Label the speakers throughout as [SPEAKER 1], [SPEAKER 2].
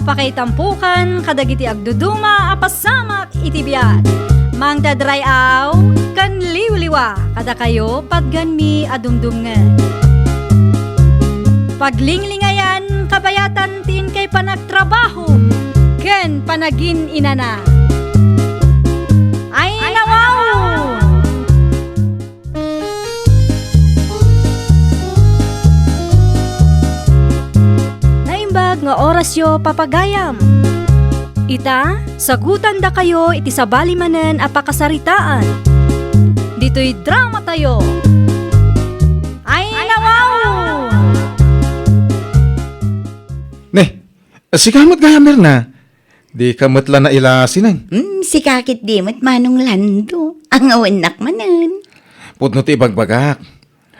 [SPEAKER 1] apakaitampukan kadagiti agduduma apasamak iti biat. Mangdadrayaw kan liwliwa kada kayo patganmi adumdumngen. Paglinglingayan kabayatan tin kay panagtrabaho ken panagin inana. Ay nawaw! Naimbag nga orasyo papagayam. Ita, sagutan da kayo iti sabali manen apakasaritaan. Dito'y drama tayo. Ay nawaw!
[SPEAKER 2] Sikamot gayamer na. Di kamot la na ilasinang.
[SPEAKER 3] Si kakit di mat manong lando. Ang awanak manan.
[SPEAKER 2] Putno ti ibagbagak.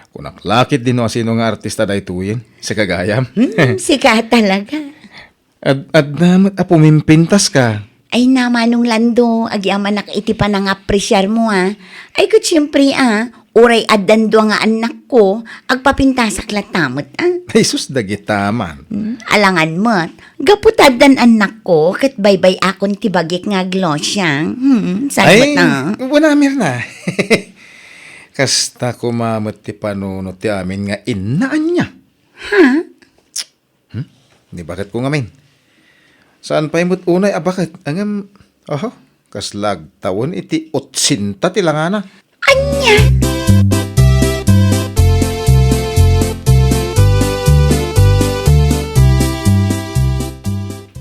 [SPEAKER 2] Kunak lakit din no sino nga artista da ituyin. Si kagayam.
[SPEAKER 3] Si ka talaga.
[SPEAKER 2] At namat pumimpintas ka.
[SPEAKER 3] Ay na manong lando. Agi amanak iti pa nang apresyar mo Ay ko siyempre uray addando nga anak ko. Agpapintasak latamot
[SPEAKER 2] Ay sus dagitaman.
[SPEAKER 3] Alangan mo't. Gaputadan anak ko. Kat baybay akon tibagik nga glosyang. Salmat na.
[SPEAKER 2] Wala na. Kasta kumamot ti panunot ti amin nga inaan niya. Di bakit ko ngamin? Saan pa imot unay? Bakit? Angam, kaslag tawon iti 80 ti langana.
[SPEAKER 3] Anya?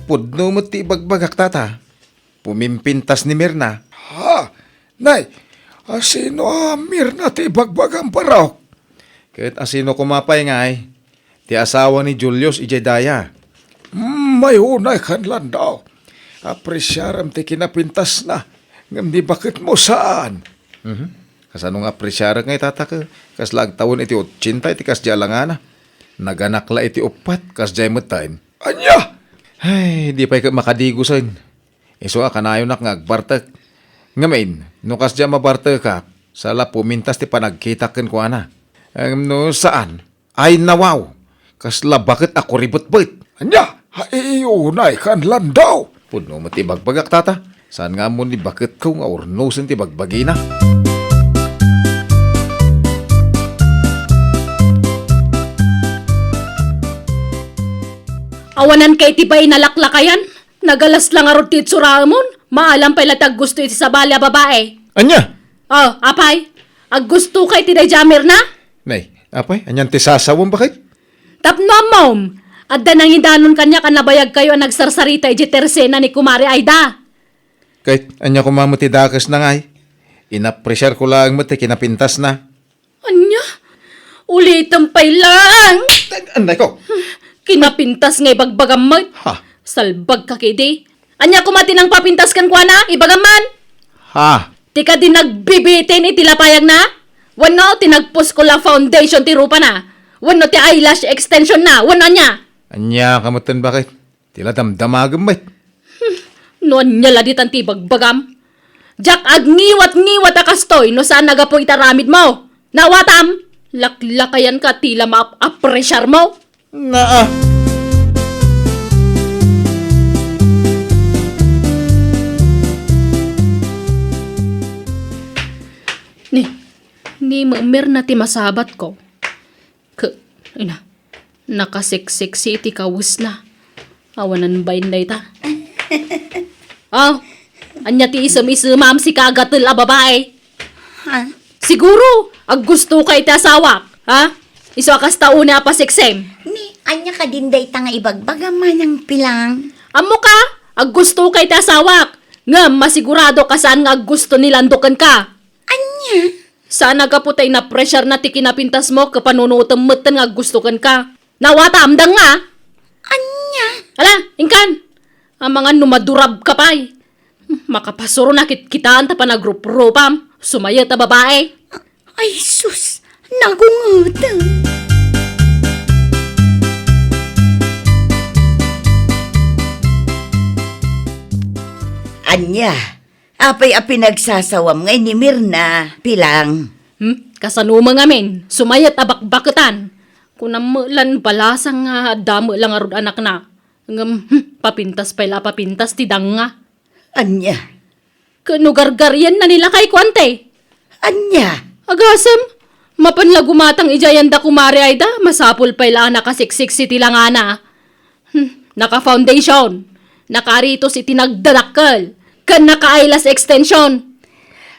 [SPEAKER 2] Pudno mo ti bagbagak tata. Pumimpintas ni Mirna.
[SPEAKER 4] Ha? Nay, asino Mirna ti bagbagang paraw?
[SPEAKER 2] Kahit asino kumapay nga ti asawa ni Julius Ijedaya.
[SPEAKER 4] May unay kanlan daw. Apresyaram ti kinapintas na. Ngam di bakit mo saan?
[SPEAKER 2] Kasano nga presyara nga itataka. Kaslag tawon iti 80 iti kasdya langana. Naganakla iti 4 kasdya matayin.
[SPEAKER 4] Anya?
[SPEAKER 2] Ay, di pa'y makadigusan. Iso kanayon nak ngagbartek. Ngamin, no kasdya mabartek ka, sala pumintas ti panagkitaken ko ana. No saan? Ay nawaw. Kasla bakit ako ribot-bot?
[SPEAKER 4] Anya? Unay kanlan daw.
[SPEAKER 2] Puno mo ti bagbagak tata. Saan nga mo ni bakit ko nga urnusin ti bagbagina?
[SPEAKER 5] Awanan kay ti pa'y nalaklakayan. Nagalas lang arot ti Tsuramon. Maalam pa'y latag gusto iti sa balya babae.
[SPEAKER 2] Anya?
[SPEAKER 5] Apay. Ag gusto kay ti Dayjamir na?
[SPEAKER 2] Nay, apay, anyan ti sasawang bakit?
[SPEAKER 5] Tapno mom. Adda nang indanon kanya kanabayag kayo ang nagsarsarita iti tersena ni Kumari Aida.
[SPEAKER 2] Kahit anya kumamati dakas na ngay. Inapresyar ko lang mo ti kinapintas na.
[SPEAKER 5] Anya? Ulitan pa'y lang.
[SPEAKER 2] Anday ko.
[SPEAKER 5] Kinapintas ngay bagbagamot.
[SPEAKER 2] Ha?
[SPEAKER 5] Salbag ka kidi. Anya kumati nang papintas kan kwa na, ibagaman.
[SPEAKER 2] Ha?
[SPEAKER 5] Tika din nagbibitin itilapayag na. Wano tinagpus ko la foundation ti rupa na. Wano ti eyelash extension na. Wano anya.
[SPEAKER 2] Anya kamutan bakit? Tila damdamagam ba?
[SPEAKER 5] Noon niya laditan ti bagbagam. Jak agniwat-ngiwat akastoy no saan nagapo itaramid mo. Nawatam. Laklakayan ka tila ma-apresyar mo.
[SPEAKER 2] Naa.
[SPEAKER 5] Ni mamir na ti masabat ko. Nakasiksiksi ti kawus na. Awanan ba inday ta? Anya ti isam-isamam si kagatil a babae. Siguro, ag gusto kay ti asawak. Iso akas taon na pasiksem.
[SPEAKER 3] Ni, anya ka din day nga ibagbagaman ng pilang.
[SPEAKER 5] Amo ka, ag gusto kay ti asawak. Nga, masigurado ka saan nga gusto nilandukan ka.
[SPEAKER 3] Anya?
[SPEAKER 5] Sana ka putay na pressure na ti kinapintas mo kapanunutan matan nga gusto kan ka. Nawata amdang nga.
[SPEAKER 3] Anya?
[SPEAKER 5] Ala, ingkan. Ang mga numadurab ka pa'y. Makapasuro na kitaan ta pa na grup-grupam. Sumaya ta babae.
[SPEAKER 3] Ay sus, nagungutan. Anya, apay nagsasawam ngay ni Mirna, pilang.
[SPEAKER 5] Kasanuma nga men, sumayat abakbaketan. Kung namulan balasang damo lang arod anak na. Ngam, papintas pala papintas ti danga.
[SPEAKER 3] Anya?
[SPEAKER 5] Kanugargaryan na nila kay kwante.
[SPEAKER 3] Anya?
[SPEAKER 5] Agasem, mapanlagumatang ijayan da kumari ay da, masapul pala nakasiksik si tilangana. Naka-foundation, nakaritos itinagdadakkel, kan naka-eyelash extension.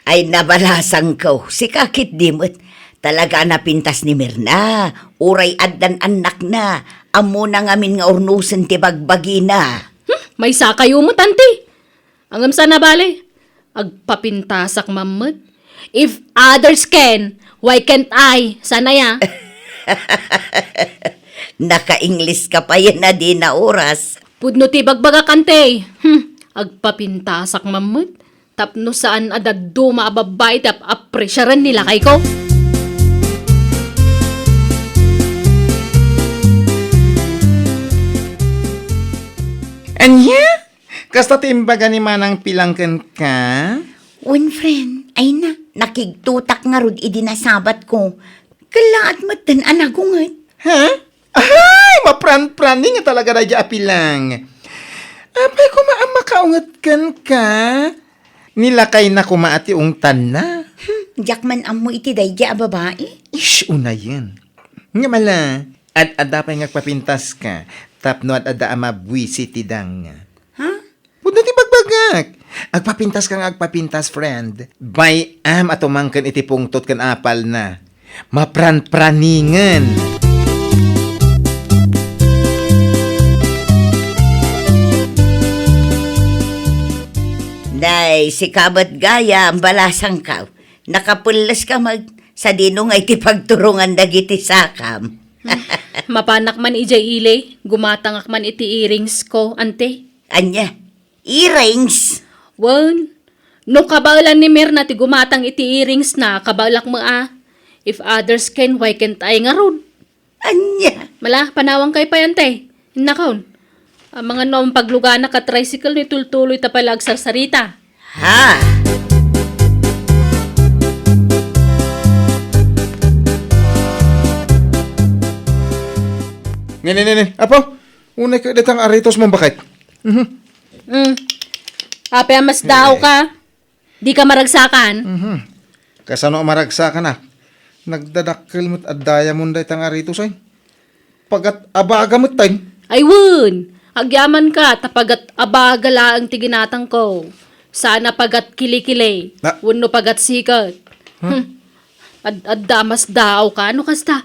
[SPEAKER 3] Ay nabalasang ko, si kakit dimot. Talaga napintas ni Mirna, uray addan anak na, amo na ngamin nga urnusen ti bagbagi na.
[SPEAKER 5] May sakayo mo, tanti. Angam sana bale, agpapintasak mamad. If others can, why can't I? Sana ya.
[SPEAKER 3] Naka-English ka pa yan na di na oras.
[SPEAKER 5] Pudno ti bagbaga kante. Agpapintasak mamad. Tapno saan adaddo maababay tap apresyaran nila kay ko.
[SPEAKER 2] Anya? Kasta timbaga ni manang pilangken ka?
[SPEAKER 3] One friend, ay na, nakigtutak nga rod idinasabat ko. Kalaat matan anagungat.
[SPEAKER 2] Ha? Ay, mapran-praning nga talaga na apilang. Apay ko makaungat kan ka? Nilakay na kumaati ungtan na.
[SPEAKER 3] Jakman amo iti dayja a babae.
[SPEAKER 2] Ish, una yan. Nga mala, ad-adapay nga papintas ka, tapno ad-ada amabwisi tidang.
[SPEAKER 3] Ha?
[SPEAKER 2] Pudno ti bagbagak. Agpapintas kang agpapintas, friend. By atumangkan iti pungtot kan apal na. Mapran-praningan.
[SPEAKER 3] Day, si kabat gaya ang balasang ka. Nakapulas ka sa dino nga iti pagturungan dagiti sakam.
[SPEAKER 5] Mapanak man ijay ile, gumatangak man iti earrings ko, ante.
[SPEAKER 3] Anya, earrings.
[SPEAKER 5] Wan, no kabalan ni Mirna ti gumatang iti earrings na, kabalak mo If others can, why can't I nga ron?
[SPEAKER 3] Anya.
[SPEAKER 5] Mala, panawang kay payante. Nakaon. Ang mga noong paglugana ka tricycle ni tultuloy tapalag sarsarita.
[SPEAKER 3] Ha?
[SPEAKER 2] Nini. Apo, unay ka datang aritos mong bakit?
[SPEAKER 5] Ape mas daw ka. Di ka maragsakan.
[SPEAKER 2] Kasano maragsa ka na? Nagdadakkel mo't adaya mo da itang aritos ay. Pagat abaga mo't tayo.
[SPEAKER 5] Ay wun, agyaman ka tapagat abagala ang tiginatang ko. Sana pagat kilikili.
[SPEAKER 2] Na-
[SPEAKER 5] Wano pagat sikat. Addamas daw ka. Ano kasta?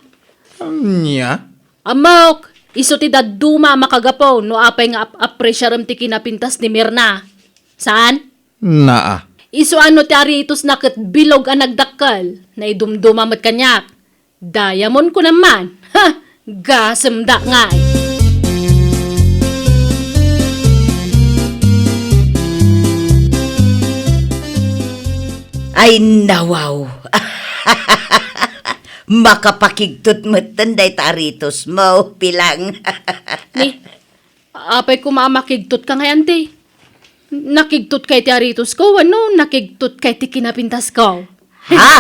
[SPEAKER 2] Anya?
[SPEAKER 5] Amok, iso ti daduma makagapo no apay nga apresyaram ti kinapintas ni Mirna. Saan?
[SPEAKER 2] Naa.
[SPEAKER 5] Iso ano ti aritos na kat bilog ang nagdakkal na idumduma mat kanyak. Diamond ko naman. Ha! Gasemda nga eh.
[SPEAKER 3] Ay nawaw. Makapakigtot mo tanday taritos mo, pilang.
[SPEAKER 5] Ni, apay ko mamakigtot ka ngayon ti. Nakigtot kay ti aritos ko, ano? Nakigtot kay ti kinapintas ko.
[SPEAKER 3] Ha?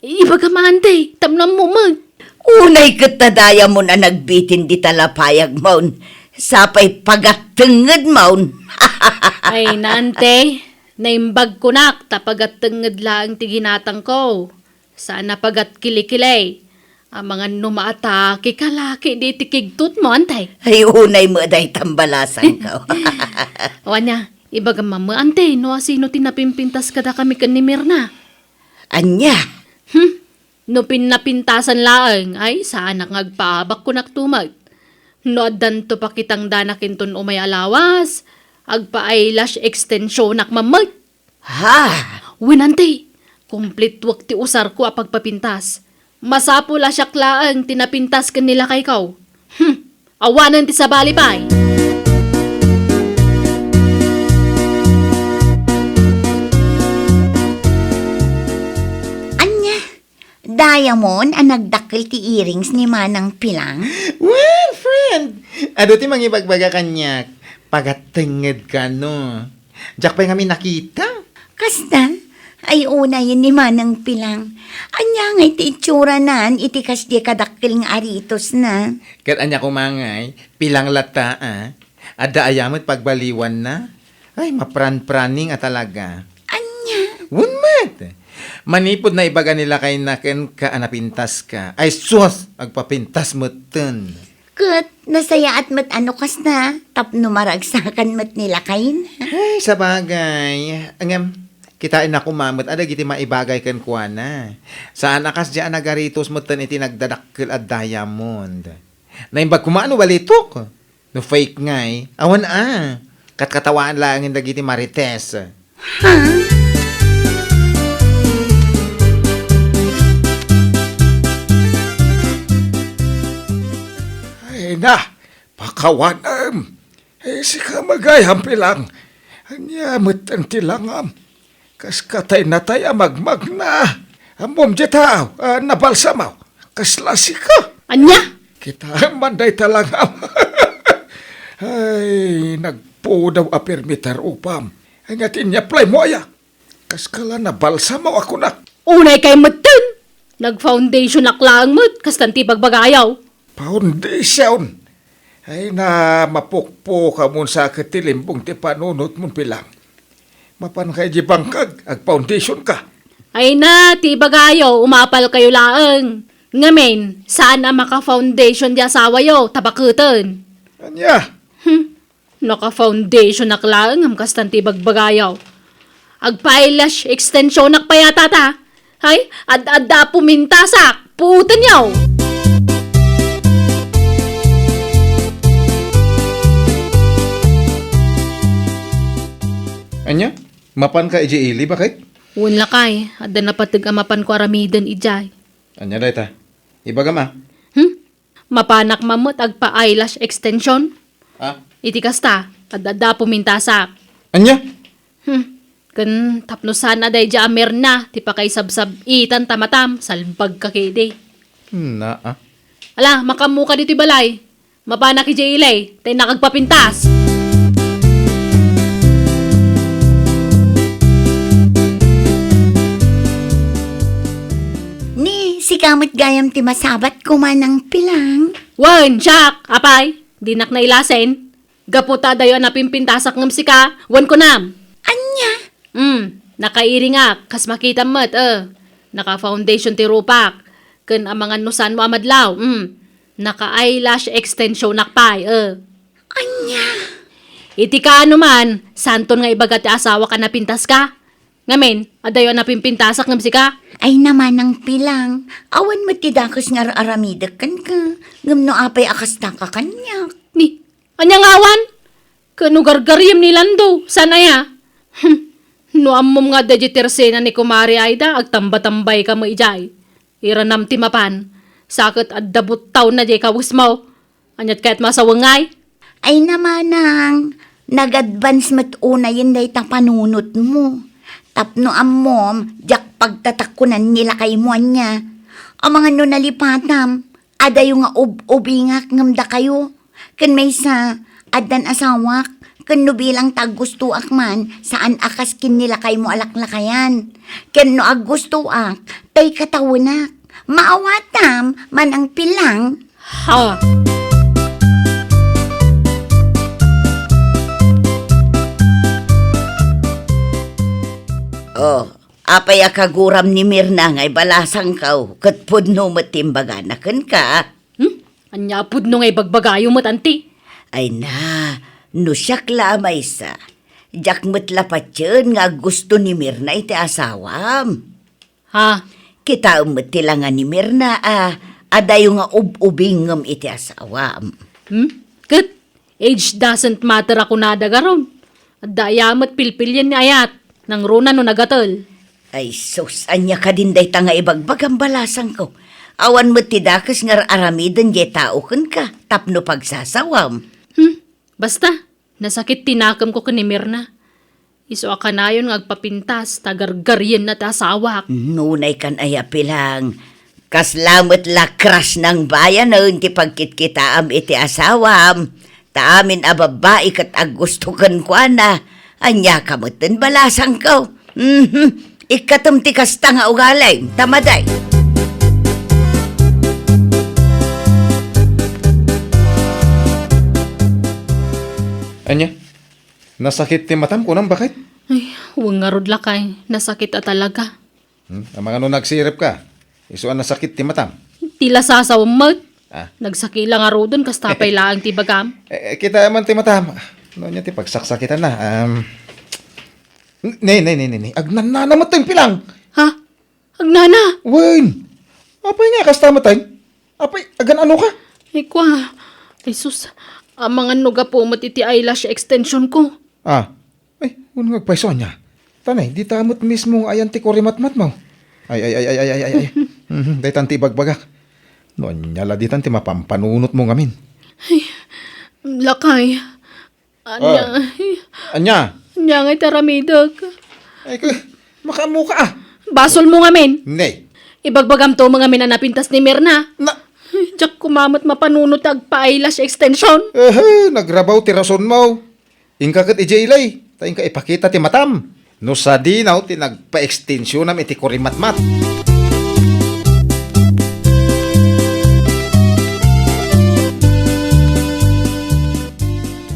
[SPEAKER 5] Iba ka man ti, tamnam mo mag.
[SPEAKER 3] Unay katadaya mo na nagbitin di talapayag maun. Sapay pagatenged maun.
[SPEAKER 5] Ay nante, naimbag ko nak, tapagat tenged lang ti ginatang ko. Sana pagat kilikilay. Ang mga numaatake kalaki di ti kigtot mo, antay.
[SPEAKER 3] Ay unay mo day tambalasan ka.
[SPEAKER 5] Wanya, iba ka mama, ante, no sino tinapimpintas kada kami kan ni Mirna.
[SPEAKER 3] Anya?
[SPEAKER 5] No pinapintasan laeng, ay sana ngagpaabak ko naktumag. No adan to pa kitang danakin ton umay alawas. Agpa eyelash extension nak mamag.
[SPEAKER 3] Ha?
[SPEAKER 5] Winante, complete wak ti usar ko apagpapintas. Masapula siya klaang tinapintas kan nila kay kaw. Awanan ti sa balipay.
[SPEAKER 3] Anya? Diamond ang nagdakil ti earrings ni Manang Pilang?
[SPEAKER 2] Well, friend, ado ti mangibagbaga kanyak. Pagatenged ka, no? Diyak pa kami nakita.
[SPEAKER 3] Kasta? Ay una yun ni Manang Pilang. Anya nga iti itsura nan, iti kas di kadakil ng aritos na.
[SPEAKER 2] Kat anya kumangay, pilang lata, Ada ayamot pagbaliwan na. Ay, mapran-praning at talaga.
[SPEAKER 3] Anya?
[SPEAKER 2] Wunmat! Manipod na ibaga nila kay naken ka anapintas ka. Ay, sus! Agpapintas mo ten.
[SPEAKER 3] Kat, nasaya at mat ano kas na, tapno maragsakan mat nila kain.
[SPEAKER 2] Ay, sa bagay. Angam, kitain ako mamot. Ada giti maibagay kan kuha na. Saan akas dyan nagaritos mo ten iti nagdadakkel at diamond. Naimbag kumano balitok. No fake ngay. Awan katkatawaan lang yung dagiti marites.
[SPEAKER 4] Ay na, pakawanam. Si ka magayam pilang. Anya matan tilangam. Kas katay na tayo magmag na. Amom jetaw, nabalsamaw. Kas lasi ka.
[SPEAKER 5] Anya?
[SPEAKER 4] Kita manday talangam. Ay, nagpudaw a permitar upam. Angatin niya play mo aya. Kas kala nabalsamaw ako na.
[SPEAKER 5] Unay kay matan. Nag-foundation naklang mo't kastanti pagbagayaw.
[SPEAKER 4] Foundation. Ay na mapukpo ka mun sa katilimbong ti panunot mun pilang. Mapan kay di bangkag, ag foundation ka.
[SPEAKER 5] Ay na, ti bagayaw, umapal kayo laang. Ngamen, saan na maka-foundation di asawa yo, tabakutan.
[SPEAKER 4] Anya,
[SPEAKER 5] Naka-foundation naklang am kastanti bagbagayaw. Agpailash extension nakpayata ta. Hay, ad-adda pumintasak, puutan yaw.
[SPEAKER 2] Anya? Mapan ka iji ili, bakit?
[SPEAKER 5] Un lakay, adda na patig amapan ko aramidan ijay.
[SPEAKER 2] Anya day ta? Ibaga ma?
[SPEAKER 5] Mapanak mamot agpa-eyelash extension.
[SPEAKER 2] Ha?
[SPEAKER 5] Iti kasta, adda pumintasak.
[SPEAKER 2] Anya?
[SPEAKER 5] Kan tapno sana day ja amer na, ti pa kay sabsab itan tamatam, salbag ka kede.
[SPEAKER 2] Na
[SPEAKER 5] Ala, makamu ka dito balay. Mapanak iti ilay, tay nakagpapintas.
[SPEAKER 3] Ni, si kamot gayam ti masabat kumanang pilang.
[SPEAKER 5] Wan, Jack, apay, dinak na ilasen. Gaputa dayo na pimpintasak ngam sika, wan ko nam.
[SPEAKER 3] Anya?
[SPEAKER 5] Nakairi nga, kas makita mo't, Naka-foundation ti rupak. Kan ang mga nusan mo amadlaw, Naka-eyelash extension nakpay,
[SPEAKER 3] Anya?
[SPEAKER 5] Iti ka man, santon nga ibagat ti asawa ka napintas ka. Ngamen, adayo na pimpintasak ngam sika.
[SPEAKER 3] Ay naman ang pilang. Awan mo ti dakos nga aramidak kan ka. Ngam no apay akas ta ka kanyak.
[SPEAKER 5] Ni, anyang awan? Kanugargaryam ni Lando, sana ya? No amom nga dajitersena ni Kumari Aida, agtamba-tambay ka mo ijay. Iranam ti mapan, sakit at dabut taon na jay kawis mo. Anyat kahit masawangay.
[SPEAKER 3] Ay naman ang nag-advance mat una yun day ta panunot mo. Tapno amom, jak pagtatakunan nila kay mo niya. Ang mga nunalipatam, ada yung nga ubingak ngamda kayo. Kan may sa adan asawak, kan no bilang taggusto ak man, saan akas kin nila kay mo alaklakayan. Kan no aggusto-ak, tay katawunak. Maawatam, man ang pilang.
[SPEAKER 5] Ha!
[SPEAKER 3] Oh, apay akaguram ni Mirna ngay balasang kaw, kat pudno matimbaganakan ka.
[SPEAKER 5] Anya pud no ngay bagbagayo mo tanti.
[SPEAKER 3] Ay na, no siyak lamay sa. Jak matlapat yun nga gusto ni Mirna iti asawam.
[SPEAKER 5] Ha?
[SPEAKER 3] Kita umatilangan ni Mirna adayo nga ubingam iti asawam.
[SPEAKER 5] Kat, age doesn't matter ako nadagaron. At dayamat pilpilyan ni ayat. Nang runa no nagatol.
[SPEAKER 3] Ay sus, anya ka din day tanga ibagbag ang balasang ko. Awan mo tidakas nga aramidan di tao kan ka, tapno pagsasawam.
[SPEAKER 5] Basta, nasakit tinakam ko ni Mirna. Iso akanayon nga agpapintas, tagargaryen na tasawak.
[SPEAKER 3] Nunay kan ayapi lang. Kaslamot lakras ng bayan na ti pagkitkitaam iti asawam. Taamin ababae kat agustukan kwa na. Anya kamutin balasang ko. Ikatum ti kasta nga ugalay, tamaday.
[SPEAKER 2] Anya, nasakit ti matam ko nang bakit?
[SPEAKER 5] Ay, huwag nga rod lakay. Nasakit a talaga.
[SPEAKER 2] Ang mga no nagsirip ka, iso ang nasakit ti matam.
[SPEAKER 5] Tila sasawmat.
[SPEAKER 2] Ah.
[SPEAKER 5] Nagsakila nga rodon kas tapay laang ti bagam.
[SPEAKER 2] Kita man ti matam. No niya ti pagsaksakitan na. Nay. Agnan na namatay pilang.
[SPEAKER 5] Ha? Agnana!
[SPEAKER 2] Wen! Apay nga kas tamatay? Apay, agan ano ka?
[SPEAKER 5] Ay kwa. Ay sus. Ang mga nuga po matiti eyelash extension ko.
[SPEAKER 2] Ay, unang agpaiso niya. Tanay, di tamot mismo ayan ti kurimatmat mo. Ay. Day tanti bagbagak. Noon niya la di tanti mapampanunot mo ngamin.
[SPEAKER 5] Lakay. Anya.
[SPEAKER 2] Anya?
[SPEAKER 5] Anya ngay taramidag.
[SPEAKER 2] Ay, makamuka ah.
[SPEAKER 5] Basol mo ngamin.
[SPEAKER 2] Nay.
[SPEAKER 5] Ibagbagam to mga minanapintas ni Mirna. Diyak kumamot mapanunot agpa-eyelash extension.
[SPEAKER 2] Nagrabaw ti rason mo. Ingka kat ijaylay. Taing ka ipakita ti matam. No sa dinaw ti nagpa-extensyon nam iti kurimatmat.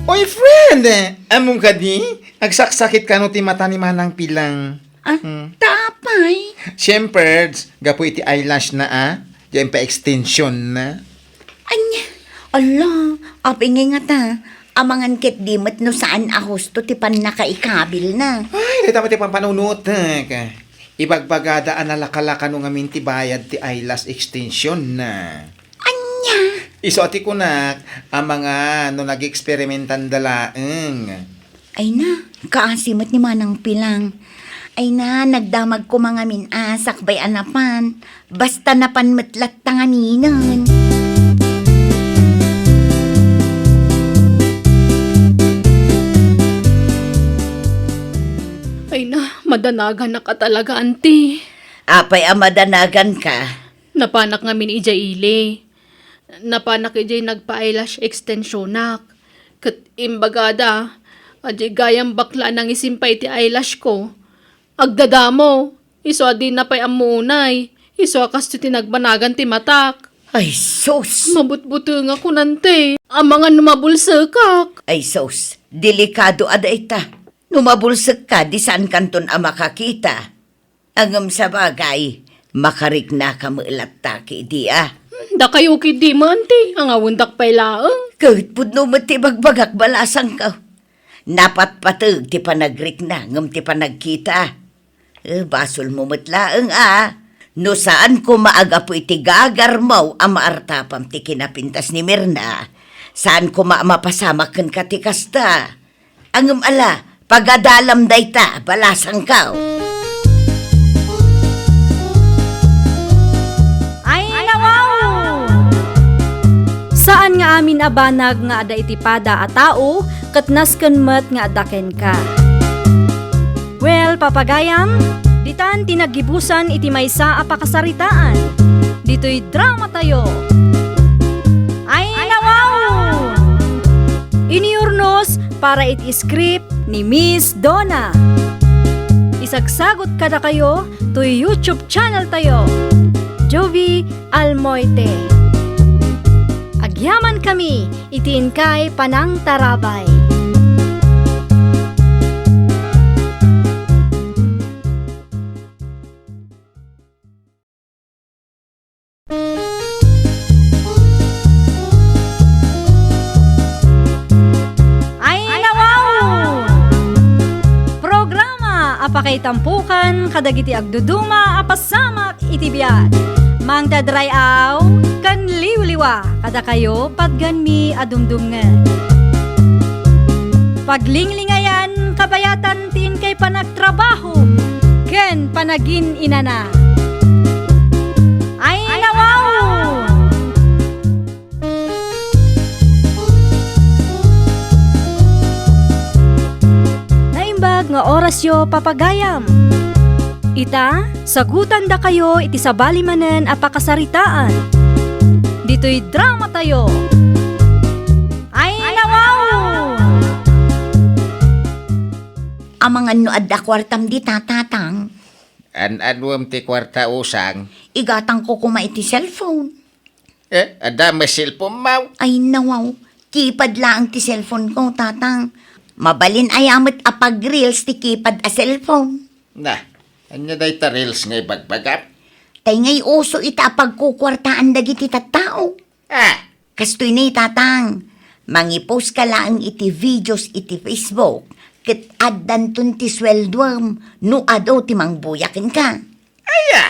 [SPEAKER 2] Oy friend, among ka di? Agsaksakit ka no ti mata ni manang pilang.
[SPEAKER 3] Tapay.
[SPEAKER 2] Siyempre, gapo iti eyelash na Diyan pa extension na.
[SPEAKER 3] Anya. Ala, apingay nga ta. Amangan ket dimot no saan ahusto ti pan nakaikabil na.
[SPEAKER 2] Ay, dito mo ti pampanunot. Ibagbagada analakalaka nung amin ti bayad ti eyelash extension na.
[SPEAKER 3] Anya.
[SPEAKER 2] Iso ati ko na, ang mga no nag-eksperimentan dalaeng.
[SPEAKER 3] Ay na, kaasimot ni Manang Pilang. Ay na, nagdamag ko mga minasak bay anapan. Basta napan matlat tanganinan.
[SPEAKER 5] Ay na, madanagan na ka talaga, auntie.
[SPEAKER 3] Apay amadanagan ka.
[SPEAKER 5] Napanak nga min ija ile. Napanak ija nagpa-eyelash extension nak. Kat imbagada, ajay gayang bakla nang isimpay ti eyelash ko. Agdadamo, iso adi na pa'y amunay. Iso akas ti tinagbanagan ti matak.
[SPEAKER 3] Ay sus.
[SPEAKER 5] Mabutbuto nga ko nante. Ang mga numabulsakak.
[SPEAKER 3] Ay sus, delikado ada ita. Numabulsek ka, di saan kanton ang makakita. Angam sa bagay, makarik na ka maalataki di
[SPEAKER 5] Da kayo kidi mo, auntie. Ang awundak pa'y laang.
[SPEAKER 3] Kahit pudno mo ti bagbagak balasang ka. Napat patag ti panagrik na, ngam ti panagkita. Basol mo matlaang No saan ko maagapo iti gagarmaw ang maartapam ti kinapintas ni Mirna. Saan ko maapasamakan ka ti kasta. Angam ala, pagadalam dayta, balasang ka.
[SPEAKER 1] Ay, nawaw! Saan nga amin abanag nga ada itipada a tao, katnasken met nga adaken ka. Well, papagayam, ditan tinagibusan iti maysa a pakasaritaan. Dito'y drama tayo. Ay, nawaw! Iniurnos para iti script ni Miss Donna. Isagsagot kada kayo to YouTube channel tayo. Jovi Almoite. Agyaman kami, itiin kay Panang Tarabay. Ay, nawaw! Programa apakay tampukan kadagiti agduduma apasamak itibiyat. Mang dadrayaw kan liwliwa kada kayo padganmi adumdumngan. Paglinglingayan kabayatan tin kay panagtrabaho ken panagin inana. Ay, nawaw! Naimbag nga orasyo papagayam. Ita, sagutan da kayo iti sabali manen a pakasaritaan. Dito'y drama tayo. Ay, nawaw!
[SPEAKER 3] Amangan no adda kwartam di tatatang.
[SPEAKER 4] An-anwam ti kwarta usang.
[SPEAKER 3] Igatang ko kuma iti cellphone.
[SPEAKER 4] Ada masil po mau.
[SPEAKER 3] Ay nawaw, Kipad lang ti cellphone ko, tatang. Mabalin ayamat apag reels ti kipad a cellphone.
[SPEAKER 4] Na, anya day ta reels nga ibagbagap?
[SPEAKER 3] Tay ngay uso ita apag kukwartaan dagiti tattao.
[SPEAKER 4] Ah,
[SPEAKER 3] Kastoy na tatang. Mangipost ka lang iti videos iti Facebook. Ket addan tun ti sweldoam no ado ti mangbuyakin ka.
[SPEAKER 4] aya.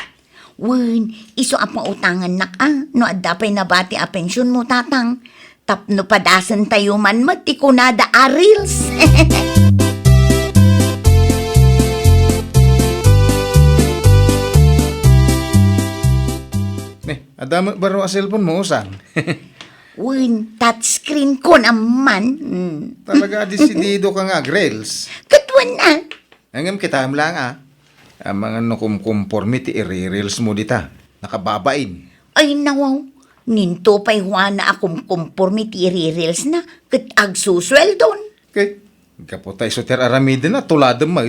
[SPEAKER 3] Wen, iso a pautangan nak no adda pay nabati a pensyon mo tatang. Tapno padasan tayo man ti kunada a reels.
[SPEAKER 2] Adamot baro a cellphone mo, usang.
[SPEAKER 3] Wen, touchscreen ko naman.
[SPEAKER 2] Talaga desidido ka nga, Grails.
[SPEAKER 3] Katwan na.
[SPEAKER 2] Hanggang kita lang ang mga nukumkonformity i-reels mo dita. Nakababain.
[SPEAKER 3] Ay nawaw, ninto pa'y na akong conformity reels na kat agsusweldon.
[SPEAKER 2] Okay. Kaputay so ter aramida na tulada mo.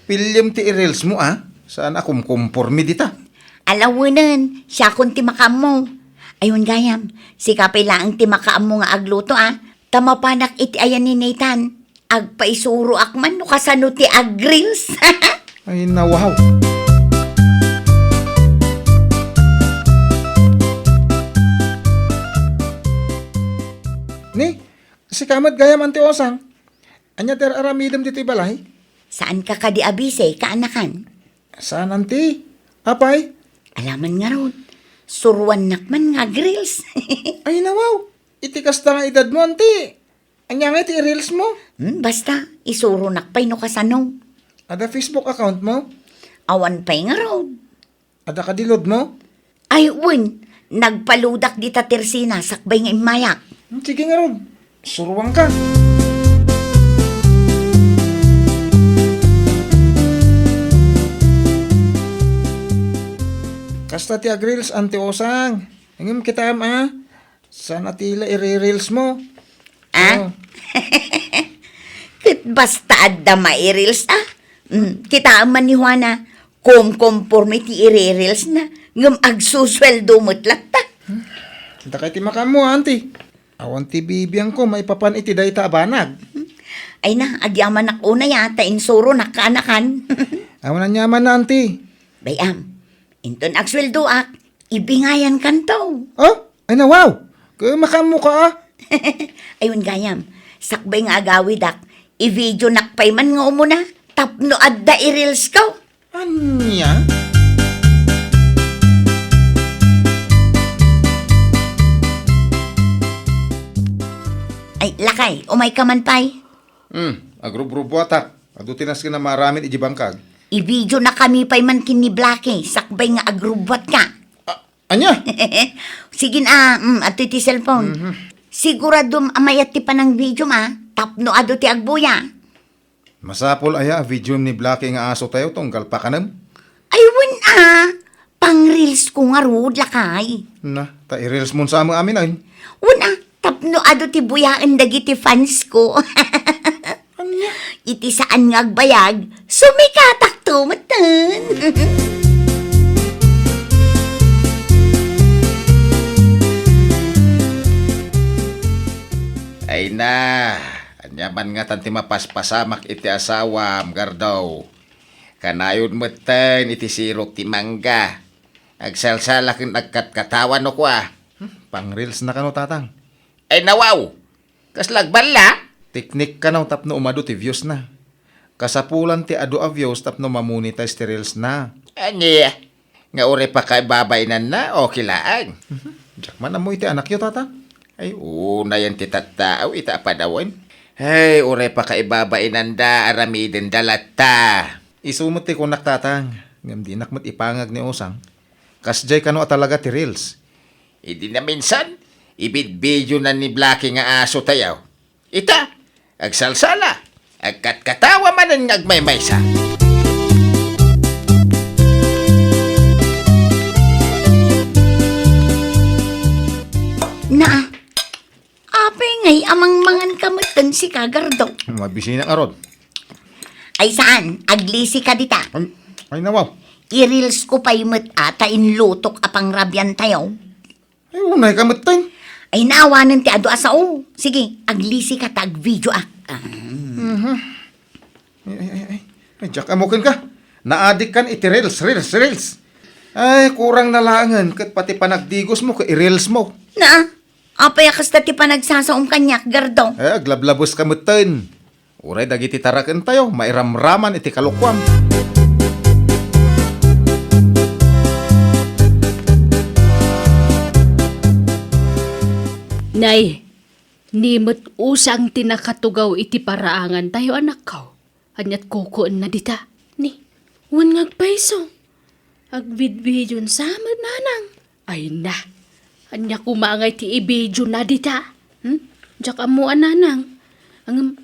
[SPEAKER 2] Pilyam ti i-reels mo Saan akong konformi dita?
[SPEAKER 3] Alawanan, siya kung timakam mo. Ayun gayam, si kapay lang timakam mo nga agluto Tamapanak iti ayan ni Nathan. Agpaisuro akman no kasano ti agreels.
[SPEAKER 2] Ay, nawaw. Ni, si kamat gayam anti osang. Anya ter aramidam dito balay?
[SPEAKER 3] Saan ka kadi abise, kaanakan?
[SPEAKER 2] Saan anti? Apay?
[SPEAKER 3] Alaman nga ron, suruan nakman nga grills.
[SPEAKER 2] Ay, nawaw. Itikas ta nga edad mo, anti. Anya nga iti reels mo?
[SPEAKER 3] Basta, isuro nakpay no kasano.
[SPEAKER 2] Ada Facebook account mo?
[SPEAKER 3] Awan pay nga ron.
[SPEAKER 2] Ada kadilod mo?
[SPEAKER 3] Ay, wen, nagpaludak di ta tersina, sakbay nga imayak.
[SPEAKER 2] Sige nga ron. Suruang ka. Kasta ti agreels anti osang. Hingam kita Sana tila i-reels mo. Oh.
[SPEAKER 3] Kat basta adda ma-reels kita man ni Juana, kung conformity i-reels na, ngam agsusweldo mo't ta.
[SPEAKER 2] Kita kay ti makam mo, auntie. Awan ti bibiyang ko, may papan iti dayta abanag.
[SPEAKER 3] Ay na, agyaman nak una yata, insuro nakanakan.
[SPEAKER 2] Awan na nyaman na, auntie.
[SPEAKER 3] Bayam, inton agsweldo ibingayan kanto.
[SPEAKER 2] Oh, ay na wow. Kaya makam mo ka
[SPEAKER 3] Ayun gayam, sakbay nga agawid i-video nakpay man nga umuna, tapno adda i-reels ko.
[SPEAKER 2] Anya?
[SPEAKER 3] Ay, lakay, umay ka man pay.
[SPEAKER 2] Agrubrubo atak. Ado tinas ka na maramin ijibangkag.
[SPEAKER 3] I-video na kami pay man kini Blackie, sakbay nga agrubot ka.
[SPEAKER 2] Anya?
[SPEAKER 3] Sige ato ti cellphone. Siguradom amayat ti panang video tapno ado ti agbuya.
[SPEAKER 2] Masapol aya video ni Blackie nga aso tayo tunggal pa kanam.
[SPEAKER 3] Ayun pang reels ko nga rod lakay.
[SPEAKER 2] Na, ta i-reels mo sa amang amin ay.
[SPEAKER 3] Una, tapno ado ti buyaan dagiti fans ko. Iti saan nga agbayag, sumikatak tumatan.
[SPEAKER 4] Ay na, anyaman nga tanti mapaspasamak iti asawam, gardaw. Kanayon mo ten iti sirok ti mangga. Agsalsalak yung nagkatkatawan no kwa.
[SPEAKER 2] Pang-reels na kano tatang.
[SPEAKER 4] Ay nawaw, kaslagban la.
[SPEAKER 2] Teknik ka na tapno umado ti views na. Kasapulan ti ado a views tapno mamonetize ti reels na.
[SPEAKER 4] Anya, nga ure pa kay babainan na o kilaan.
[SPEAKER 2] Jakman na mo iti anak yo tatang.
[SPEAKER 4] Ay, una yan ti tattao, ita padawan. Ay, ure pa kay babainan da, aramidin dalata.
[SPEAKER 2] Isumot ti kunak tatang. Ngam di nakmat ipangag ni Osang. Kasjay kano talaga ti reels.
[SPEAKER 4] Hindi na minsan, ibid-video na ni Blackie nga aso tayaw. Ita, agsalsala, agkatkatawa man ang agmaymaysa.
[SPEAKER 3] Na, apay ngay amang mangan kamutan si kagardo.
[SPEAKER 2] Mabisi na arod.
[SPEAKER 3] Ay saan, aglisi ka dita.
[SPEAKER 2] Ay nawaw.
[SPEAKER 3] I-reels ko pa'y ata inlutok apang rabyan tayo.
[SPEAKER 2] Ay unay kamat tayo.
[SPEAKER 3] Ay naawanan ti ado asao. Sige, aglisi ka tag video
[SPEAKER 2] Ay, Jack, amukin ka. Naadik kan iti reels. Ay, kurang nalangan. Kat pati panagdigos mo, ka-reels mo.
[SPEAKER 3] Na, apay akas ti panagsasaom kanyak, gardo.
[SPEAKER 2] Ay, aglablabos ka mutin. Uray, dagiti tarakan tayo. Mairamraman iti kalukwam.
[SPEAKER 5] Nay, nimot usang tinakatugaw iti paraangan tayo anak ko. Anyat kukuan na dita. Ni, wan ngagpaiso. Agbidbidyon sama nanang. Ay na, anya kumangay ti ibidyo na dita. Diyak amo nanang. Ang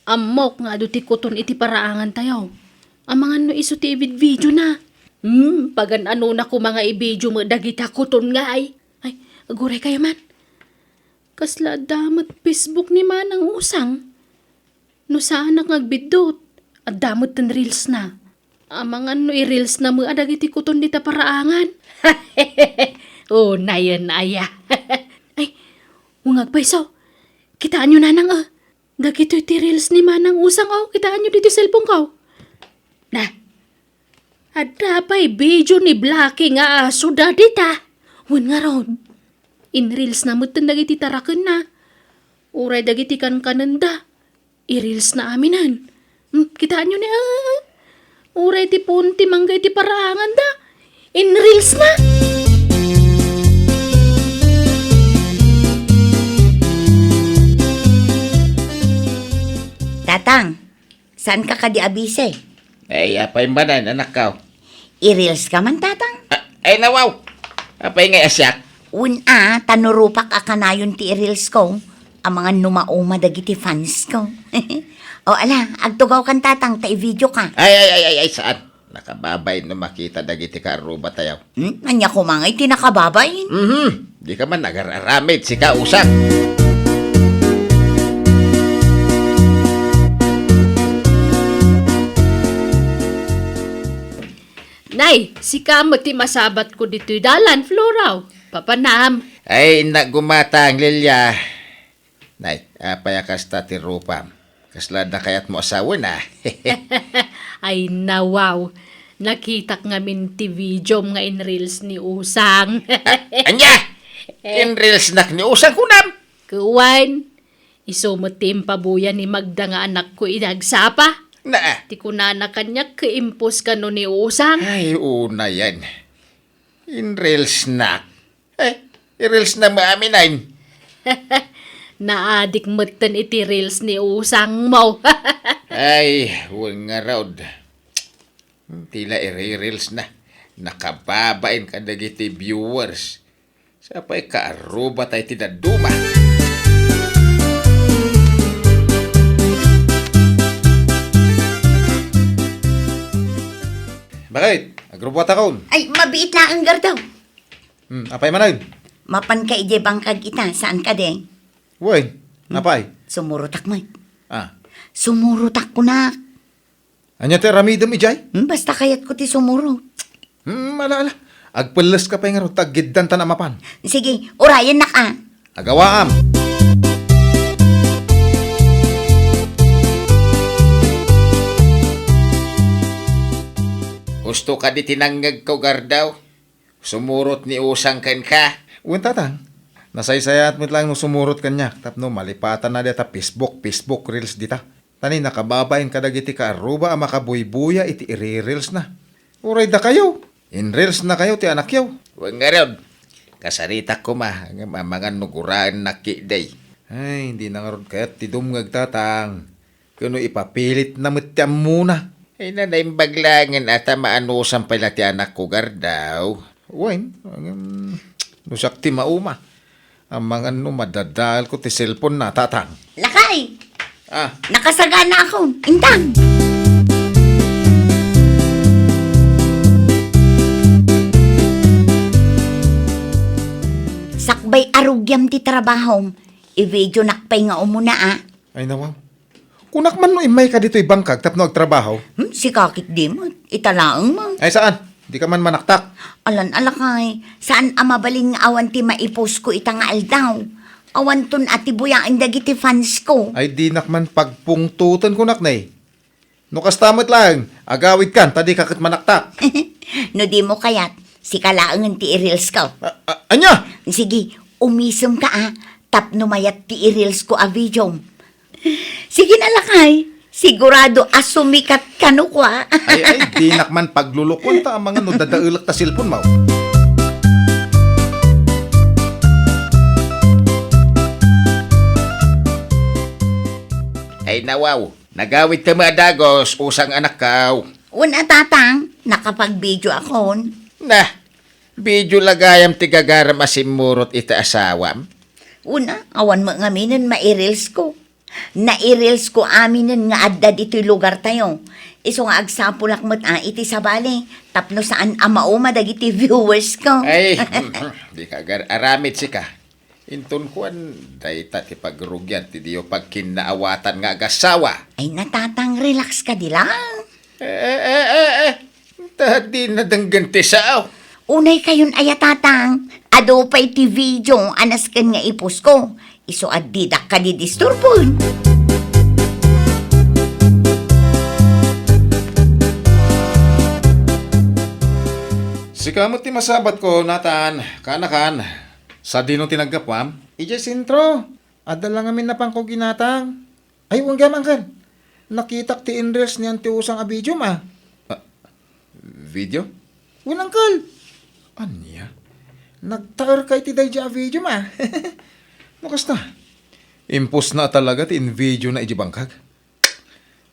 [SPEAKER 5] amok nga do ti kuton iti paraangan tayo. Amangan no iso ti ibidbidyo na. Pagan ano na ko mga ibidyo mo dagita kuton nga ay. Ay, aguray kayo man. Kasla damot Facebook ni manang usang. No saan nagbidot. At damot ten reels na. Amangan no i-reels na mo adag iti kuton dita paraangan. Oh, nayan aya. Ay, ungag paisaw. Kitaan nyo nanang dagito iti reels ni manang usang kitaan nyo dito cellphone ko. Na. Ada pa'y video ni Blacky nga suda dita. Wan nga ron. In reels na mo dagiti taraken na. Uray dagiti kan kananda. I-reels na aminan. Kitaan nyo ni uray ti punti manggay ti paraangan da. In reels na.
[SPEAKER 3] Tatang, saan ka kadi abise?
[SPEAKER 4] Ay, apay manan, anak ka.
[SPEAKER 3] I-reels ka man, tatang?
[SPEAKER 4] Ay, nawaw. Apay nga asyak.
[SPEAKER 3] Tanurupak akanayon ti i-reels ko. Ang mga numauma dagiti fans ko. O ala, agtugaw kan tatang, ta-video ka.
[SPEAKER 4] Ay, saan? Nakababay no makita dagiti ka aruba tayo.
[SPEAKER 3] Anya ko mga itinakababayin.
[SPEAKER 4] Di ka man nagararamid si kausak.
[SPEAKER 5] Nay, si kamot ti masabat ko dito'y dalan, Floraw. Papanam.
[SPEAKER 4] Ay, nagumata ang Lilia. Nay, payakas ta ti rupam. Kasla na kayat mo asawa na.
[SPEAKER 5] Ay nawaw. Nakita ngamin ti video nga in reels ni Usang.
[SPEAKER 4] Anya! In reels nak ni usang kunam.
[SPEAKER 5] Kuwan, isumutim pabuyan ni Magda nga anak ko inagsapa.
[SPEAKER 4] Na,
[SPEAKER 5] Ti kunana kanya kaimpos ka no ni Usang.
[SPEAKER 4] ay una yan. In reels nak. I-reels na maaminain.
[SPEAKER 5] Naadik matan iti reels ni Usang mo.
[SPEAKER 4] Ay, huwag nga raod. Tila i-reels na. Nakababain ka dagiti viewers. Sapay kaaruba tayo tinaduma.
[SPEAKER 2] Bakit? Agrupo taon.
[SPEAKER 3] Ay, mabiit lang ang gardaw.
[SPEAKER 2] Apay manay.
[SPEAKER 3] Mapan ka ije bangkag ita, saan ka de?
[SPEAKER 2] Uy, apay.
[SPEAKER 3] Sumurutak mo.
[SPEAKER 2] Ah.
[SPEAKER 3] Sumurutak ko na.
[SPEAKER 2] Anya te ramidam ijay?
[SPEAKER 3] Basta kayat ko ti sumurot.
[SPEAKER 2] Ala. Agpeles ka pa nga ro, tagiddan ta na mapan.
[SPEAKER 3] Sige, orayan na ka.
[SPEAKER 2] Agawaam.
[SPEAKER 4] Gusto ka di tinanggag ko gardaw. Sumurot ni usang kan ka.
[SPEAKER 2] Uwan tatang. Nasaysayat mo lang nung sumurot kanya. Tapno, malipatan na dita Facebook reels dita. Tani, nakababain ka dagiti ka aruba ang makabuybuya iti i-reels na. Uray da kayo. In reels na kayo ti anak yaw.
[SPEAKER 4] Huwag nga raod. Kasarita ko mga nuguraan na kiday.
[SPEAKER 2] Ay, hindi na nga ron kaya't ti dumngag tatang. Kuno ipapilit na mutyam muna.
[SPEAKER 4] Ay nanaimbaglangan at maanusan pala ti anak ko gardaw.
[SPEAKER 2] Uwain, nusak ti mauma. Ang mga madadal ko ti cellphone na tatang.
[SPEAKER 3] Lakay!
[SPEAKER 2] Ah,
[SPEAKER 3] Nakasagana ako. Intang! Sakbay arugyam ti trabaho. I-video nakpay nga umuna
[SPEAKER 2] ay nawaw. Kunak man no imay ka dito ibangkag tapno agtrabaho.
[SPEAKER 3] Si kakit di mo. Italaang mo.
[SPEAKER 2] Ay saan? Di ka man manaktak.
[SPEAKER 3] Alan alakay, saan amabalin nga awan ti maipos ko itang aldaw? Awan ton ati buyaan dagiti fans ko.
[SPEAKER 2] Ay di nak man pagpungtutan ko nak nay. No kastamot lang, agawid kan, tadi kakit manaktak.
[SPEAKER 3] No di mo kayat, si kalaangan ti i-reels ko.
[SPEAKER 2] Anya?
[SPEAKER 3] Sige, umisum ka tapno mayat ti i-reels ko a video. Sige na lakay, sigurado asumikat kanu ko
[SPEAKER 2] Ay, di nak man paglulukon ta ang mga no dadaulak ta silpon mo. Ay nawaw, nagawid ka madagos, usang anak kaw.
[SPEAKER 3] Una tatang, nakapag-video akon.
[SPEAKER 2] Nah, video lagayam tigagaram asimurot ita asawam.
[SPEAKER 3] Una, awan mo nga minin ma-i-reels ko. Na-i-reels ko aminin nga adda dito'y lugar tayo. Iso nga agsapulak mo't iti sa bali. Tapno saan amauma dagiti viewers ko.
[SPEAKER 2] Ay, di ka aramid si ka. Intun kuan, day ta ti pagrugyan, ti diyo pagkinaawatan nga agasawa.
[SPEAKER 3] Ay natatang relax ka di lang.
[SPEAKER 2] Tadi na dangganti sao.
[SPEAKER 3] Unay kayon ayatatang. Ado pa'y ti video anas kan nga ipos ko. Iso adidak ka di disturbon.
[SPEAKER 2] Si kamot ti masabat ko, Nathan, kanakan. Sa dino tinagkapam, ija sintro. Adal lang amin na pangko ginatang. Ay, huwag gaman kan. Nakitak ti Indres niyan ti usang a video ma. Video? Unang kal. Anya? Nagtaar kay ti dayja a video ma. Mukas na. Impos na talaga ti in video na ijibangkag.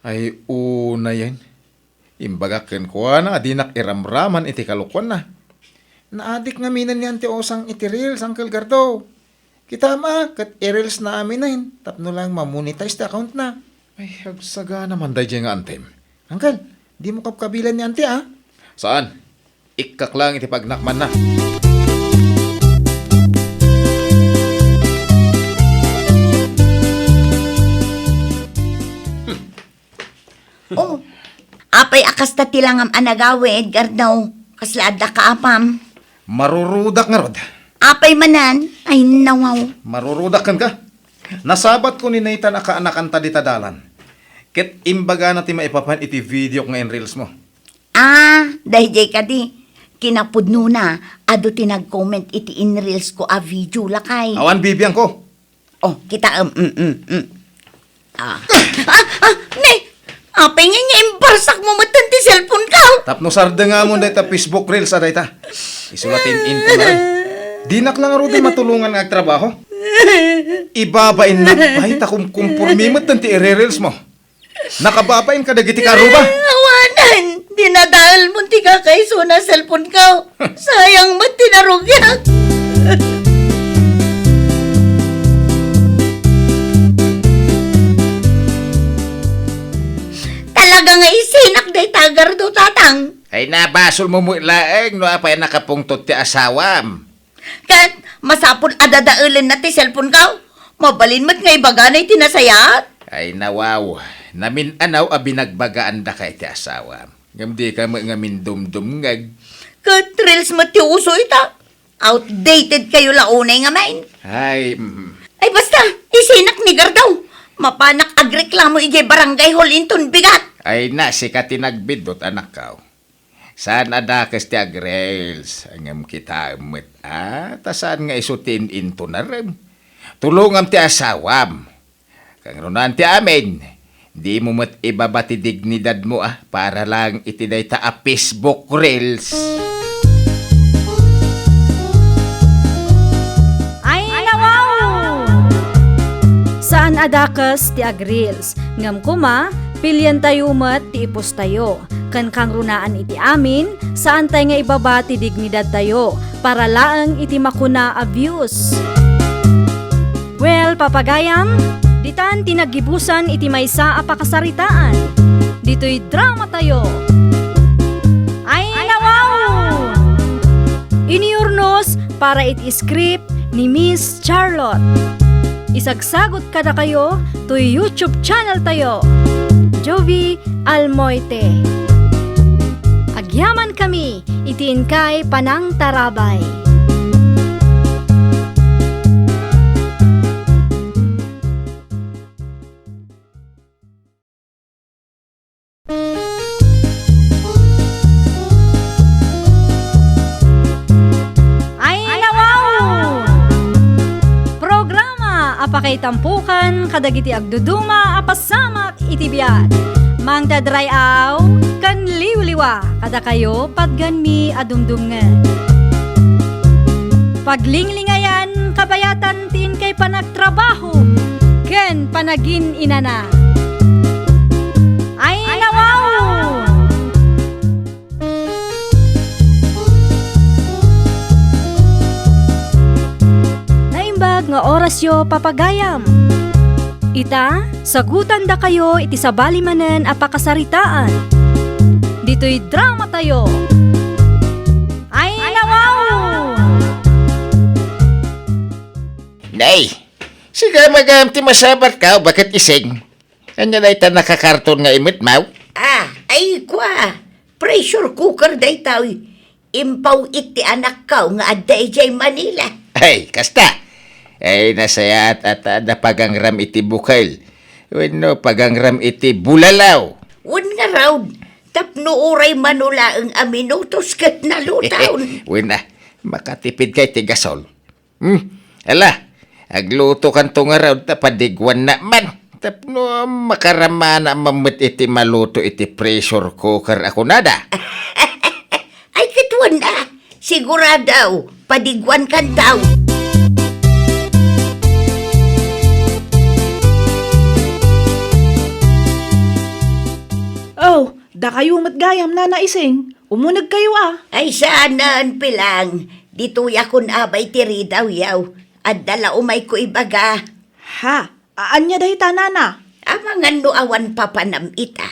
[SPEAKER 2] Ay, una yan. Imbagaken ko na, adinak iramraman iti kalukwan na. Naadik nga minan niyan ti osang iti reels, Uncle Gardo. Kita ma, kat i-reels na amin na yun. Tapno lang mamonetize ti account na. Ay, hagsaga naman dahi nga antem. Uncle, di mo kapkabilan ni ante Saan? Ikkak lang iti pagnakman na.
[SPEAKER 3] Oh, apay akas ta tilangam anagawid, Gardaw. Kaslaad da kaapam.
[SPEAKER 2] Marurudak nga rod.
[SPEAKER 3] Apay manan, ay nawaw.
[SPEAKER 2] Marurudak kan ka. Nasabat ko ni Nathan aka-anakan ta di tadalan. Ket imbaga na ti maipapan iti video nga in reels mo.
[SPEAKER 3] Dahil ka di. Kinapudno na, ado tinag-comment iti in reels ko a video lakay.
[SPEAKER 2] Awan bibiyang ko.
[SPEAKER 3] Oh, kita, ne, apay nga nga imbarsak mo matan ti cellphone ka.
[SPEAKER 2] Tapno sarda nga mo dahita Facebook reels aday ta. Isulatin info na rin. Dinak lang aro din matulungan nga agtrabaho. Ibabain na kahit akong kumpurmimot ng ti i-reels mo. Nakababain ka dagiti karuba.
[SPEAKER 3] Awanan, dinadahal mo ti ka kay na cellphone ka. Sayang mo tinarugyan. Talaga nga isinak day tagar do tatang.
[SPEAKER 2] Ay nabasol mo mo ilaeng no apay nakapungtot ti asawam.
[SPEAKER 3] Kat masapon adadaulan na ti cellphone ka. Mabalin mo't nga ibaganay tinasayat.
[SPEAKER 2] Ay nawaw. Namin anaw a binagbagaan da kay ti asawam. Ngamdi ka mo nga mindumdumngag.
[SPEAKER 3] Kat reels mo ti uso ita. Outdated kayo launay nga main.
[SPEAKER 2] Ay,
[SPEAKER 3] Ay basta, isinak ni Gardaw. Mapanak agreklamo ije barangay hall inton bigat.
[SPEAKER 2] ay na si ka tinagbidot anak kaw. Saan adakas ti agreels? Angam kita met tasaan nga isutin into na rin. Tulungam ti asawam. Kang runan ti amin. Di mo mat ibabati dignidad mo para lang itiday ta a Facebook reels.
[SPEAKER 1] Ay nawaw! Saan adakas ti agreels? Ngam kuma, pilyan tayo mat ti ipos tayo. Kan kang runaan iti amin, saan tayo nga ibaba ti dignidad tayo, para laang iti makuna a views. Well, papagayam, ditan tinagibusan iti maysa a pakasaritaan. Dito'y drama tayo. Ay nawaw! Iniurnos para iti script ni Miss Charlotte. Isagsagot kada kayo to YouTube channel tayo. Jovi Almoite. agyaman kami, itiin kay panang tarabay. Ay nawaw! Programa apakay tampukan kadagiti agduduma apasamak itibiyat. Mang dadrayaw kan liwliwa kada kayo patganmi adumdumngan. Paglinglingayan kabayatan tin kay panagtrabaho ken panagin inana. Ay nawaw! Naimbag nga orasyo papagayam. Ita, sagutan da kayo iti sabali manen apakasaritaan. Dito'y drama tayo. Ay nawaw!
[SPEAKER 4] Nay, sige magamti masabat ka, bakit ising? Anya na ita nakakarton nga imit, maw?
[SPEAKER 3] Ay kwa. Pressure cooker day tao. Impaw iti anak ka nga aday jay Manila.
[SPEAKER 4] Ay, kasta. Ay, nasayat at napagangram iti bukal. Wano, pagangram iti bulalaw.
[SPEAKER 3] Wan nga raw. Tapno uray manula ang aminutos kat nalutaon.
[SPEAKER 4] Wina, makatipid kay tigasol. Ala, agluto kan to nga raw, tapadigwan na man. Tapno makarama na mamit iti maluto iti pressure cooker ako nada.
[SPEAKER 3] Ay katuan na. Siguradaw, padigwan kan tao.
[SPEAKER 6] Oh, da kayo matgayam na naising. Umunag kayo ah.
[SPEAKER 3] Ay saanan pilang. Dito yakon abay tiri daw yaw. At dala umay ko ibaga.
[SPEAKER 6] Ha? Aanya dahi tanana?
[SPEAKER 3] Amangan no awan papanam ita.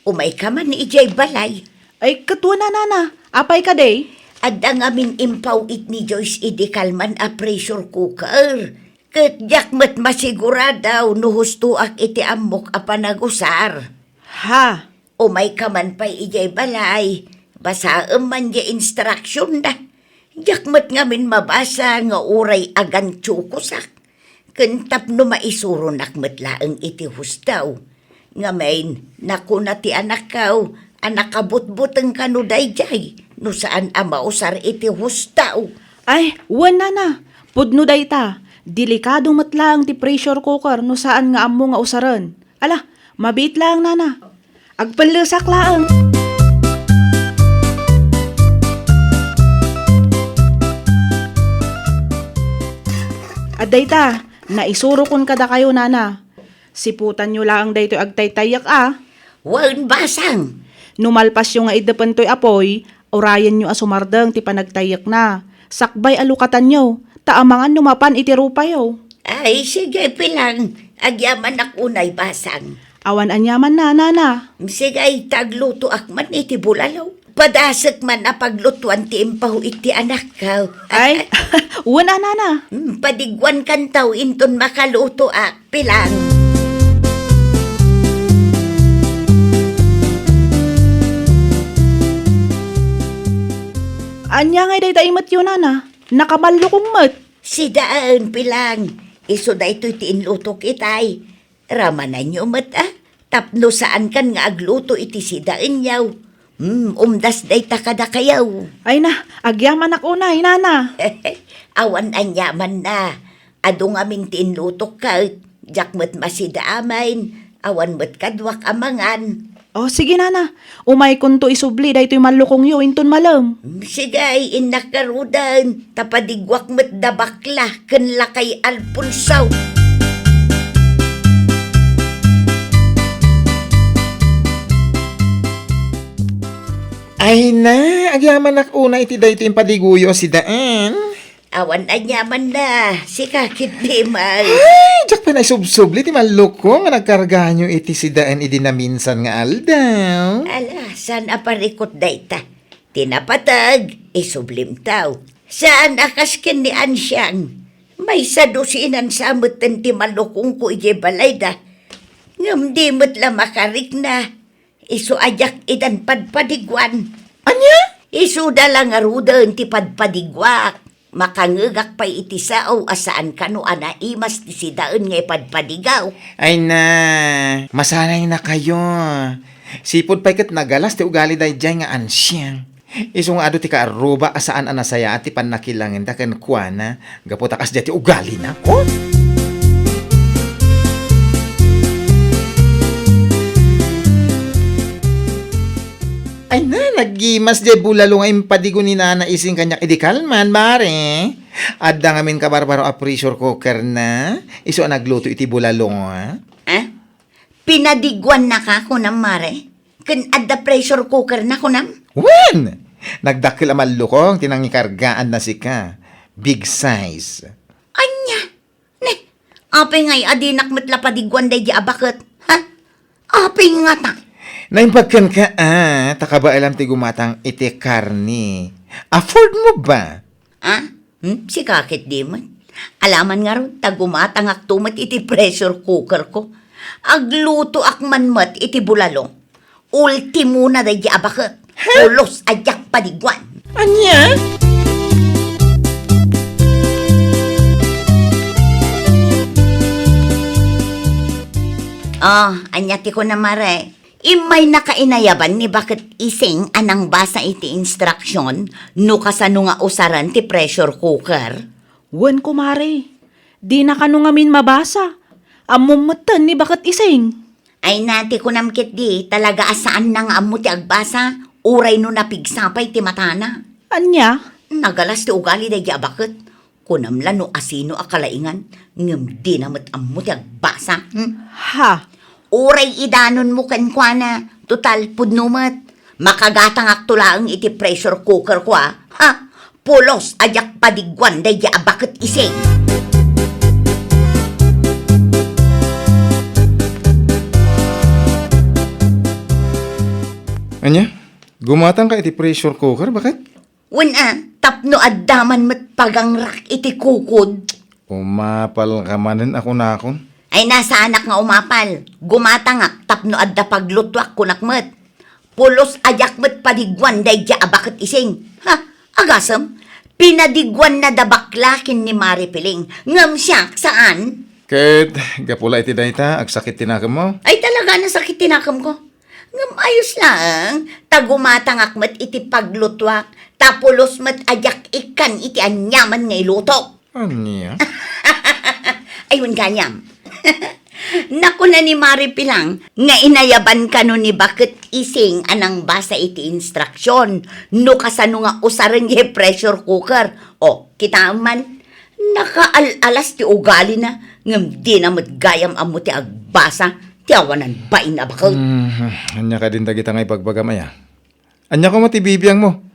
[SPEAKER 3] Umay ka man ni ijay balay.
[SPEAKER 6] Ay, katuwa na nana. Apay ka day?
[SPEAKER 3] At ang aming impaw it ni Joyce Idikalman a pressure cooker. Kat jakmat masiguradaw no hustuak iti amok a panagusar.
[SPEAKER 6] Ha?
[SPEAKER 3] Umay ka man pa'y ijay balay. Basaam man ya instruction na. Jakmat ngamin mabasa nga uray agan tsukusak. Kentap no maisuro nakmatlaang iti hustaw. Ngamin, nakuna ti anak kaw, anak kabutbuteng kanuday jay, no saan amausar iti hustaw.
[SPEAKER 6] Ay, wan nana. Pudno day ta. Delikado matlang ti pressure cooker no saan nga amo nga usaran. Ala, mabit lang nana. Agpanlusak laang. Aday ta, naisuro kon kada kayo nana. Siputan nyo lang dayto agtaytayak ah.
[SPEAKER 3] Wan basang.
[SPEAKER 6] Numalpas yung nga idapan to'y apoy, orayan nyo asumardang ti panagtayak na. Sakbay alukatan nyo, taamangan numapan iti rupayo.
[SPEAKER 3] Ay, sige pilang, agyaman akunay basang.
[SPEAKER 6] Awan anyaman na, nana.
[SPEAKER 3] Sige, tagluto akman iti bulalaw. Padasak man na paglutuan ti impaw iti anak ka.
[SPEAKER 6] Ay, wala nana.
[SPEAKER 3] Padigwan kan taw inton makaluto pilang.
[SPEAKER 6] Anya ngay day taimat yun, nana. Nakaballo kong mat.
[SPEAKER 3] Si daan pilang. Iso da ito'y tiinluto kitay. Ramanan nyo mat Tapno saan kan nga agluto iti si daan yaw. Umdas day takada kayaw.
[SPEAKER 6] Ay na, agyaman ako na, nana.
[SPEAKER 3] Awan anyaman na. Adong aming tiinluto ka. Jakmat masidaamin. Awan mat kadwak amangan.
[SPEAKER 6] Oh, sige nana. Umay kunto isubli daytoy malukong yo inton malam.
[SPEAKER 3] Sigay, inakarudan. Tapadigwak mat dabakla. Kanla kay Alpunsaw.
[SPEAKER 2] Ay na, agyaman una iti dayto yung padiguyo si Daan.
[SPEAKER 3] Awan anyaman na. Si kakit di mal.
[SPEAKER 2] Ay, jak pa na subsubli ti maloko nga nagkarga nyo iti si Daan idi na minsan nga aldaw.
[SPEAKER 3] Ala, saan aparikot dayta? Tinapatag, isublim taw. Saan akaskin ni Ansyang? May sadusinan sa amutan ti malukong ko ije balayda. Ngam di mo't la makarik na. Iso ajak idan padpadigwan. Anya? Isuda lang nga rudan ti padpadigwak. Makangagak pa iti sao asaan ka no ana imas ti sidaan nga ipadpadigaw.
[SPEAKER 2] Ay na, masanay na kayo. Sipod pa ikat nagalas ti ugali day dyan nga ansyang. Isong ado ti kaaruba asaan anasaya at ti panakilangin da ken kuana. Gaputakas dyan ti ugali na. Oh! Ay na, naggimas di bulalo nga impadigo ni nana ising kanyak idikalman, mare. Adda ngamin ka barbaro a pressure cooker na. Iso nagluto iti bulalo nga.
[SPEAKER 3] Pinadigwan na ka kunam mare. Ken adda pressure cooker na kunam.
[SPEAKER 2] When? Nagdakil amal lukong tinangikargaan na si ka. Big size.
[SPEAKER 3] Anya? Ne, apay ngay adinak matla padigwan day di abakot. Ha? Apay nga ta.
[SPEAKER 2] Naimpagkan ka takaba alam ti gumatang iti karni. Afford mo ba?
[SPEAKER 3] Si kakit di man. Alaman nga ron, tagumatang aktumat iti pressure cooker ko. Agluto akman mat iti bulalo. Ultimo na day di abakot. Ulos ajak padigwan.
[SPEAKER 2] Anya?
[SPEAKER 3] Anyati ko na mare. Imay nakainayaban ni bakit ising anang basa iti instruction no kasano nga usaran ti pressure cooker.
[SPEAKER 6] Wan ko, mare. Di na kanu ngamin mabasa. Amumatan ni bakit ising.
[SPEAKER 3] Ay nati ko namkit di talaga asaan na nga amo ti agbasa. Uray no napigsapay ti matana.
[SPEAKER 6] Anya?
[SPEAKER 3] Nagalas ti ugali day abakit. Kunamla no asino akalaingan. Ngem di namat amo ti agbasa.
[SPEAKER 6] Ha?
[SPEAKER 3] Uray idanon mo kankwana. Total pudnumat. Makagatang aktulaang iti pressure cooker ko Ha? Pulos ajak padigwan day abakit ising.
[SPEAKER 2] Anya? Gumatang ka iti pressure cooker, bakit?
[SPEAKER 3] Tapno addaman mat pagangrak iti kukod.
[SPEAKER 2] Umapal ka manin ako na akon.
[SPEAKER 3] Ay nasa anak nga umapal. Gumatangak tapno adda paglutwak kunakmet. Pulos ajak met padigwan day ja abakit ising. Ha? Agasam? Pinadigwan na dabaklakin ni Mari Piling. Ngam siya, saan?
[SPEAKER 2] Ket, gapula iti dayta, agsakit tinakam mo.
[SPEAKER 3] Ay talaga nasakit tinakam ko. Ngam ayos lang. Tagumatangak met iti paglutwak. Tapulos met ajak ikan iti anyaman nga iluto.
[SPEAKER 2] Anya?
[SPEAKER 3] Ayun ganyam. Naku na ni Mari Pilang, nga inayaban ka no ni bakit ising anang basa iti instruction, no kasano nga usaran ye pressure cooker. O, kita man, nakaalalas ti ugali na, ngam di na matgayam amo ti agbasa, ti awanan bain na bakal.
[SPEAKER 2] Anya ka din tagita nga ipagbagamaya. Anya ko mo ti bibiyang mo.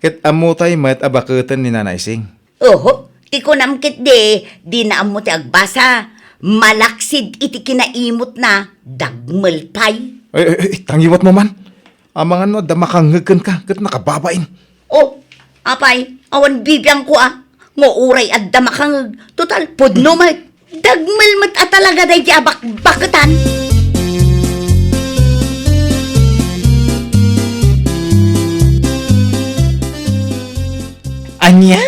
[SPEAKER 2] Ket amutay mat abaketan ni Nanay Sing.
[SPEAKER 3] Oho, ti kunamkit di na amo ti agbasa. Malaksid iti kinaimot na dagmelpay.
[SPEAKER 2] Ay, tangiwat mo man. Amangan no, damakangagkan ka, ket nakababain.
[SPEAKER 3] Oh, apay, awan bibiyang ko Ngo uray at damakangag. Total, pudno mat. Dagmelmat at talaga day di abak-bakatan.
[SPEAKER 2] Anya?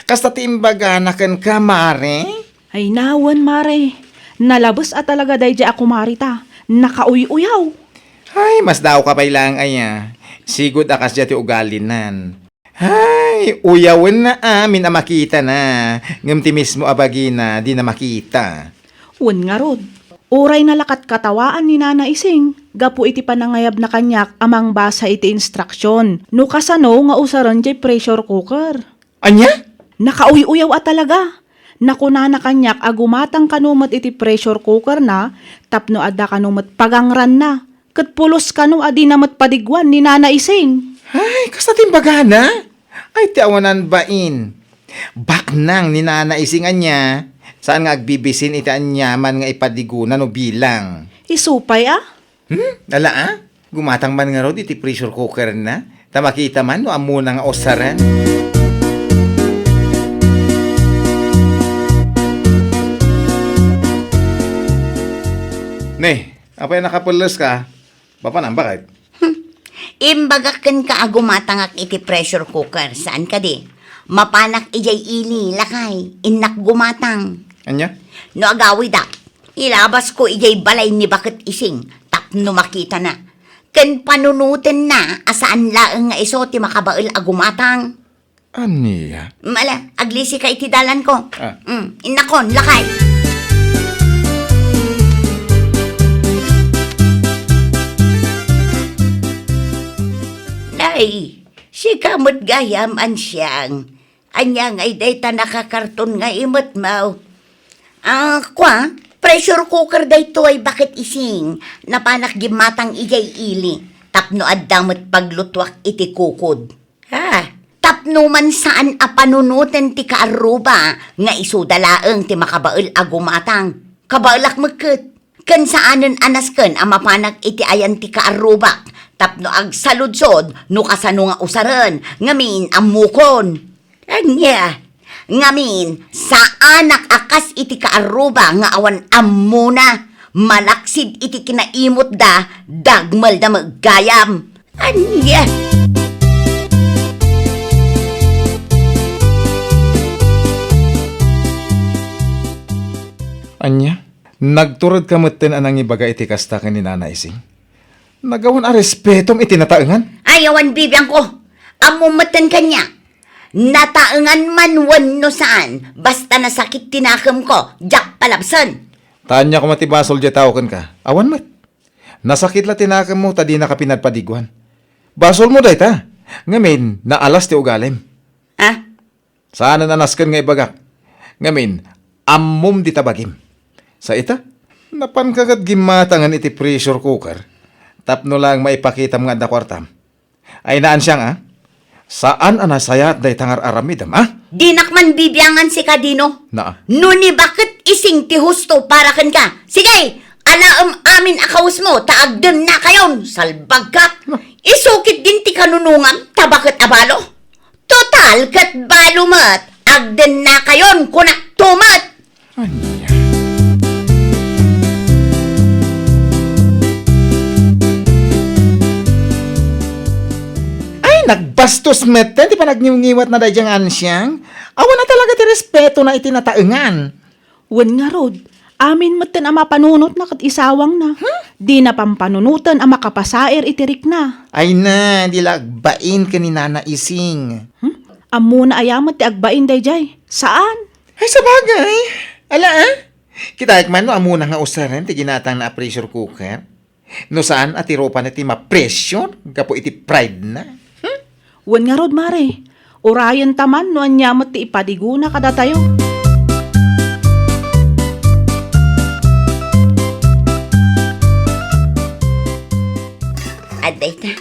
[SPEAKER 2] Kasta timbaganakan ka, mare?
[SPEAKER 6] Ay nawan, mare. Nalabas at talaga day di ako marita. Nakauy-uyaw.
[SPEAKER 2] Ay, mas daw ka pa ilang aya. Sigod akas dyan ti ugalinan. Ay, uyawan na amin na makita na. Ngam ti mismo abagina, di na makita.
[SPEAKER 6] Wan nga rod. Uray na lakat katawaan ni Nana Ising. Gapu iti panangayab na kanyak amang basa iti instruction. No kasano nga usaran di pressure cooker.
[SPEAKER 2] Anya?
[SPEAKER 6] Nakauy-uyaw at talaga. Nakuna na kanyak agumatang kanumat iti pressure cooker na, tapno adda kanumat pagangran na. Kat pulos kanu adi namat padigwan ni Nana Ising.
[SPEAKER 2] Ay, kasta timbagana? Ay, tiawanan bain. Baknang ni Nana Isingan niya. Saan nga agbibisin iti anyaman nga ipadigunan o bilang?
[SPEAKER 6] Isupay
[SPEAKER 2] Ala Gumatang man nga ro iti pressure cooker na. Tamakita man no amuna nga osaran. Ne, apa yung nakapulos ka? Bapa nang bakit?
[SPEAKER 3] Imbagakan ka agumatangak iti pressure cooker. Saan ka di? Mapanak ijay ili, lakay. Inak gumatang.
[SPEAKER 2] Anya?
[SPEAKER 3] No agawi da. Ilabas ko ijay balay ni bakit ising. Tapno makita na. Ken panunutin na asaan laeng nga iso ti makabail agumatang.
[SPEAKER 2] Aniya?
[SPEAKER 3] Mala, aglisi ka iti dalan ko.
[SPEAKER 2] Ah.
[SPEAKER 3] Inakon, lakay. Nay, si kamot gayam an siyang. Anya ngay dayta nakakarton nga imot mau. Kwa, pressure cooker dayto ay bakit ising. Napanak gimatang ijay ili. Tapno addamot paglutwak iti kukod. Ha? Tapno man saan apanunutan ti kaaruba nga isudalaeng ti makabael agumatang. Kabaelak magket. Ken saanen anas ken amapanak iti ayan ti kaarubak. Tapno ag saludsod no kasano nga usaren ngamin amukon. Anya, ngamin sa anak akas iti kaaruba nga awan amuna. Malaksid iti kinaimot da dagmal da maggayam. Anya.
[SPEAKER 2] Anya? Nagturod ka meten anang ibaga iti kasta ni Nana Ising. Nagawan a respetom iti nataengan.
[SPEAKER 3] Ayawan bibiyang ko. Amumatan kanya. Nataengan man wan no saan. Basta nasakit tinakam ko. Jak palabsan.
[SPEAKER 2] Tanya ko matibasol di tao ka. Awan met. Nasakit la tinakam mo tadi nakapinadpadiguan. Basol mo day ta. Ngamin, naalas ti ugalim.
[SPEAKER 3] Ha?
[SPEAKER 2] Saan nanaskan nga ibagak? Ngamin, ammum di tabagim. Sa ita, napan kagat gimatangan iti pressure cooker. Tapno lang maipakita mga da kwartam. Ay naan siyang saan anasayat day tangar aramidam
[SPEAKER 3] Dinak man bibiyangan si Kadino.
[SPEAKER 2] Na
[SPEAKER 3] Nuni bakit ising ti husto para kan ka? Sige, alaam amin akawus mo, taagdan na kayon, salbag ka. Isukit din ti kanunungam, tabakit abalo. Total, kat balumat, agdan na kayon, kunak tumat.
[SPEAKER 2] nagbastos meten, di pa nagngiwat na dadyang ansyang. Awan na talaga ti respeto na itinataengan.
[SPEAKER 6] Wen nga rod, amin meten ang mapanunot na kat isawang na. Di na pampanunutan ang makapasair itirik na.
[SPEAKER 2] Ay na, di lagbain ka ni Nana Ising.
[SPEAKER 6] Amo na ayamat ti agbain dayjay. Saan?
[SPEAKER 2] Ay, sa bagay. Ala Kita man no, amo na nga usaran, ti ginatang na pressure cooker. No saan at iropa na ti ma-pressure, kapo iti pride na.
[SPEAKER 6] Wen nga rod mare, orayan taman no anyamat ti ipadiguna kada tayo.
[SPEAKER 3] Aday na,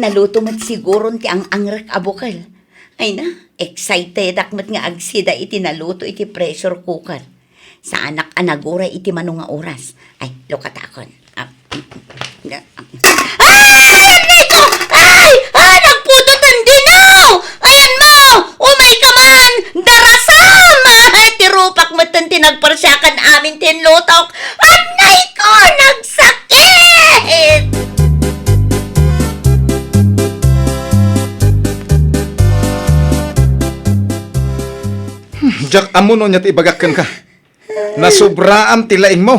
[SPEAKER 3] naluto mat siguro ti ang angrak abukal. Ay na, excited akmat nga agsida iti naluto iti pressure cooker. Sa anak anagura iti manunga oras. Ay, lukatakon. Ayan na ito! Ay! Nagpututan din now! Ayan mo! Umay ka man! Darasam! Tirupak mo tan tinagparsyakan amin tinlutok. At nay ko! Nagsakit!
[SPEAKER 2] Jak amo no niya ti ibagakan ka. Nasubraam ti laing mo.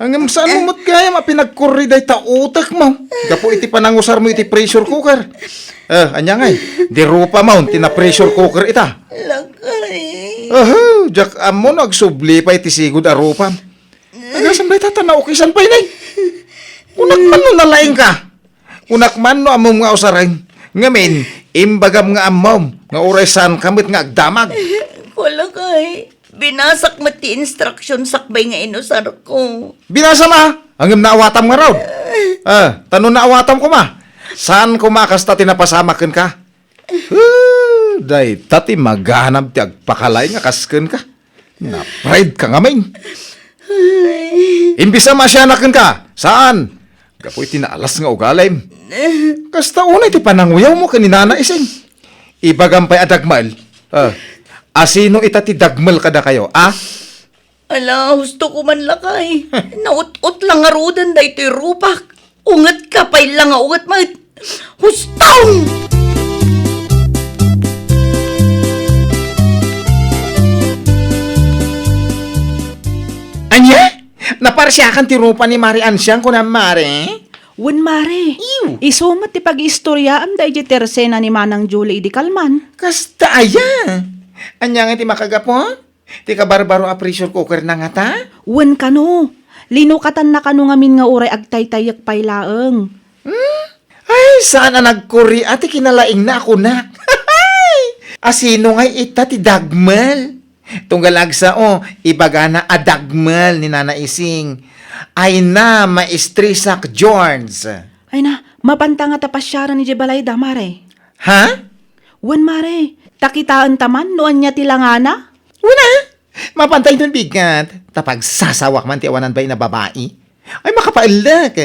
[SPEAKER 2] Ang saan mo gaya mapinagkurriday ta utak mo. Gapo iti panangusar mo iti pressure cooker. Anya ngay, di rupa mo, tina-pressure cooker ita.
[SPEAKER 3] Lagay.
[SPEAKER 2] Jak amo nagsubli pa iti sigud a rupa. Agasam day tatanaw kisan pa inay. Unak man no nalaing ka. Unak man no amom nga usaray. Ngamin, imbagam nga amom, nga oresan kamit nga agdamag.
[SPEAKER 3] Wala kay. Binasak mo ti instruction sakbay nga inusar ko.
[SPEAKER 2] Binasa ma, hanggang naawatam nga raw. Tanong naawatam ko ma. Saan ko makasta tinapasamakin ka? Day, tati maghanap ti agpakalay nga kasken ka. Na-pride ka nga main. Imbisa masyanakin ka. Saan? Kapoy tinaalas nga ugalay. Kasta unay ti pananguyaw mo kaninana ising. Ibagampay adagmal. Asino itati dagmal kada kayo,
[SPEAKER 3] Ala, gusto ko man lakay. Naut-ut lang nga rudan da ito'y rupak. Ungat ka pa lang nga ungat mat. Hustong!
[SPEAKER 2] Anya? Naparsyakan ti rupa ni Mari Ansyang ko na Mari?
[SPEAKER 6] Wen mare,
[SPEAKER 2] Iw.
[SPEAKER 6] isumat ti pag-istorya am da iti tersena ni Manang Julie di Kalman.
[SPEAKER 2] Kasta aya. Anya nga ti makagapon? Ti kabarbaro a pressure cooker na nga ta?
[SPEAKER 6] Wen kano, linukatan na kano ngamin nga uray agtaytayak paylaeng.
[SPEAKER 2] Ay, saan na nagkuri ati kinalaing na ako na? Asino nga ita ti dagmal? Tunggalagsa ibaga na adagmal ni Nana Ising. Ay na, maestrisak George.
[SPEAKER 6] Ay na, mapanta nga tapasyaran ni Jebalayda mare.
[SPEAKER 2] Ha?
[SPEAKER 6] Wen mare, takitaan taman noan niya tilangana?
[SPEAKER 2] Wala. Mapantay doon bigat. Tapag sasawak man ti awanan bay na babae. Ay makapailag.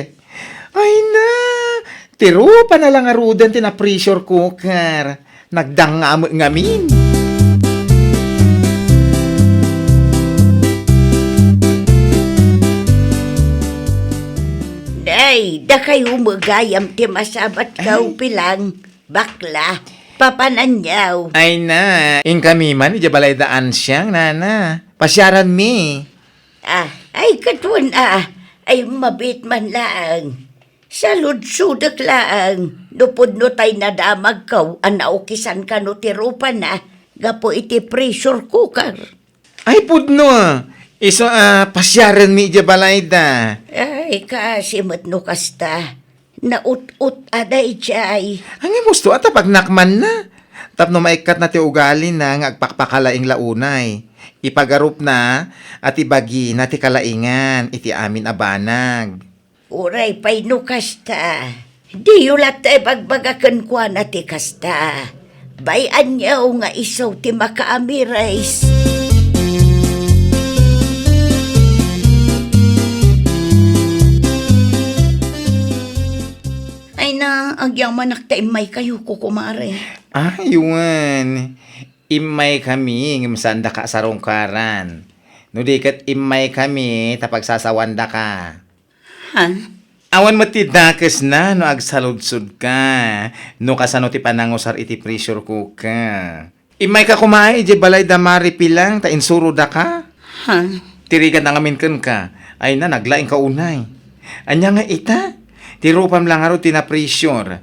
[SPEAKER 2] Ay na. Tiro pa na lang arudan ti na pressure cooker. Nagdangam ngamin.
[SPEAKER 3] Day, da kayo magayam ti masabat kaw pilang. Bakla, papananyaw.
[SPEAKER 2] Ay na. In kami man, ijabalay daan siyang nana. Pasyaran mi.
[SPEAKER 3] Ay katun ay mabit man laang. Sa ludsudak laang, nupod no tay nadamag kaw, anaukisan ka no tirupa na, gapo iti pressure cooker.
[SPEAKER 2] Ay pudno. Iso pasyaran mi ijabalay da.
[SPEAKER 3] Ay, kasimot no kasta. Naut-ut aday chay.
[SPEAKER 2] Ang gusto at pag nakman na. Tapno maikat na ti ugali na nga agpakpakalaing launay. Ipagarup na at ibagi na ti kalaingan iti amin abanag.
[SPEAKER 3] Uray pay no kasta. Di yulat ay bagbagakan kwa na ti kasta. Bayan yaw nga isaw ti makaamirais. Ay na, agyang manak taimay kayo kukumare.
[SPEAKER 2] Ayun. Imay kami ngimsanda ka sa rongkaran. No di kat imay kami tapag sasawanda ka.
[SPEAKER 3] Ha?
[SPEAKER 2] Awan mo ti dakes na no agsaludsud ka. No kasano ti panangusar iti pressure cooker. Imay ka kumay ije balay da maripilang ta insuro da ka.
[SPEAKER 3] Ha?
[SPEAKER 2] Tirigan na ngamin ken ka. Ay na naglaing ka unay. Anya nga ita? Tirupam lang aro tina-pressure.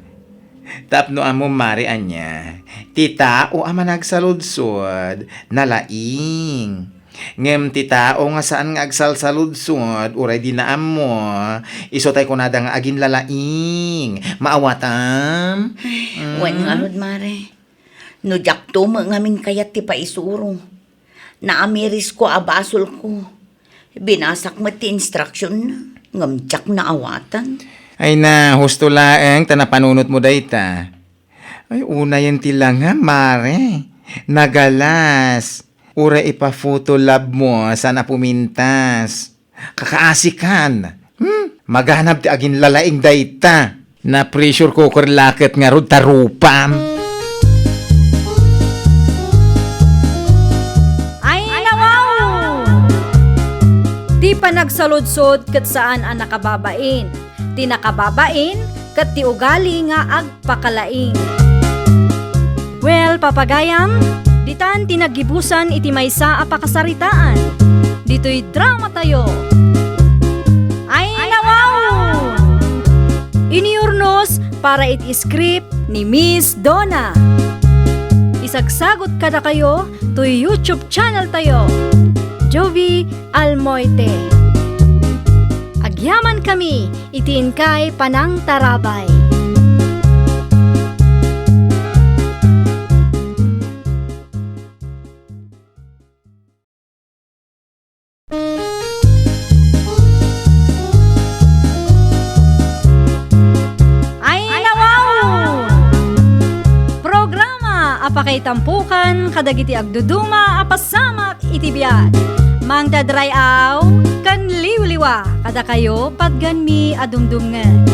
[SPEAKER 2] Tapno amo mari anya. Tita o ama nagsaludsod nalaing. Ngem tita o nga saan nga agsalsaludsod uray di na amo. Iso tay kunada nga agin lalaing. Maawatam.
[SPEAKER 3] Wan nga rod, mare. No jak tumo ngamin kayat ti paisuro. Naamiris ko abasol ko. Binasak mo ti instruction na. Ngamjak na awatan.
[SPEAKER 2] Ay na, husto laeng tanapanunot mo dayta. Ay una yan tilang ha, mare. Nagalas. Ura ipa-photo lab mo sana pumintas. Kakaasikan. Maghanap ti agin lalaing dayta. Na pressure cooker laket nga rod tarupam.
[SPEAKER 1] Ay nawaw! Di pa nagsaludsod kat saan ang nakababain. Ti nakababain kat ti ugali nga agpakalaing. Well, papagayam, ditan tinagibusan iti maysa a pakasaritaan. Dito'y drama tayo. Ay nawaw! Iniurnos para iti script ni Miss Donna. Isagsagot kada kayo to YouTube channel tayo. Jovi Almoite. Agyaman kami, itiin kay Panang Tarabay. Ay nawaw! Programa apakay tampukan kadagiti agduduma apasamak iti biag. Mang dadray aw, kan liwliwa, kada kayo padganmi adumdumngan.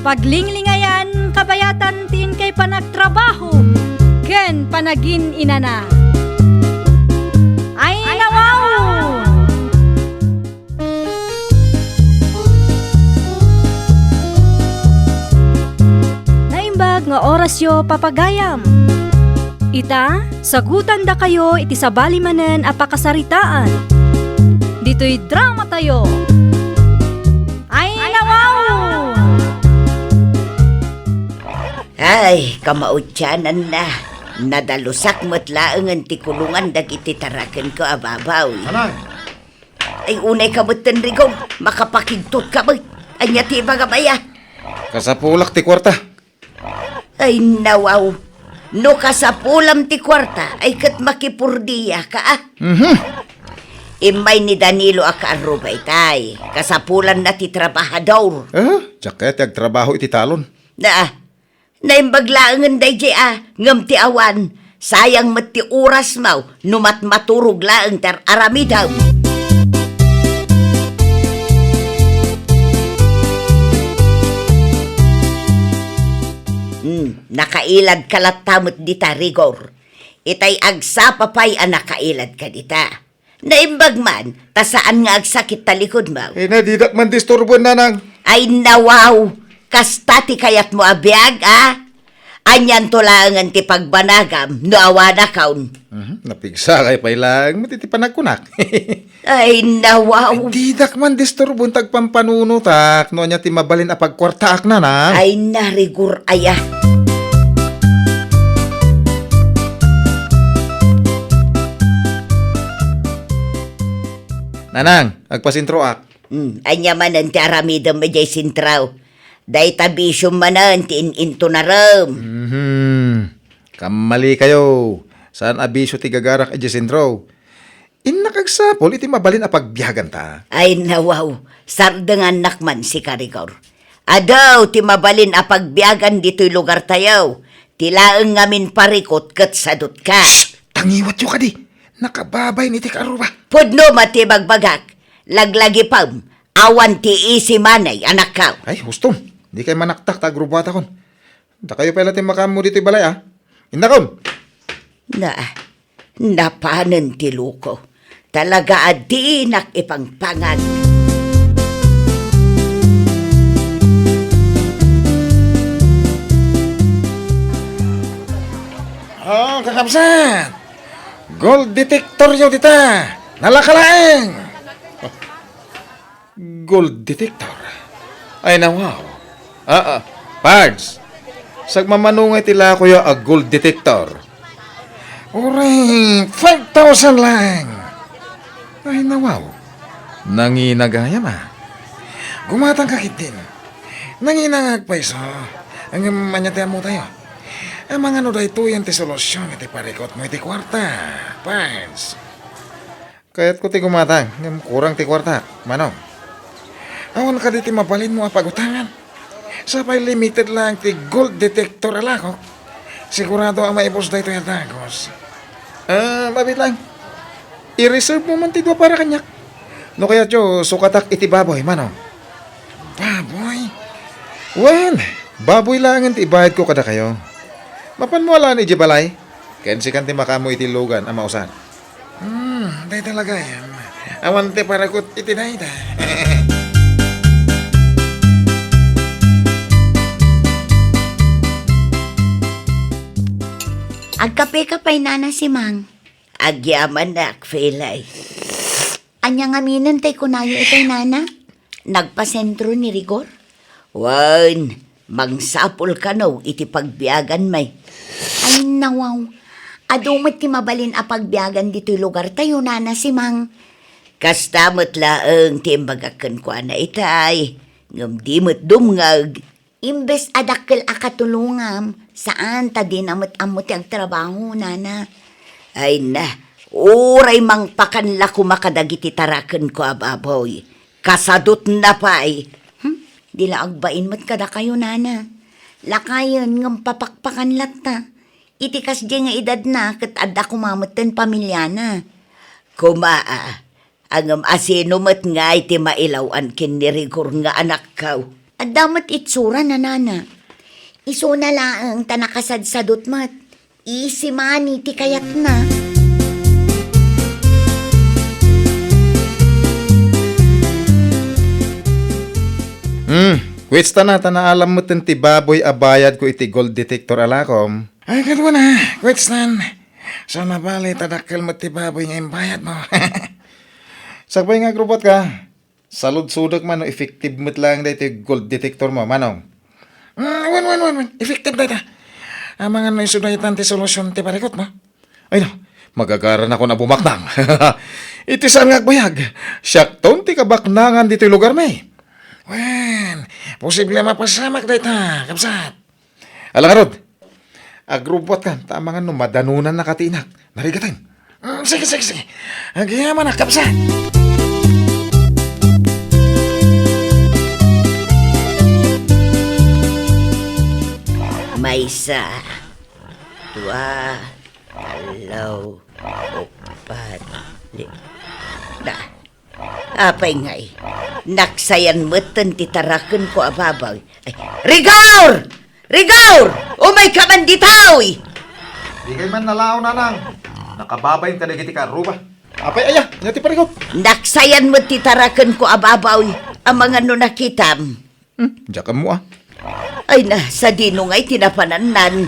[SPEAKER 1] Paglinglingayan, kabayatan tin kay panagtrabaho, ken panagin inana. Ay nawaw! nga oras yo papagayam. Ita, sagutan da kayo iti sabali manen a pakasaritaan. Dito'y drama tayo. Ay, nawaw!
[SPEAKER 3] Ay, kamautyanan na. Nadalusak mo't laeng ang tikulungan dagiti taraken ko ababaw.
[SPEAKER 2] Anang?
[SPEAKER 3] Ay, unay kamutan Rigor. Makapakigtot ka ba? Anya ti bagabaya.
[SPEAKER 2] Kasapulak ti kwarta.
[SPEAKER 3] Ay, nawaw. No kasapulam ti kwarta, ay kat makipurdiya ka ah. Imay ni Danilo akaarubay tay. Kasapulan na ti trabahador.
[SPEAKER 2] Jaket yag trabaho iti talon.
[SPEAKER 3] Naimbaglaangan day ah, ngam ti awan. Sayang mat ti oras maw, numat maturog laang tar arami daw. Nakailad kalat tamot dita, Rigor. Itay agsa papay ang nakailad ka dita. Naimbag man, ta saan nga agsakit talikod mo?
[SPEAKER 2] Nadidak man disturbo nanang.
[SPEAKER 3] Ay nawaw, kastati kayat mo abiyag, ah? Anyan to langan ti pagbanagam, no awana kaun.
[SPEAKER 2] Napigsa kay pailang matitipan nagkunak.
[SPEAKER 3] Ay nawaw.
[SPEAKER 2] Didak man disturbo tagpampanunutak no nya ti mabalin a pagkwartaak nanang.
[SPEAKER 3] Ay narigur aya.
[SPEAKER 2] Nanang, agpasintroak.
[SPEAKER 3] Anya manan ti aramidam medjay sintraw. Day tabisyong manan ti into na ram.
[SPEAKER 2] Kamali kayo. Saan abisyo ti gagarak a Jesindro? Innakagsapol iti mabalin a pagbiyagan ta.
[SPEAKER 3] Ay nawaw, sardangan nakman si Karigor. Adaw ti mabalin a pagbiyagan dito'y lugar tayaw. Tilaang ngamin parikot kat sadot ka.
[SPEAKER 2] Tangiwat yo ka di. Nakababay ni ti karuba.
[SPEAKER 3] Pudno mati bagbagak. Laglagi pam. Awan ti isi manay anak ka.
[SPEAKER 2] Ay, hustom. Di kayo manaktak ta grubata kon. Da kayo pala ti makamu dito'y balay ah. Indakon.
[SPEAKER 3] Napanan ti luko. Talaga adinak ipangpangan.
[SPEAKER 2] Oh, kakabsat. Gold detector yo dita. Nalakalaeng. Gold detector. Ay na wow. Pards. Sagmamanungay tila ko a gold detector. Uray, 5,000 lang. Ay na wow. Nanginagayam ah. Gumatang kakit din. Nanginangag paiso. Ang manyatayan mo tayo. Ang mga no ito yan ti solusyon iti parikot mo iti kwarta. Pards. Kaya't ko ti gumatang. Kurang ti kwarta. Manong. Awan ka di ti mabalin mo apagutangan. Sapay limited lang ti gold detector alakok. Sigurado ang maipos da ito yung tagos. Babit lang. I-reserve mo man ti dua para kanyak. No kaya tiyo, sukatak iti baboy, manong. Baboy? Well, baboy lang ang ti ibayad ko kada kayo. Mapan mo ala ni Jibalay. Kensi kan ti makamo iti lugan ang mausan. Day talaga yan. Awan ti parakot iti na ita.
[SPEAKER 3] Agkape-kapay nana si Mang. Agyaman na akfelay. Anya nga minan tay kunayo itay nana. Nagpasentro ni Rigor. Wan, mangsapol ka no, iti pagbiyagan may. Ay nawaw, adumat ti mabalin a pagbiyagan dito'y lugar tayo nana si Mang. Kastamot laeng ti imbagakan ko na itay. Ngam dimot dumngag. Imbes adakkel akatulungam, saan ta din amot ang trabaho, nana? Ay na, uray mang pakanla kumakadagiti taraken ko ababoy. Kasadot na pa'y. Dila agbain mo't kada kayo, nana. Lakayon ngam papakpakan latta. Itikas di nga edad na, kat adda kumamutan pamilya na. Kumaa, angam asino mo't nga iti mailawan kin ni Rigor nga anak kaw. At damat itsura na nana. Iso na laang tanakasadsadot mat. Isimani ti kayat na.
[SPEAKER 2] Wits ta na alam mo ti baboy abayad ko iti gold detector alakom.
[SPEAKER 4] Ay, kadwa na. Wits nan. So, nabali, tadakal mo ti baboy nga yung bayad mo.
[SPEAKER 2] Sakbay nga grupot ka. Salud-sudak man no effective mo't lang da iti gold detector mo, manong.
[SPEAKER 4] Wan. Effective na ita. Ang mga naisudaytan ti solusyon ti parikot mo.
[SPEAKER 2] Ay no, magagaran ako na bumaknang. Iti saan nga agbayag. Siyak taon ti kabaknangan dito yung lugar may.
[SPEAKER 4] Wan, posible mapasamak na ita, kapsat.
[SPEAKER 2] Alang arod, agrupot ka, tama nga no, madanunan na katinak. Narigatan.
[SPEAKER 4] Sige. Agayaman na, kapsat.
[SPEAKER 3] May isa, dua, dalaw, upat, da. Apay ngay, naksayan mo'ten titaraken ko ababaw. Ay, Rigaur! Umay ka man ditaw!
[SPEAKER 2] Di kayo man nalao nanang. Nakababayin ka na giti ka, ruba. Apay aya, nyati parikot.
[SPEAKER 3] Naksayan mo titaraken ko ababaw ang mga nunakitam.
[SPEAKER 2] Diyak ka mo ah.
[SPEAKER 3] Ay na, sa dinungay tinapananan.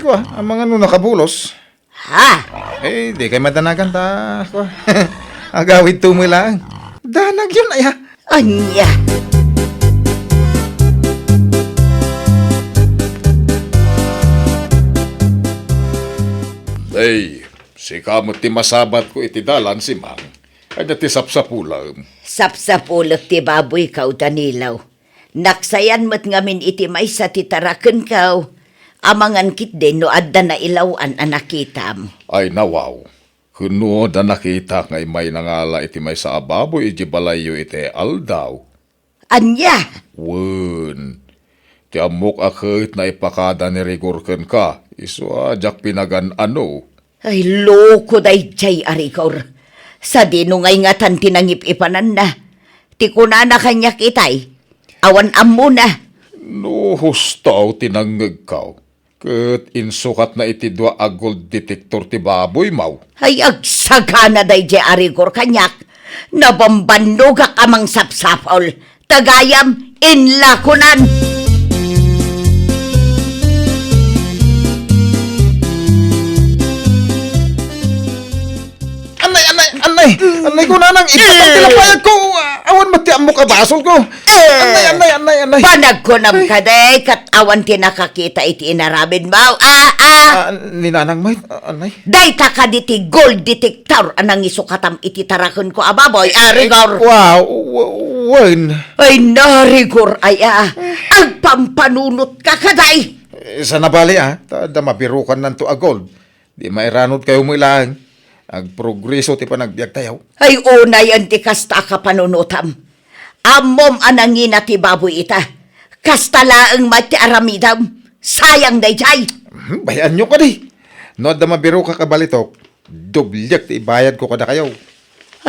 [SPEAKER 2] Kuha, ang mga no nakabulos.
[SPEAKER 3] Ha?
[SPEAKER 2] Eh, di kayo madanagan ta. Kuha, agawid tumilang. Danag yun aya.
[SPEAKER 3] Anya?
[SPEAKER 4] Ay, si kamot ti masabat ko iti dalan si Mang. Ay dati sapsapulam.
[SPEAKER 3] Sapsapulok ti baboy kaw Danilaw. Naksayan mo't ngamin iti may sa titaraken kaw. Amangan kit din no adda na ilawan ang nakitam.
[SPEAKER 4] Ay nawaw. Kuno da nakita ngay may nangala iti may sa ababo iti balayo iti aldaw.
[SPEAKER 3] Anya?
[SPEAKER 4] Wen. Ti amok akit na ipakada ni Rigorken ka. Iso ajak pinagan ano.
[SPEAKER 3] Ay loko day jay arikor. Sa dinungay nga tan tinangip ipanan na. Ti kunana kanya kitay. Awan ammo na.
[SPEAKER 4] No hustaw tinanggag kaw. Ket insukat na iti dua a gold detector ti baboy maw.
[SPEAKER 3] Ay agsagana day jay arikor kanyak. Nabambanogak amang sapsapol. Tagayam inlakunan.
[SPEAKER 2] Anay ko nanang ipatilapayag ko. Awan mati amok abasol ko. Anay.
[SPEAKER 3] Panagkunam ka day, kat awan tinakakita iti inarabid mo.
[SPEAKER 2] Ninanang may, anay.
[SPEAKER 3] Day taka diti gold detector anang isukatam iti tarakon ko ababoy. Rigor.
[SPEAKER 2] Wow, wen.
[SPEAKER 3] Ay narigor aya. Agpampanunot ka kaday.
[SPEAKER 2] Sa nabali tada mabirukan nanto a gold. Di mairanod kayo mo ilang. Agprogreso ti panagbiag tayaw.
[SPEAKER 3] Ay unay anti kasta ka panunutam. Amom anangina ti baboy ita. Kasta laeng mati aramidam. Sayang day jay.
[SPEAKER 2] Bayan nyo ka di. No da mabiro ka kabalitok. Dublyak ti ibayad ko kada kayo.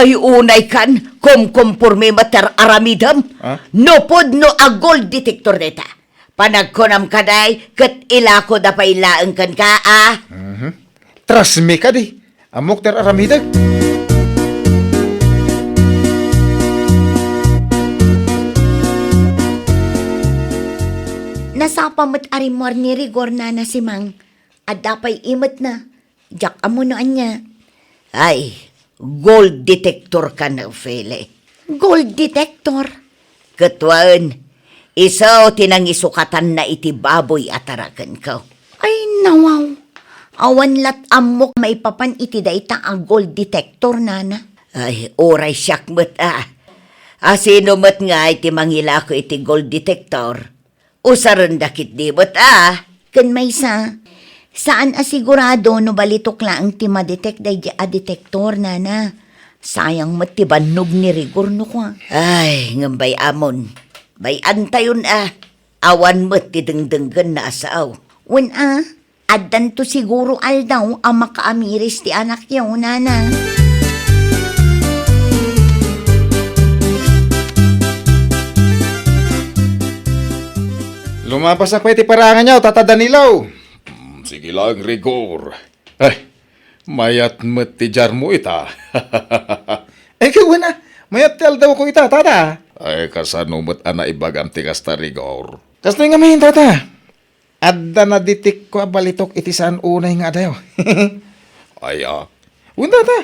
[SPEAKER 3] Ay unay kan, kumkumpurme mater aramidam. No pod no a gold detector neta. Panagkunam kaday, kat ilako da pa ilaeng kan ka
[SPEAKER 2] Trust me ka di. Amok ter aramidag.
[SPEAKER 3] Nasapamot arimor ni Rigor na si Mang. At dapay imot na. Jak amo no anya. Ay, gold detector ka na, Fele. Gold detector? Katwan, isaw tinangisukatan na iti baboy atarakan ka. Ay, nawaw. Awan lat amok maipapan iti dayta ang gold detector, nana. Ay, oray siyak mo't Asino mo't nga iti mangila ko iti gold detector. Usaron dakit di mo't Kan may saan asigurado no balitok lang ti madetect day a detector, nana. Sayang mo't ti banog ni Rigor no ko. Ay, ngambay amon. Bay antayon Awan mo't ti dengdenggan na asaw. Wen addan to siguro aldaw ang makaamiris ti anak yaw, nana.
[SPEAKER 2] Lumapas na pwede parangan nyo, Tata Danilaw.
[SPEAKER 4] Sige lang, Rigor. Ay, mayat met ti jar mo ita.
[SPEAKER 2] Eh, kawan mayat tel daw ko ita, Tata.
[SPEAKER 4] Ay, kasanumot ana ibagam ti kasta rigor.
[SPEAKER 2] Kas nga mahin, tata. Adda na ditik ko abalitok iti saan unay nga dayo.
[SPEAKER 4] Ay,
[SPEAKER 2] Unda ta.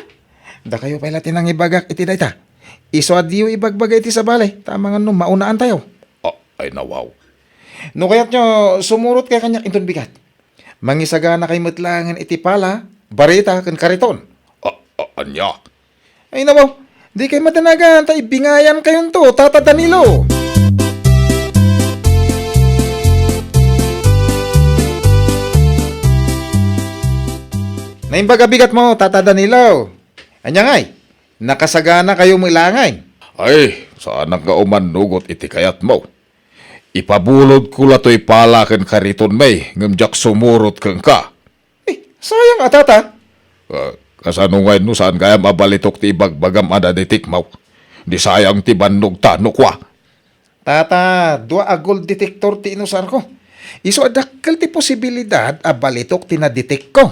[SPEAKER 2] Da kayo pala tinang ibagak iti dayta. Iso adiyo ibagbaga iti sa balay. Tama nga no, maunaan tayo.
[SPEAKER 4] ay nawaw.
[SPEAKER 2] No kaya't nyo, sumurot kay kanyak inton bigat. Mangisagana kay matlangan iti pala, barita kan kariton.
[SPEAKER 4] Anya?
[SPEAKER 2] Ay nawaw, di kay matanagan, tay bingayan kayon to, Tata Danilo. Naimbaga bigat mo, Tata Danilo. Anya ngay, nakasagana kayo milangay.
[SPEAKER 4] Ay, saan nga umanugot iti kayat mo? Ipabulod ko la to'y pala ken kariton may, ngamjak sumurot kang ka.
[SPEAKER 2] Sayang Tata.
[SPEAKER 4] Kasano ngayon no saan kaya mabalitok ti ibagbagam ada di tikmaw? Di sayang ti bannog tanok wa.
[SPEAKER 2] Tata, dua a gold detector ti inusar ko. Iso adakkel ti posibilidad a balitok ti nadetect ko.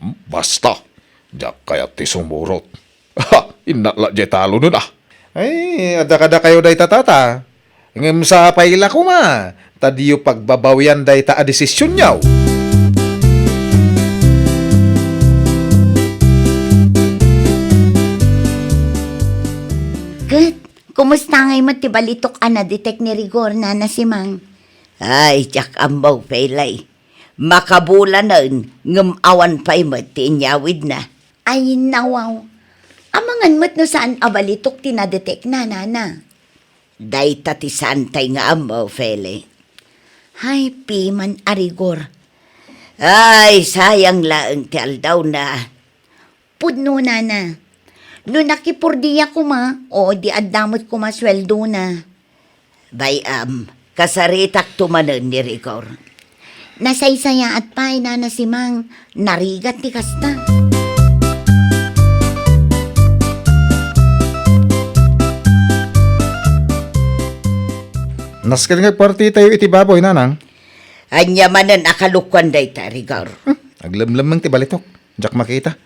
[SPEAKER 4] Basta, jak kaya ti sumurot. Ha, inakla di talo nun ah.
[SPEAKER 2] Ay, ada-kada kayo day tata. Ngem sa paila ko ma. Tadiyo pagbabawian day ta a desisyon nyaw.
[SPEAKER 3] Kat, kumusta ngay mo ti balitok ana detect ni Rigor na si Mang? Ay, jak ambaw pelay. Makabulanan, ngem awan pa'y mo ti inyawid na. Ay, nawaw. Amangan mo't no saan abalitok tinadetect na, nana. Day ti santay nga ambaw, fele. Hay, piman arigor. Ay, sayang laeng ti aldaw na. Pudno, nana. No nakipurdiya ko ma, o di adamot ko masweldo na. Bayam, kasaritak tumanan ni Rigor. Nasaysaya at pa'y na si Mang, narigat ti kasta.
[SPEAKER 2] Naskel nga party tayo iti baboy nanang.
[SPEAKER 3] Anya manan akalukwan day ta, Rigor.
[SPEAKER 2] Aglamlamang ti balitok. Jak makita.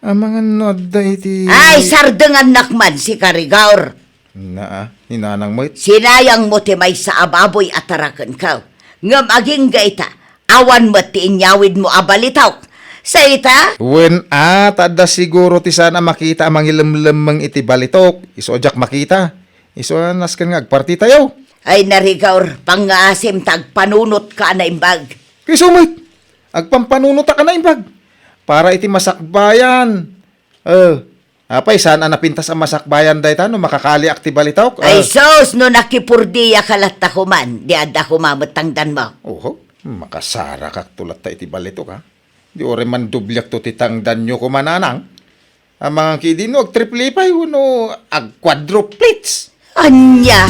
[SPEAKER 2] Mga noda iti...
[SPEAKER 3] Ay, sardengan nakman si Karigor.
[SPEAKER 2] Ninanang mo it.
[SPEAKER 3] Sinayang mo ti may sa ababoy atarakan ka. Ngam aging gaita, awan mo ti inyawid mo abalitaw. Sa ita?
[SPEAKER 2] When tada siguro ti sana makita amang ilamlamang iti balitok. Iso jak makita. Iso naskel nga agparty tayo.
[SPEAKER 3] Ay narigor, pangasim tagpanunot ka na imbag.
[SPEAKER 2] Kiso mo it. Agpampanunot ka na imbag. Para iti masakbayan. Apay, saan napintas ang masakbayan day ta no makakali akti balitaw?
[SPEAKER 3] Ay sos, no nakipurdiya kalat ako man, di ada ko mamatangdan mo.
[SPEAKER 2] Oho, makasara kak tulat ta iti balitok ha. Di ore man dublyak to titangdan nyo kumananang. Ang mga kidino, ag triplipay uno, ag quadruplets.
[SPEAKER 3] Anya?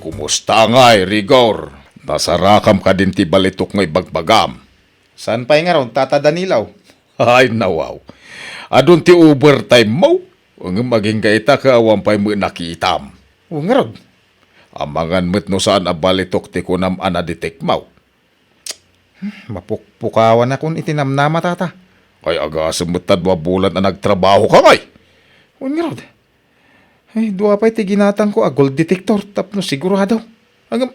[SPEAKER 4] Kumusta ngay, Rigor? Nasarakam ka din ti balitok ngay bagbagam.
[SPEAKER 2] Saan pa'y nga ron, Tata Danilaw?
[SPEAKER 4] Ay, nawaw. Adun ti overtime mo? Ang maging gaita ka awan pa'y mo nakitam.
[SPEAKER 2] O nga ron.
[SPEAKER 4] Amangan mo't no saan abalitok ti kunam anaditek mo.
[SPEAKER 2] Mapukpukawan akong itinamnama, Tata.
[SPEAKER 4] Kay agasam mo't tadwa bulan na nagtrabaho ka ngay.
[SPEAKER 2] O nga ron. Ay, duwa pa'y tiginatang ko a gold detector, tapno sigurado. Hanggang,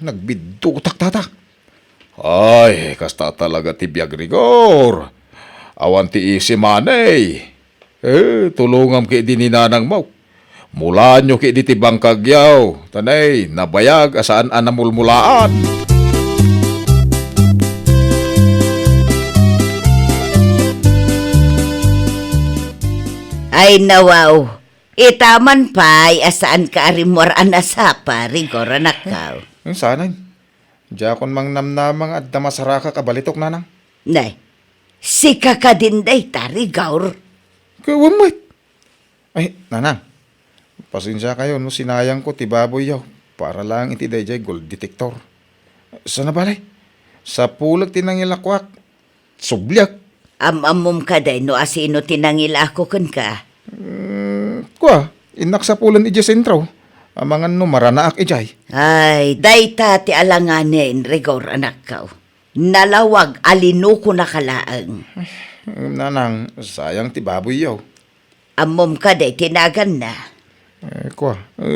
[SPEAKER 2] nagbidutak, Tata.
[SPEAKER 4] Ay, kasta talaga ti biag, Rigor. Awan ti isi manay. Tulungam kay dininanang mo. Mula nyo kay di ti bangkagyaw. Tanay, nabayag asaan anamulmulaan.
[SPEAKER 3] Ay nawaw. Itaman pa'y asaan ka arimor anasapa, Rigor anak ka.
[SPEAKER 2] Sanay. Diakon mang namnamang at damasaraka kabalitok, nanang.
[SPEAKER 3] Nay, sika ka din day ta, Rigor.
[SPEAKER 2] Kawamit. Ay, nanang. Pasensya kayo, no sinayang ko ti baboy yaw. Para lang iti dayjay gold detector. Sana balay? Sa pulag tinangilakwak. Sublyak.
[SPEAKER 3] Amamum ka day no asino tinangila ako kun ka.
[SPEAKER 2] Kwa, inak sa pulan iti sentraw. Amangan no maranaak ijay.
[SPEAKER 3] Ay, day ta ti alanganin, Rigor anak ka. Nalawag alino ko nakalaang.
[SPEAKER 2] Nanang, sayang ti baboy yaw.
[SPEAKER 3] Amom ka day tinagan na.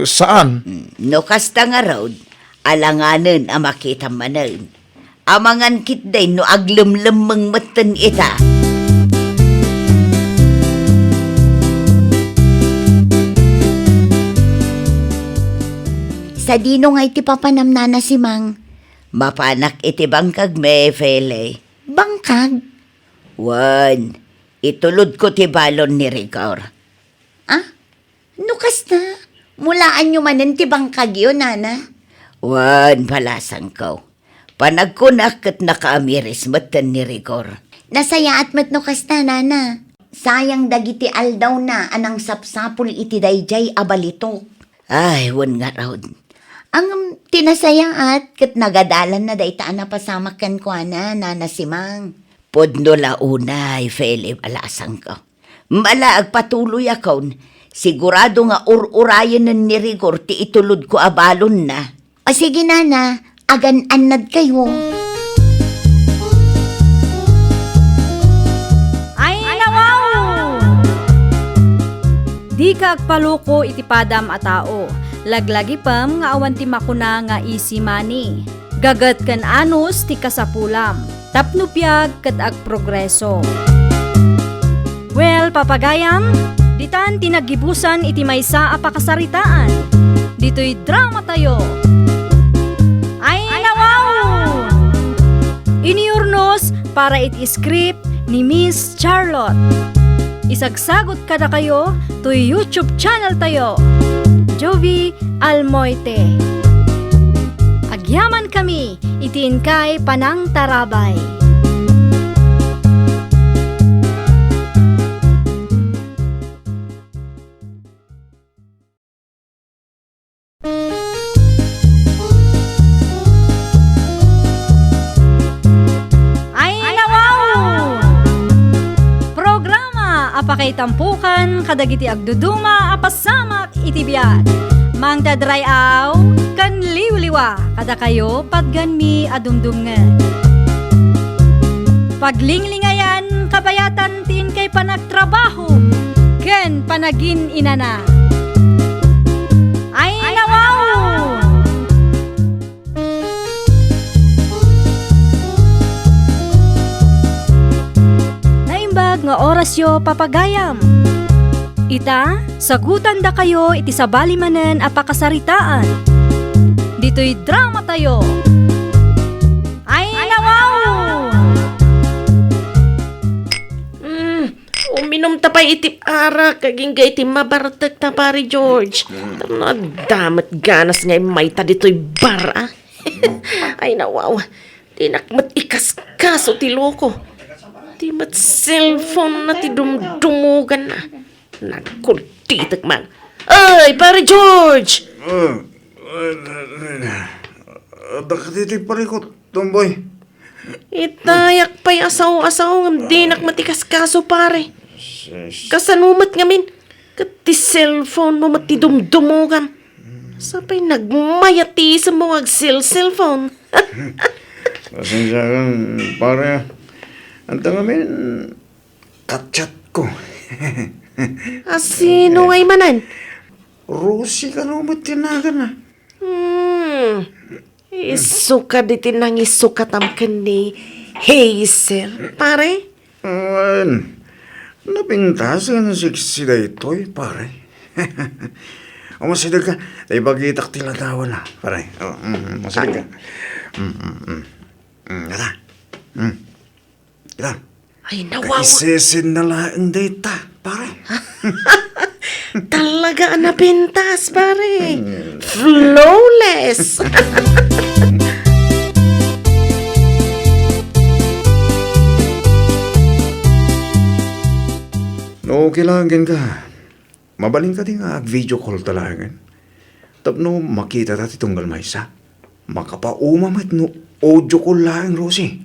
[SPEAKER 2] Saan?
[SPEAKER 3] No kasta nga road, alanganan ang makita manan. Amangan kit day no aglumlumang matan ita. Sa dino nga iti papanamnana si Mang. Mapanak iti bangkag me, fele. Bangkag? Wan, itulod ko ti balon ni Rigor. Ah? Nukas na. Mulaan nyo manin ti bangkag yun, nana. Wan, palasang ko. Panagkunak at nakaamiris matan ni Rigor. Nasaya at mat nukas na, nana. Sayang dagiti aldaw na anang sapsapul iti dayjay abalito. Ay, wan nga raud. Ang tinasaya at kat nagadalan na daytaan na pasamakan ko na, nana si Mang. Podno launay, Philip, alasang ko. Malaag patuloy akon. Sigurado nga ur-urayan ni Rigor ti itulod ko abalon na. O sige nana, agan-anad kayo.
[SPEAKER 1] Ay nawaw! Di ka agpaluko iti padam a tao. Laglagi pam nga awan ti makuna nga easy money. Gagat kan anus ti kasapulam. Tapno piyag kat ag progreso. Well, papagayam, ditan tinagibusan iti maysa a pakasaritaan. Dito'y drama tayo. Ay nawaw! Iniurnos para iti script ni Miss Charlotte. Isagsagot kada kayo to YouTube channel tayo. Jovi Almoite. Agyaman kami, itiin kay Panang Tarabay. Ay nawaw! Programa apakay tampukan kadagiti agduduma apasamak iti biag. Mang dadray aw kan liwliwa kada kayo padgan mi adumdumngan. Paglinglingayan kabayatan tin kay panagtrabaho ken panagin inana. Ay nawaw! Naimbag nga orasyo papagayam. Ita, sagutan da kayo iti sabali manen apakasaritaan. Dito'y drama tayo. Ay nawaw!
[SPEAKER 7] Uminom tapay itip ara, kaging ga iti mabartag ta pari George. Damat ganas nga mayta dito'y bara. Ay nawaw, tinakmat ikaskas o ti loko. Di mat cellphone na ti dumdumugan na. Nagkultitak man. Ay, pare George!
[SPEAKER 2] Dakatiti parikot, tomboy.
[SPEAKER 7] Itayak pa'y asaw-asaw ng dinak matikas kaso pare. Kasanumat ngamin. Kati cellphone mo mati dumdumugam. Sapay nagmayati sa mga cellphone.
[SPEAKER 2] Pasensya kang pare. Ang tangamin, kachat ko.
[SPEAKER 7] Sino ngay manan?
[SPEAKER 2] Rosie ka naman tinagan na.
[SPEAKER 7] Isuka di tinang isuka tamkan ni Hazel, pare.
[SPEAKER 2] Napintas ka na sila ito'y, pare. Umasidag ka, ay bagitak tila tawa na, pare. Umasidag ka. Gata. Gata.
[SPEAKER 7] Ay, nawawa.
[SPEAKER 2] Kaisesin na laang data, pare.
[SPEAKER 7] Talaga na pintas, pare. Flawless.
[SPEAKER 2] No, kailangan ka. Mabaling ka din nga video call talaga. Tapno makita tati tunggal maysa. Makapaumamat no audio call lang, Rosie.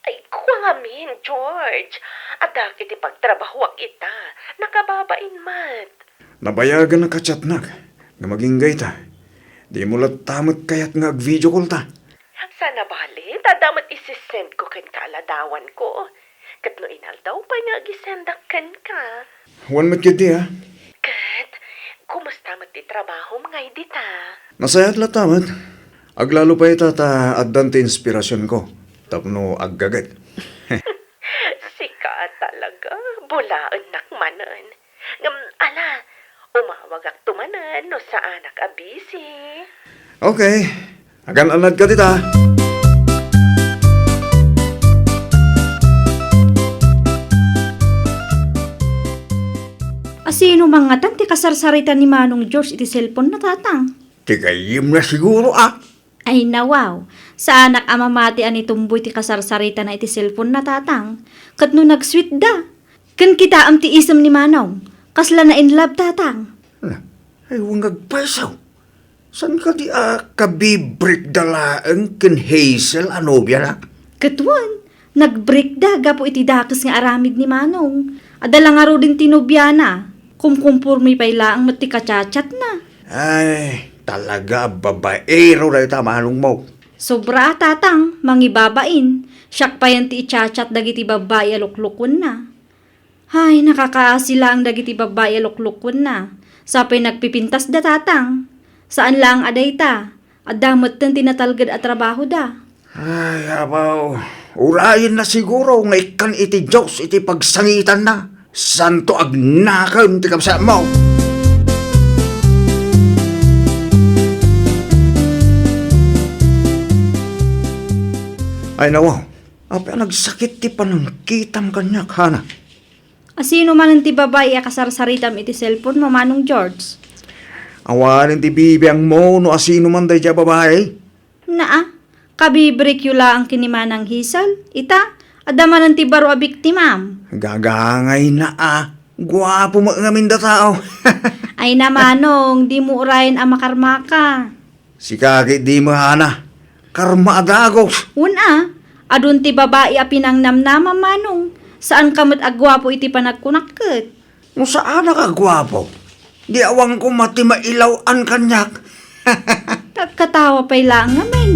[SPEAKER 7] Ay, kuwangamin, George. Ada kiti pagtrabahwak ita. Nakababain mat.
[SPEAKER 2] Nabayagan na kachatnak. Nga maging gayta. Di mo lat tamot kayat nga video call ta.
[SPEAKER 7] Sana bali, tadamat isisend ko ken kaaladawan ko. Kat no inaldaw pa nga gisendakan ka.
[SPEAKER 4] Wan mat kiti ha.
[SPEAKER 7] Kat, kumusta mat ti trabaho mga idita?
[SPEAKER 4] Masayat latamat. Aglalo pa ita ta addan ti inspirasyon ko. Tapno aggagat.
[SPEAKER 7] Sika talaga, bulaan nakmanan. Ngam, ala, umawagak tumanan no sa anak abisi.
[SPEAKER 4] Okay. Agan anad ka tita.
[SPEAKER 1] Asino mga tang ti kasarsaritan ni Manong George iti cellphone na tatang?
[SPEAKER 4] Tikayim na siguro ah.
[SPEAKER 1] Ay nawaw, sa anak amamati ani tumboy ti kasarsarita na iti cellphone na tatang. Kat no nag-sweet da. Kan kita am ti isem ni Manong. Kasla na in love tatang.
[SPEAKER 4] Ay, wangag paisaw. San ka di kabibrik dalaan ken Hazel anobya na?
[SPEAKER 1] Katwan, nag-break da gapo iti dakes nga aramid ni Manong. Adala nga ro din tinubyana. Kumkumpurmi pa ilaang mati kacachat na.
[SPEAKER 4] Ay, talaga babaero na ita manong mo.
[SPEAKER 1] Sobra tatang, mangibabain. Siyak pa yan ti ichat dagiti babae aluklukon na. Ay, nakakaasila ang dagiti babae aluklukon na. Sapay nagpipintas da tatang. Saan lang aday ta? Adamot ten tinatalgad at trabaho da.
[SPEAKER 4] Ay, abaw. Urayin na siguro nga ikan iti Diyos iti pagsangitan na. Santo agnakam ti kapsa mo. Ay nawaw. Apa nagsakit ti panangkitam kanyak, hana.
[SPEAKER 1] Asino man ang ti babae akasarsaritam iti cellphone mo, Manong George?
[SPEAKER 4] Awarin ti bibiyang mo no asino man day dya babae.
[SPEAKER 1] Naa, kabibrik yula ang kinimanang hisal. Ita, adaman ang ti baro a biktimam.
[SPEAKER 4] Gagangay na Gwapo mo nga minda tao.
[SPEAKER 1] Ay na Manong, di mo urayan ang makarmaka.
[SPEAKER 4] Si kakit di mo hana. Karma adagos.
[SPEAKER 1] Una, adun ti babae a pinangnamnama Manong. Saan kamot agwapo iti panagkunakket?
[SPEAKER 4] No saan ka gwapo? Di awang ko mati mailaw an kanyak.
[SPEAKER 1] Katawa pa ilang ngamen.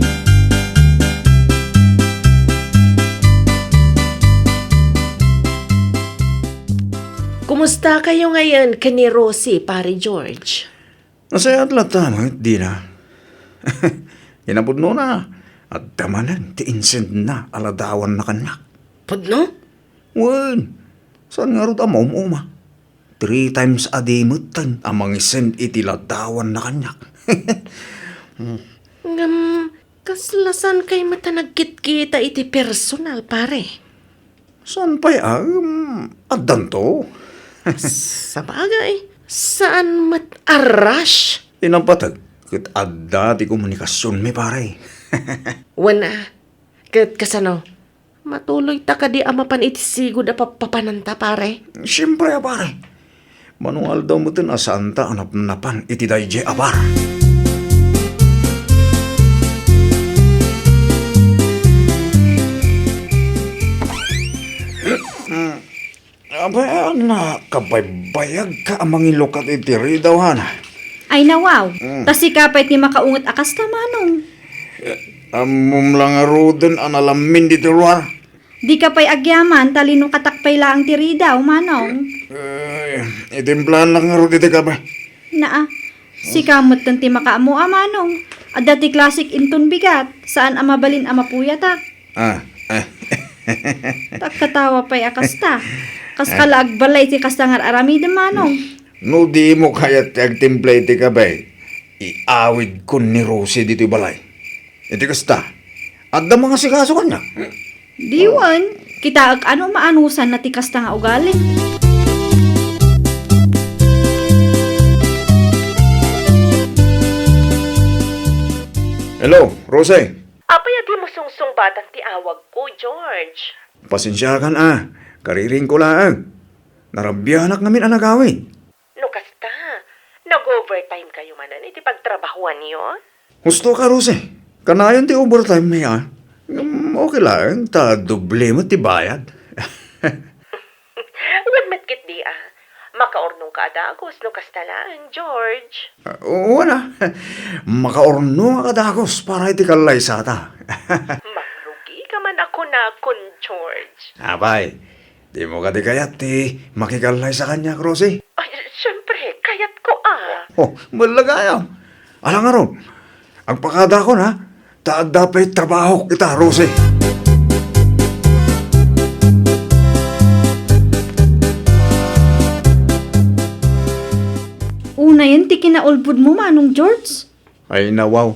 [SPEAKER 7] Kumusta kayo ngayon kani Rosie, pare George?
[SPEAKER 4] Nasayat lang tama, di na. Inabot no na. At damanan, ti insend na aladawan na kanyak.
[SPEAKER 7] Pudno?
[SPEAKER 4] Wen, saan nga rin amom uma? 3 times a day mutan amang isend iti ladawan na kanyak.
[SPEAKER 7] Ngam, kaslasan kay mata nagkit-kita iti personal, pare.
[SPEAKER 4] Saan pa adan to?
[SPEAKER 7] Sa bagay, saan mat-arash?
[SPEAKER 4] Inampatag, kit adda ti komunikasyon mi pare.
[SPEAKER 7] Wana, kat kasano, matuloy ta ka di amapan iti sigod a papananta, pare.
[SPEAKER 4] Siyempre pare. Manual daw mo tin asanta anap-napan iti dayje apar. Aba, na kabaybayag ka amang ilokat iti ridaw hana.
[SPEAKER 1] Ay nawaw, tasi kapait ni makaungot akas ta Manong.
[SPEAKER 4] Amom lang aroden analamin dito luar.
[SPEAKER 1] Di ka pa'y agyaman, talino katakpay lang tiri daw, Manong.
[SPEAKER 4] Itimplahan lang nga dito ka ba?
[SPEAKER 1] Naa, si kamot tanti makaamo Manong. Adati klasik inton bigat, saan amabalin amapuyatak. Tak katawa pa'y akasta. Kas kalaag balay ti kastangar arami de Manong.
[SPEAKER 4] No di mo kaya tagtimplay ti ka ba? Iawid ko ni Rosie dito balay. Iti kasta, adda mga sikaso kanya.
[SPEAKER 1] Diwan, kita ag ano maanusan na ti kasta nga ugali.
[SPEAKER 4] Hello, Rosie.
[SPEAKER 7] Apay di mo sungsung batang ti awag ko, George.
[SPEAKER 4] Pasensya ka kariring ko lang. Narabyanak namin ang nagawin.
[SPEAKER 7] No kasta, nag-overtime kayo manan iti pagtrabahuan niyo?
[SPEAKER 4] Gusto ka, Rosie. Kanayon ti overtime niya. Okay lang, ta doble mo ti bayad.
[SPEAKER 7] Huwag matkit di makaornong ka adagos no kastalaan, George.
[SPEAKER 4] Oo na. Makaorno nga kadagos para iti kalay sa ta.
[SPEAKER 7] Marugi ka man ako na kun, George.
[SPEAKER 8] Abay, di mo ka di kayat makikalay sa kanya, Rosie.
[SPEAKER 7] Ay, syempre, kayat ko
[SPEAKER 8] Oh, malagayam. Alang nga ron, ang pakada ko na, taag dapat trabaho kita, Rosie.
[SPEAKER 1] Una yan, ti kinaulbud mo, Manong George.
[SPEAKER 8] Ay, nawaw.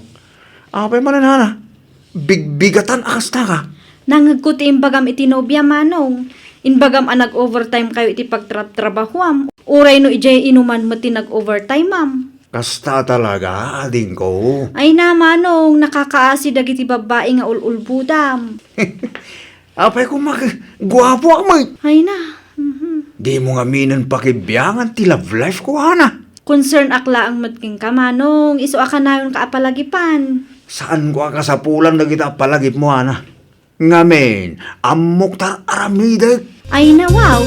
[SPEAKER 8] Apay mananana, bigbigatan akas na ka.
[SPEAKER 1] Nangagkuti imbagam iti nobya, Manong. Inbagam nag-overtime kayo iti pagtrabahuam. Uray no ijay inuman mo ti nag-overtime, ma'am.
[SPEAKER 8] Kasta talaga, ading ko.
[SPEAKER 1] Ay na, Manong, nakakaasi dagiti babae nga ululbudam.
[SPEAKER 8] Apay ko guwapo ako, may.
[SPEAKER 1] Ay na.
[SPEAKER 8] Di mo nga minan pakibiyangan ti love life ko, Hana.
[SPEAKER 1] Concern akla ang matking ka, Manong. Iso aka na yun kaapalagipan.
[SPEAKER 8] Saan ko akasapulan na kita palagip mo, Hana? Ngamen, amok tar aramidag.
[SPEAKER 1] Ay na, wow.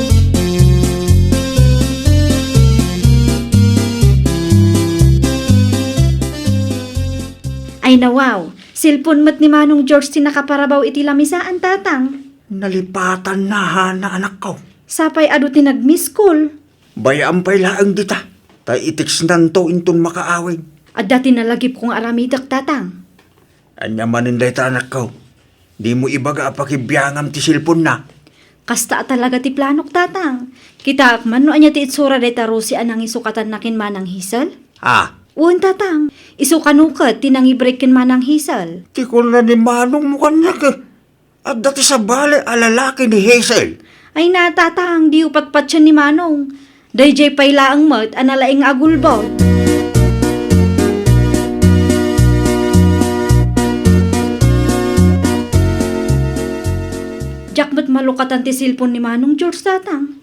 [SPEAKER 1] Ay na, wow. Silpon mat ni Manong George tinakaparabaw iti lamisaan, tatang.
[SPEAKER 8] Nalipatan na, Hana, anak ko.
[SPEAKER 1] Sapay adu ti nag-miss call.
[SPEAKER 8] Bayaan pa'y laang dita. Tay itiks nanto intun makaawin.
[SPEAKER 1] At dati nalagip kong aramidak, tatang.
[SPEAKER 8] Anya maninday ta, anak ko. Di mo ibaga pakibiyangam ti silpon na.
[SPEAKER 1] Kasta talaga ti planok, tatang. Kita akman no anya ti itsura day tarusi anang isukatan nakin manang hisal.
[SPEAKER 8] Ah,
[SPEAKER 1] Uwan, tatang. Isukanukat tinangibreak kin manang hisal.
[SPEAKER 8] ti ko na ni Manong mo kanya ka. At dati sa bale, alalaki ni Hazel.
[SPEAKER 1] Ay na, tatang, di upatpat siya ni Manong. Dayjay payla ang mat, analaing agulbaw. Jakmat malukatan ti silpon ni Manong George, tatang.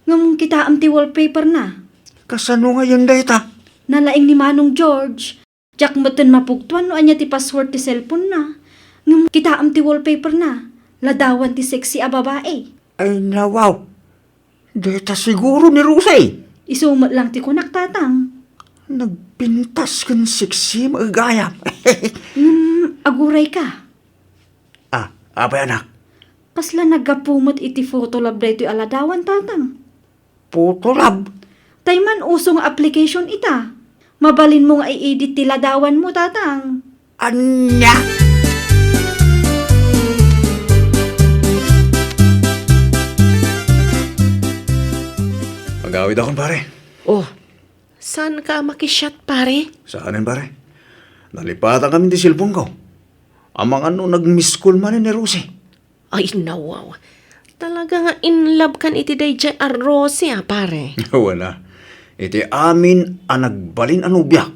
[SPEAKER 1] Ngamong kita am ti wallpaper na.
[SPEAKER 8] Kasano ngayon dayta?
[SPEAKER 1] Nalaing ni Manong George. Jakmatan mapugtuan no anya ti password ti cellphone na. Ngamong kita am ti wallpaper na. Ladawan ti sexy a babae.
[SPEAKER 8] Ay nawaw. Dayta siguro ni Rusay.
[SPEAKER 1] Isumat lang ti kunak, tatang.
[SPEAKER 8] Nagpintas kan siksi magagayam.
[SPEAKER 1] Aguray ka.
[SPEAKER 8] Apay anak.
[SPEAKER 1] Kasla nagapumot iti photolab da ito'y aladawan, tatang.
[SPEAKER 8] Potolab.
[SPEAKER 1] Tayman usong application ita. Mabalin mo nga i-edit ti ladawan mo, tatang.
[SPEAKER 8] Anya? Magawid akong pare.
[SPEAKER 7] Oh, saan ka makisyat, pare?
[SPEAKER 8] Saanin pare? Nalipatan kami di silpong ko. Amang ano nag-miss call man ni Rosie.
[SPEAKER 7] Ay, nawaw. Talaga nga in love kan iti dayjay a Rosie, pare.
[SPEAKER 8] Wala. Iti amin ang nagbalin ano biyak.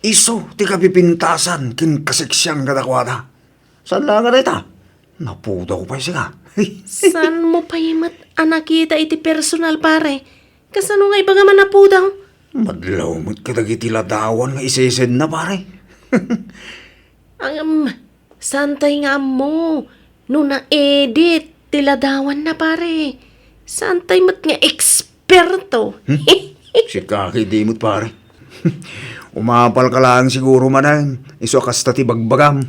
[SPEAKER 8] Iso ti kapipintasan kin kasiksyang kadakwada. Saan lang nga dayta? Naputo ko pa siya.
[SPEAKER 7] San mo payimat nakita iti personal, pare? Kasano nga iba nga man napudaw?
[SPEAKER 8] Madlaw mo't kadagiti ladawan nga isesed na pare.
[SPEAKER 7] Santay nga mo. No na-edit, tiladawan na, pare. Santay mo't nga eksperto.
[SPEAKER 8] Si Kaki di mo't pare. Umapal ka lang siguro manang. Iso kasta ti bagbagam.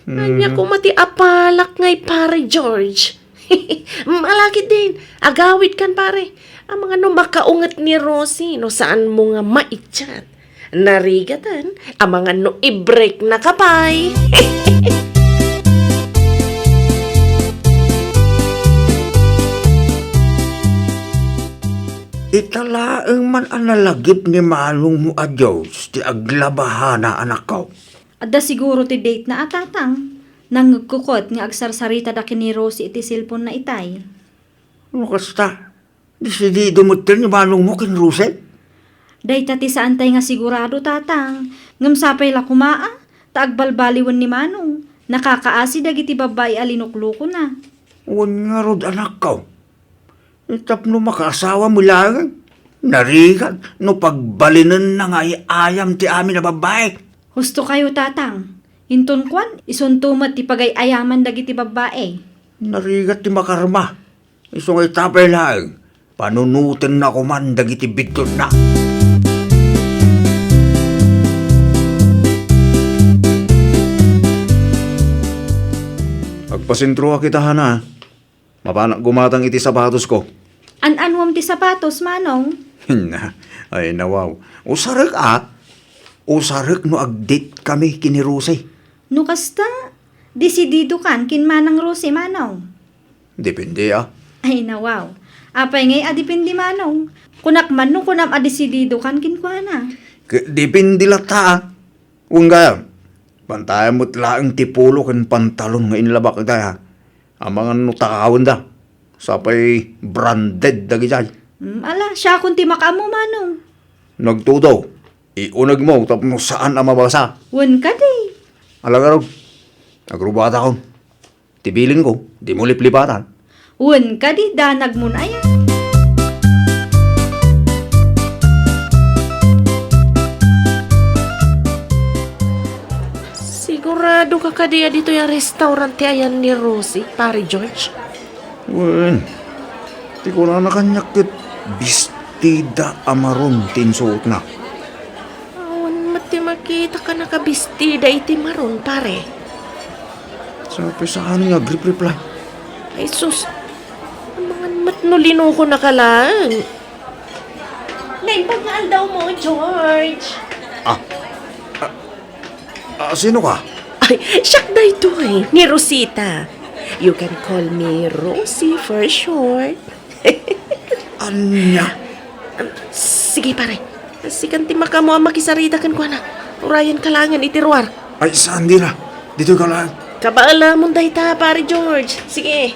[SPEAKER 7] Anya ko mati apalak ngay, pare George. Malakit din. Agawid kan, pare. Ang mga no makaungat ni Rosie, no saan mo nga maitchat. Narigatan, ang mga no i-break na kapay.
[SPEAKER 8] Italaang man analagip ni Manong mo adyos ti aglabahana anak ko.
[SPEAKER 1] Adda siguro ti date na atatang. Nangagkukot nga agsarsarita da kini Rosie iti cellphone na itay.
[SPEAKER 8] Ano kasta? Disidido mo ni Manong mo kin Ruset?
[SPEAKER 1] Dayta ti saan tay nga sigurado, tatang. Ngamsapay la kumaa, taagbalbaliwan ni Manong. Nakakaasi dagiti babae alinukluko na.
[SPEAKER 8] Uwan nga rod anak ko. Itap no makasawa mo lang. Narigat no pagbalinan na nga ayam ti amin na babae.
[SPEAKER 1] Husto kayo, tatang. Hinton kwan, isuntumat ti pagay-ayaman dagiti babae.
[SPEAKER 8] Narigat ti makarma. Iso nga itapay lang. Panunutin na kuman dagiti bidton na. Nagpasintro kita hana. Mapanak gumatang iti sapatos ko.
[SPEAKER 1] An-anwam ti sapatos, manong.
[SPEAKER 8] Ay nawaw. Usarik no agdit kami kini Rose.
[SPEAKER 1] No kasta, desidido kan kin manang Rose, manong.
[SPEAKER 8] Depende ah.
[SPEAKER 1] Ay nawaw. Apay ngay adipindi manong. Kunak man no kunam adesidido kan kin kuana.
[SPEAKER 8] Depende lata ah. Ungga. Pantayan mo't laang tipulo kan pantalon nga inlabak daya. Ang mga nutakawin da. Sapay branded da gijay.
[SPEAKER 1] Ala, siya kung ti makamu manong.
[SPEAKER 8] Nagtudaw. Iunag mo tapos saan ang mabasa.
[SPEAKER 1] Wan ka di.
[SPEAKER 8] Alaga raw. Nagrubata ko. Tibilin ko. Di mo liplipatan.
[SPEAKER 1] Wan ka di, danag mo na yan.
[SPEAKER 7] Sigurado ka kadiya dito yung restaurant ayan ni Rosie, pare George.
[SPEAKER 8] Wen. Di ko na nakanyakit. Bistida amaron tinsuot na.
[SPEAKER 7] Awan mati makita ka nakabistida iti maron, pare.
[SPEAKER 8] Sa pesahan nga grip-reply.
[SPEAKER 7] Ay sus, ang mga matnulino ko na kalang. Naibagaan daw mo, George.
[SPEAKER 8] Sino ka?
[SPEAKER 7] Ay, siyak na ito eh, ni Rosita. You can call me Rosie for short.
[SPEAKER 8] Anya?
[SPEAKER 7] Sige pare, sikanti maka mo ang makisarita kan ko na. Urayan kalangan itiruar.
[SPEAKER 8] Ay, saan di na? Dito ka lang.
[SPEAKER 7] Kabaala mong dahita, pare George. Sige.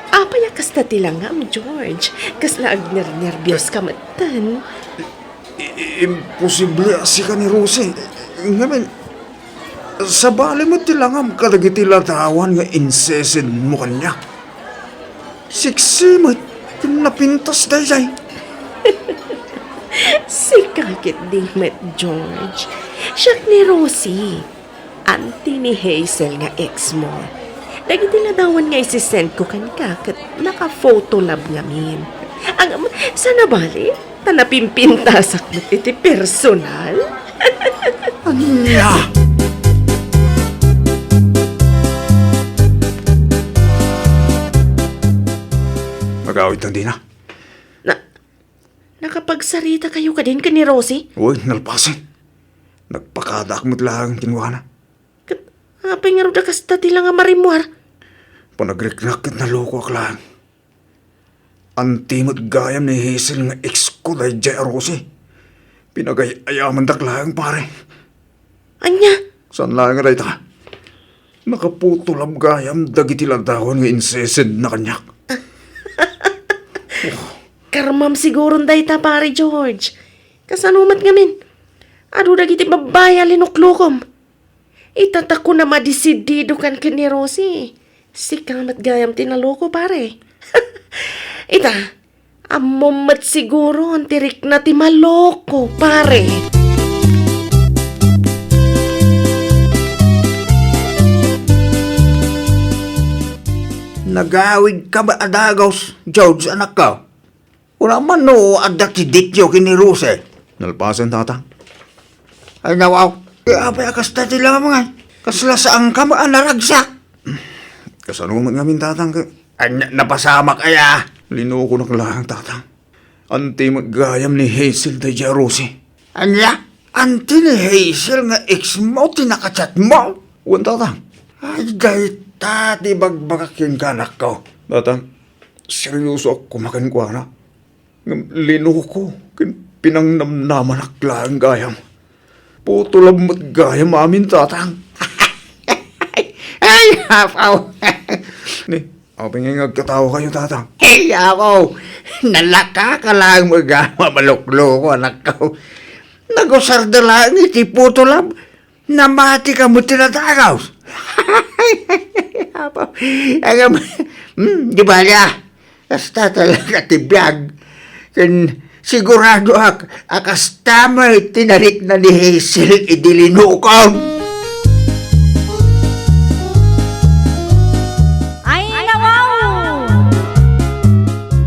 [SPEAKER 7] Apa ya kasta tilangam, George? Kasla agner-nervyos ka matan.
[SPEAKER 8] Imposible si ka ni Rose. Ngayon, sa bali mo tilangam kadagitilatawan nga incessant mo kanya. Siksi mo, napintas dayay.
[SPEAKER 7] Si kakit di met, George. Siyak ni Rosie. Auntie ni Hazel nga ex mo. Dagitilatawan nga isisend ko kan kakat naka-photo lab ngamin. Ang sana bali? Tanapimpintasak mo iti personal?
[SPEAKER 8] Anya? Magawit ang di na.
[SPEAKER 7] Nakapagsarita kayo ka din ka ni Rosie?
[SPEAKER 8] Uy, nalpasin. Nagpakadak mo't lang kinuha na.
[SPEAKER 7] Apay nga rin kasta tila nga marimuar.
[SPEAKER 8] Panagrikrakit na loko ak lang. Antimot gayam ni Hazel nga ex ko dahil Jaya Rose. Pinagay-ayaman daklang pare.
[SPEAKER 7] Anya?
[SPEAKER 8] Saan lang nga dahil nakaputulab gayam dagitiladahon nga incessant na kanyak.
[SPEAKER 7] Karmam siguro day ta pare George. Kasanumat ngamin. Ado dagiti babaya linuklukom. Itatako na madisidido kan ka ni Rosie. Si kamat gayam tinaloko pare. Ita, amumat siguro ang tirik na ti maloko pare.
[SPEAKER 8] Nagawid ka ba adagaws, George, anak ka? Wala man no, adakidit yo kini Rose. Nalpasan tatang. Ay nawaw, kaya pa akas tati lang mga. Kasla saan ka maanaragsak? Kasanuman ngamin tatang ka. Ay napasama kaya. Linuko na kalang tatang. Anti maggayam ni Hazel da Jaya Rose. Anya? Anti ni Hazel nga ex mo, tinakachat mo? Uwan tatang. Ay gayet. Tati bagbakakin ka anak ko. Tatang, seryoso ako kumakan ko na. Linuko, pinangnamnaman aklang gayam. Putulab mo't gayam amin tatang. Ay, apaw. Ni, aping ngagkatawa kayo tatang. Ay, apaw. Nalaka ka lang mag mamaluklo ko anak ko. Nagusarda lang iti putulab. Namati ka mo tinatagaw. Di ba niya? Basta talaga tibiyag. Sigurado akas tamay tinarik na ni Hazel idilinukong.
[SPEAKER 1] Ay nawaw!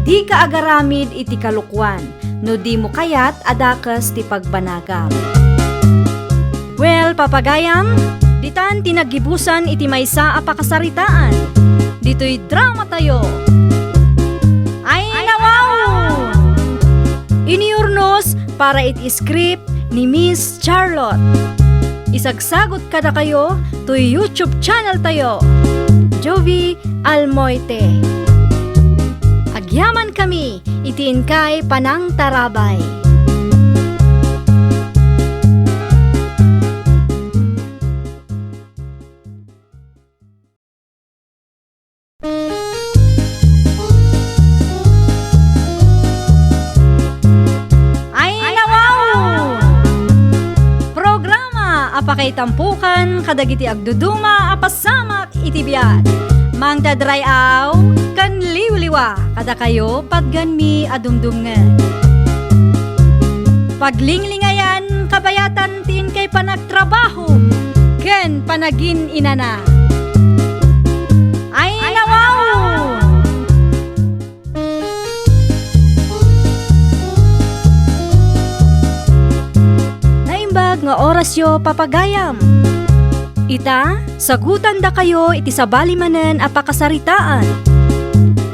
[SPEAKER 1] Di ka agaramid iti kalukwan, no di mo kayat adakas ti pagbanagam. Well, papagayam, Ditan tinagibusan iti maysa a pakasaritaan. Dito'y drama tayo. Ay nawaw! Iniurnos para iti script ni Miss Charlotte. Isagsagot kada kayo to YouTube channel tayo. Jovi Almoite. Agyaman kami, itiin kay Panang Tarabay. Ay nawaw! Programa apakay tampukan kadagiti agduduma apasamak itibiyat. Mang tadrayaw kan liwliwa kada kayo padgan adumdumngan. Paglinglingayan kabayatan tin kay panagtrabaho ken panagin inana. Ay nawaw! Naimbag nga oras yo papagayam. Ita, sagutan da kayo iti sabali manen a pakasaritaan.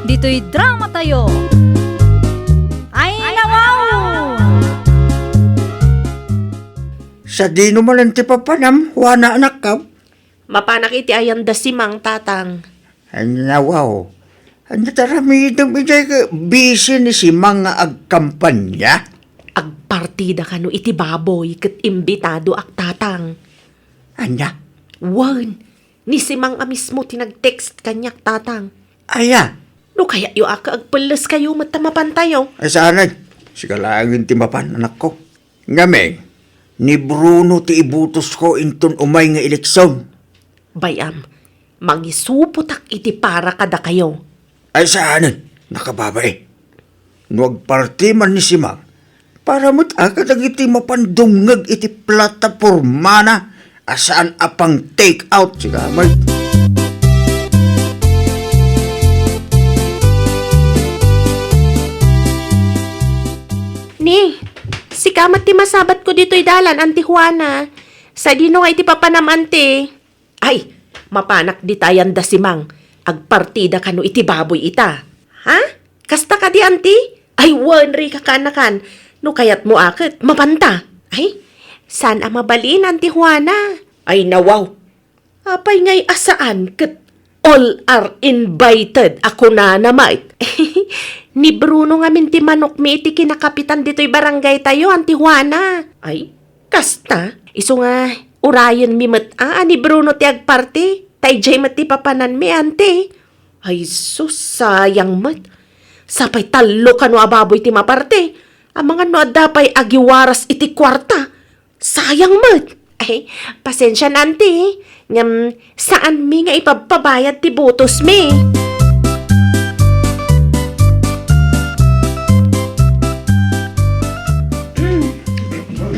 [SPEAKER 1] Dito'y drama tayo. Ay nawaw!
[SPEAKER 8] Sa di naman ti papanam, wana anak ka.
[SPEAKER 7] Mapanak iti ayan da si Mang Tatang.
[SPEAKER 8] Ay nawaw. Ang nataramidang ijay ka busy ni si mga agkampanya.
[SPEAKER 7] Agpartida ka no iti baboy ket imbitado ak Tatang.
[SPEAKER 8] Anya?
[SPEAKER 7] Wan, ni si Mang mismo tinag-text kanyak Tatang.
[SPEAKER 8] Aya.
[SPEAKER 7] No kaya yu aka agpeles kayo matamapantayo.
[SPEAKER 8] Ay saan? Sigalangin ti mapan anak ko. Ngame, ni Bruno ti ibutos ko inton umay nga eleksyon.
[SPEAKER 7] Bayam, mangisuputak iti para kada kayo.
[SPEAKER 8] Ay saan? Nakababae. Nuag parti man ni si Mang. Para mo't akadag iti mapandungag iti plataporma na. Asaan apang take out si Kamay.
[SPEAKER 7] Ni, si kamat ti masabat ko dito'y dalan, Auntie Juana. Sa dino nga iti papanamante. Ay, mapanak di tayan da si Mang. Agpartida kano iti baboy ita. Ha? Kasta ka di, Auntie? Ay, wanri ka kanakan. No kayat mo akit, mapanta. Ay, saan ang mabalin, Auntie Juana? Ay, nawaw. Apay ngay asaan ket all are invited. Ako na namait. Ni Bruno nga minti manok mi iti kinakapitan dito'y barangay tayo, Auntie Juana. Ay, kasta. Iso nga, urayan mi mat ni Bruno ti agparti. Tay jay mat ti papanan mi, Auntie. Ay, sus, sayang mat. Sapay talo ka no ababoy ti maparte. Ang mga no adapay agiwaras iti kwarta. Sayang mat. Ay, pasensya na, Auntie. Ngam, saan mi nga ipapabayad ti butos mi?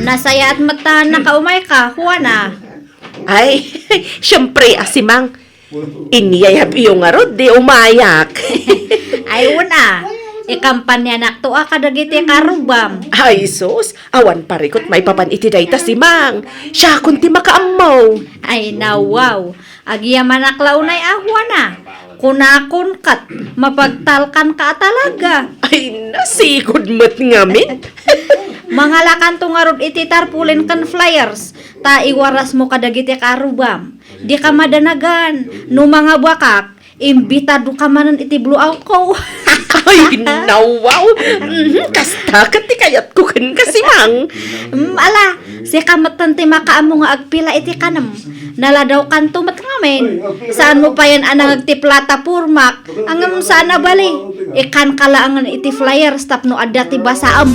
[SPEAKER 1] Nasaya at mata nakaumay ka, Juana.
[SPEAKER 7] Ay, syempre, asimang. Iniyayap iyo nga rod, di umayak.
[SPEAKER 1] Ay una, ikampanya nakto kadagiti karubam.
[SPEAKER 7] Ay, sus, awan parikot may papan iti dayta si Mang. Siya kunti makaamaw.
[SPEAKER 1] Ay nawaw, agyaman naklaunay Juana. Kunakon kat, mapagtalkan ka talaga.
[SPEAKER 7] Ay, nasigod mo't ngamin.
[SPEAKER 1] Mga lakan tungarod iti tarpulin kan flyers, ta iwaras mo kadagiti karubam. Di ka madanagan, no mga bakak, imbitado ka manan iti blue out ko.
[SPEAKER 7] Ay, nawaw. Kasta ka ti kayat ko kan kasi Mang.
[SPEAKER 1] Ala, si kamatan ti makaamo nga agpila iti kanam. Naladaw kanto mat ngamin. Saan mo pa yan anang agtiplata purmak? Angam sana bali. Ikan kalaangan iti flyers tapno adda ti basaam.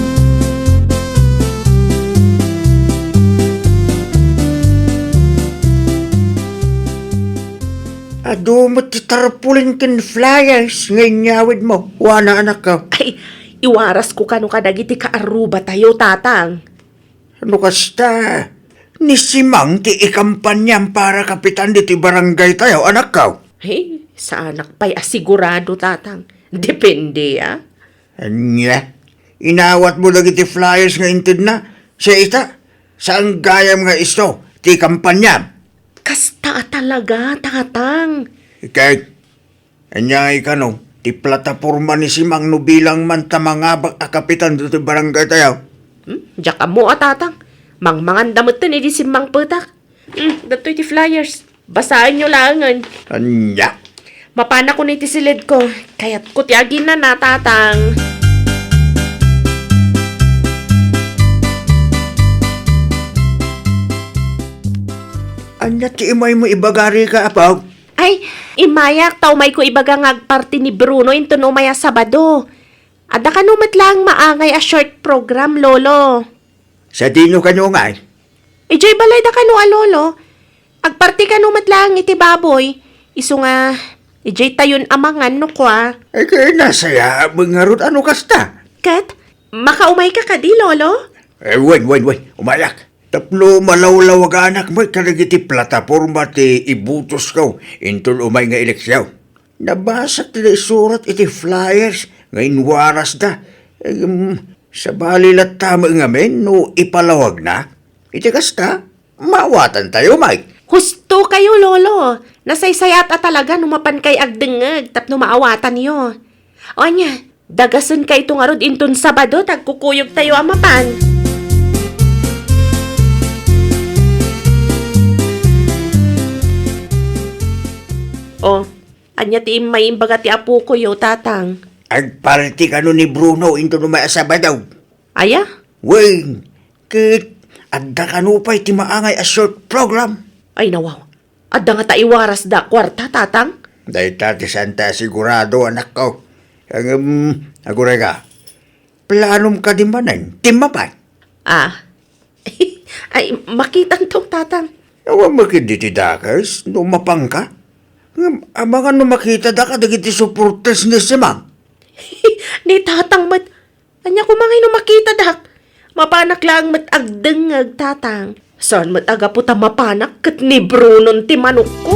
[SPEAKER 8] Ado mo ti tarpulin ken flyers ngayon nyawid mo. Wana anak ka.
[SPEAKER 7] Ay, iwaras ko kano kadagiti kaaruba tayo, Tatang.
[SPEAKER 8] Ano kasta? Ni si Mang ti ikampanyam para kapitan di ti barangay tayo, anak ka.
[SPEAKER 7] Hey, sa anak pa'y asigurado, Tatang. Depende, ah.
[SPEAKER 8] Anya, inawat mo lagi ti flyers nga intid na. Siya ita, saan gayam nga isto, ti kampanyam.
[SPEAKER 7] kasta talaga, tatang.
[SPEAKER 8] Kahit, anyay ka no, ti plataporma ni Simang no bilang man tamangabak a kapitan dito barangay tayo.
[SPEAKER 7] Diyak mo tatang. Mangmangan damot ni di simang petak. Dato'y ti flyers. Basahin nyo langan.
[SPEAKER 8] Anya,
[SPEAKER 7] Mapana ko ni ti silid ko. Kaya't kutyagin na tatang.
[SPEAKER 8] anya ti imay mo ibagari ka apaw.
[SPEAKER 7] Ay, imayak tao may ko ibaga ngagparti ni Bruno into no maya Sabado. Ada ka numat lang maangay a short program, lolo.
[SPEAKER 8] Sa dino kanyo nga eh.
[SPEAKER 7] Ijoy balay da ka no, lolo. Agparti ka numat lang iti baboy. Iso nga, ijoy tayon amangan no kwa.
[SPEAKER 8] Ay kaya nasaya, mangarot ano kasta.
[SPEAKER 7] Kat, makaumay ka kadi, lolo?
[SPEAKER 8] Wen, umayak. Taplo malawlaw aga anak mo, karagiti plataporma ti ibutos ko, intol umay nga eleksyaw. Nabasa ti surat iti flyers, ngayon waras da. Sa balilat tama nga men, no ipalawag na. Iti kasta, mawatan tayo, Mike.
[SPEAKER 7] Husto kayo, lolo. Nasaysayat at talaga numapan kay agdengag tapno maawatan niyo. O nya, dagasan kay itong arod inton Sabado, tagkukuyog tayo amapan. O, anya ti may imbaga ti apo ko yo, tatang.
[SPEAKER 8] Agparti ka no ni Bruno into no maasaba daw.
[SPEAKER 7] Aya?
[SPEAKER 8] Wen, kit, adda ka no pa'y ti maangay a short program.
[SPEAKER 7] Ay nawaw. Adda nga taiwaras da kwarta, tatang?
[SPEAKER 8] Dahil tati santa sigurado anak ko. Ang, aguray ka, planom ka di manan, timapan.
[SPEAKER 7] Ah. Ay, makitan tong tatang.
[SPEAKER 8] Awa makiditi dakas, numapang ka. Mga makita da ka, dagiti supporters ni Simang.
[SPEAKER 7] Ni tatang mat. Anya ko mga makita dak. Mapanak lang mat agdengag tatang. Saan mat aga puta mapanak kat ni Brunon ti manok ko?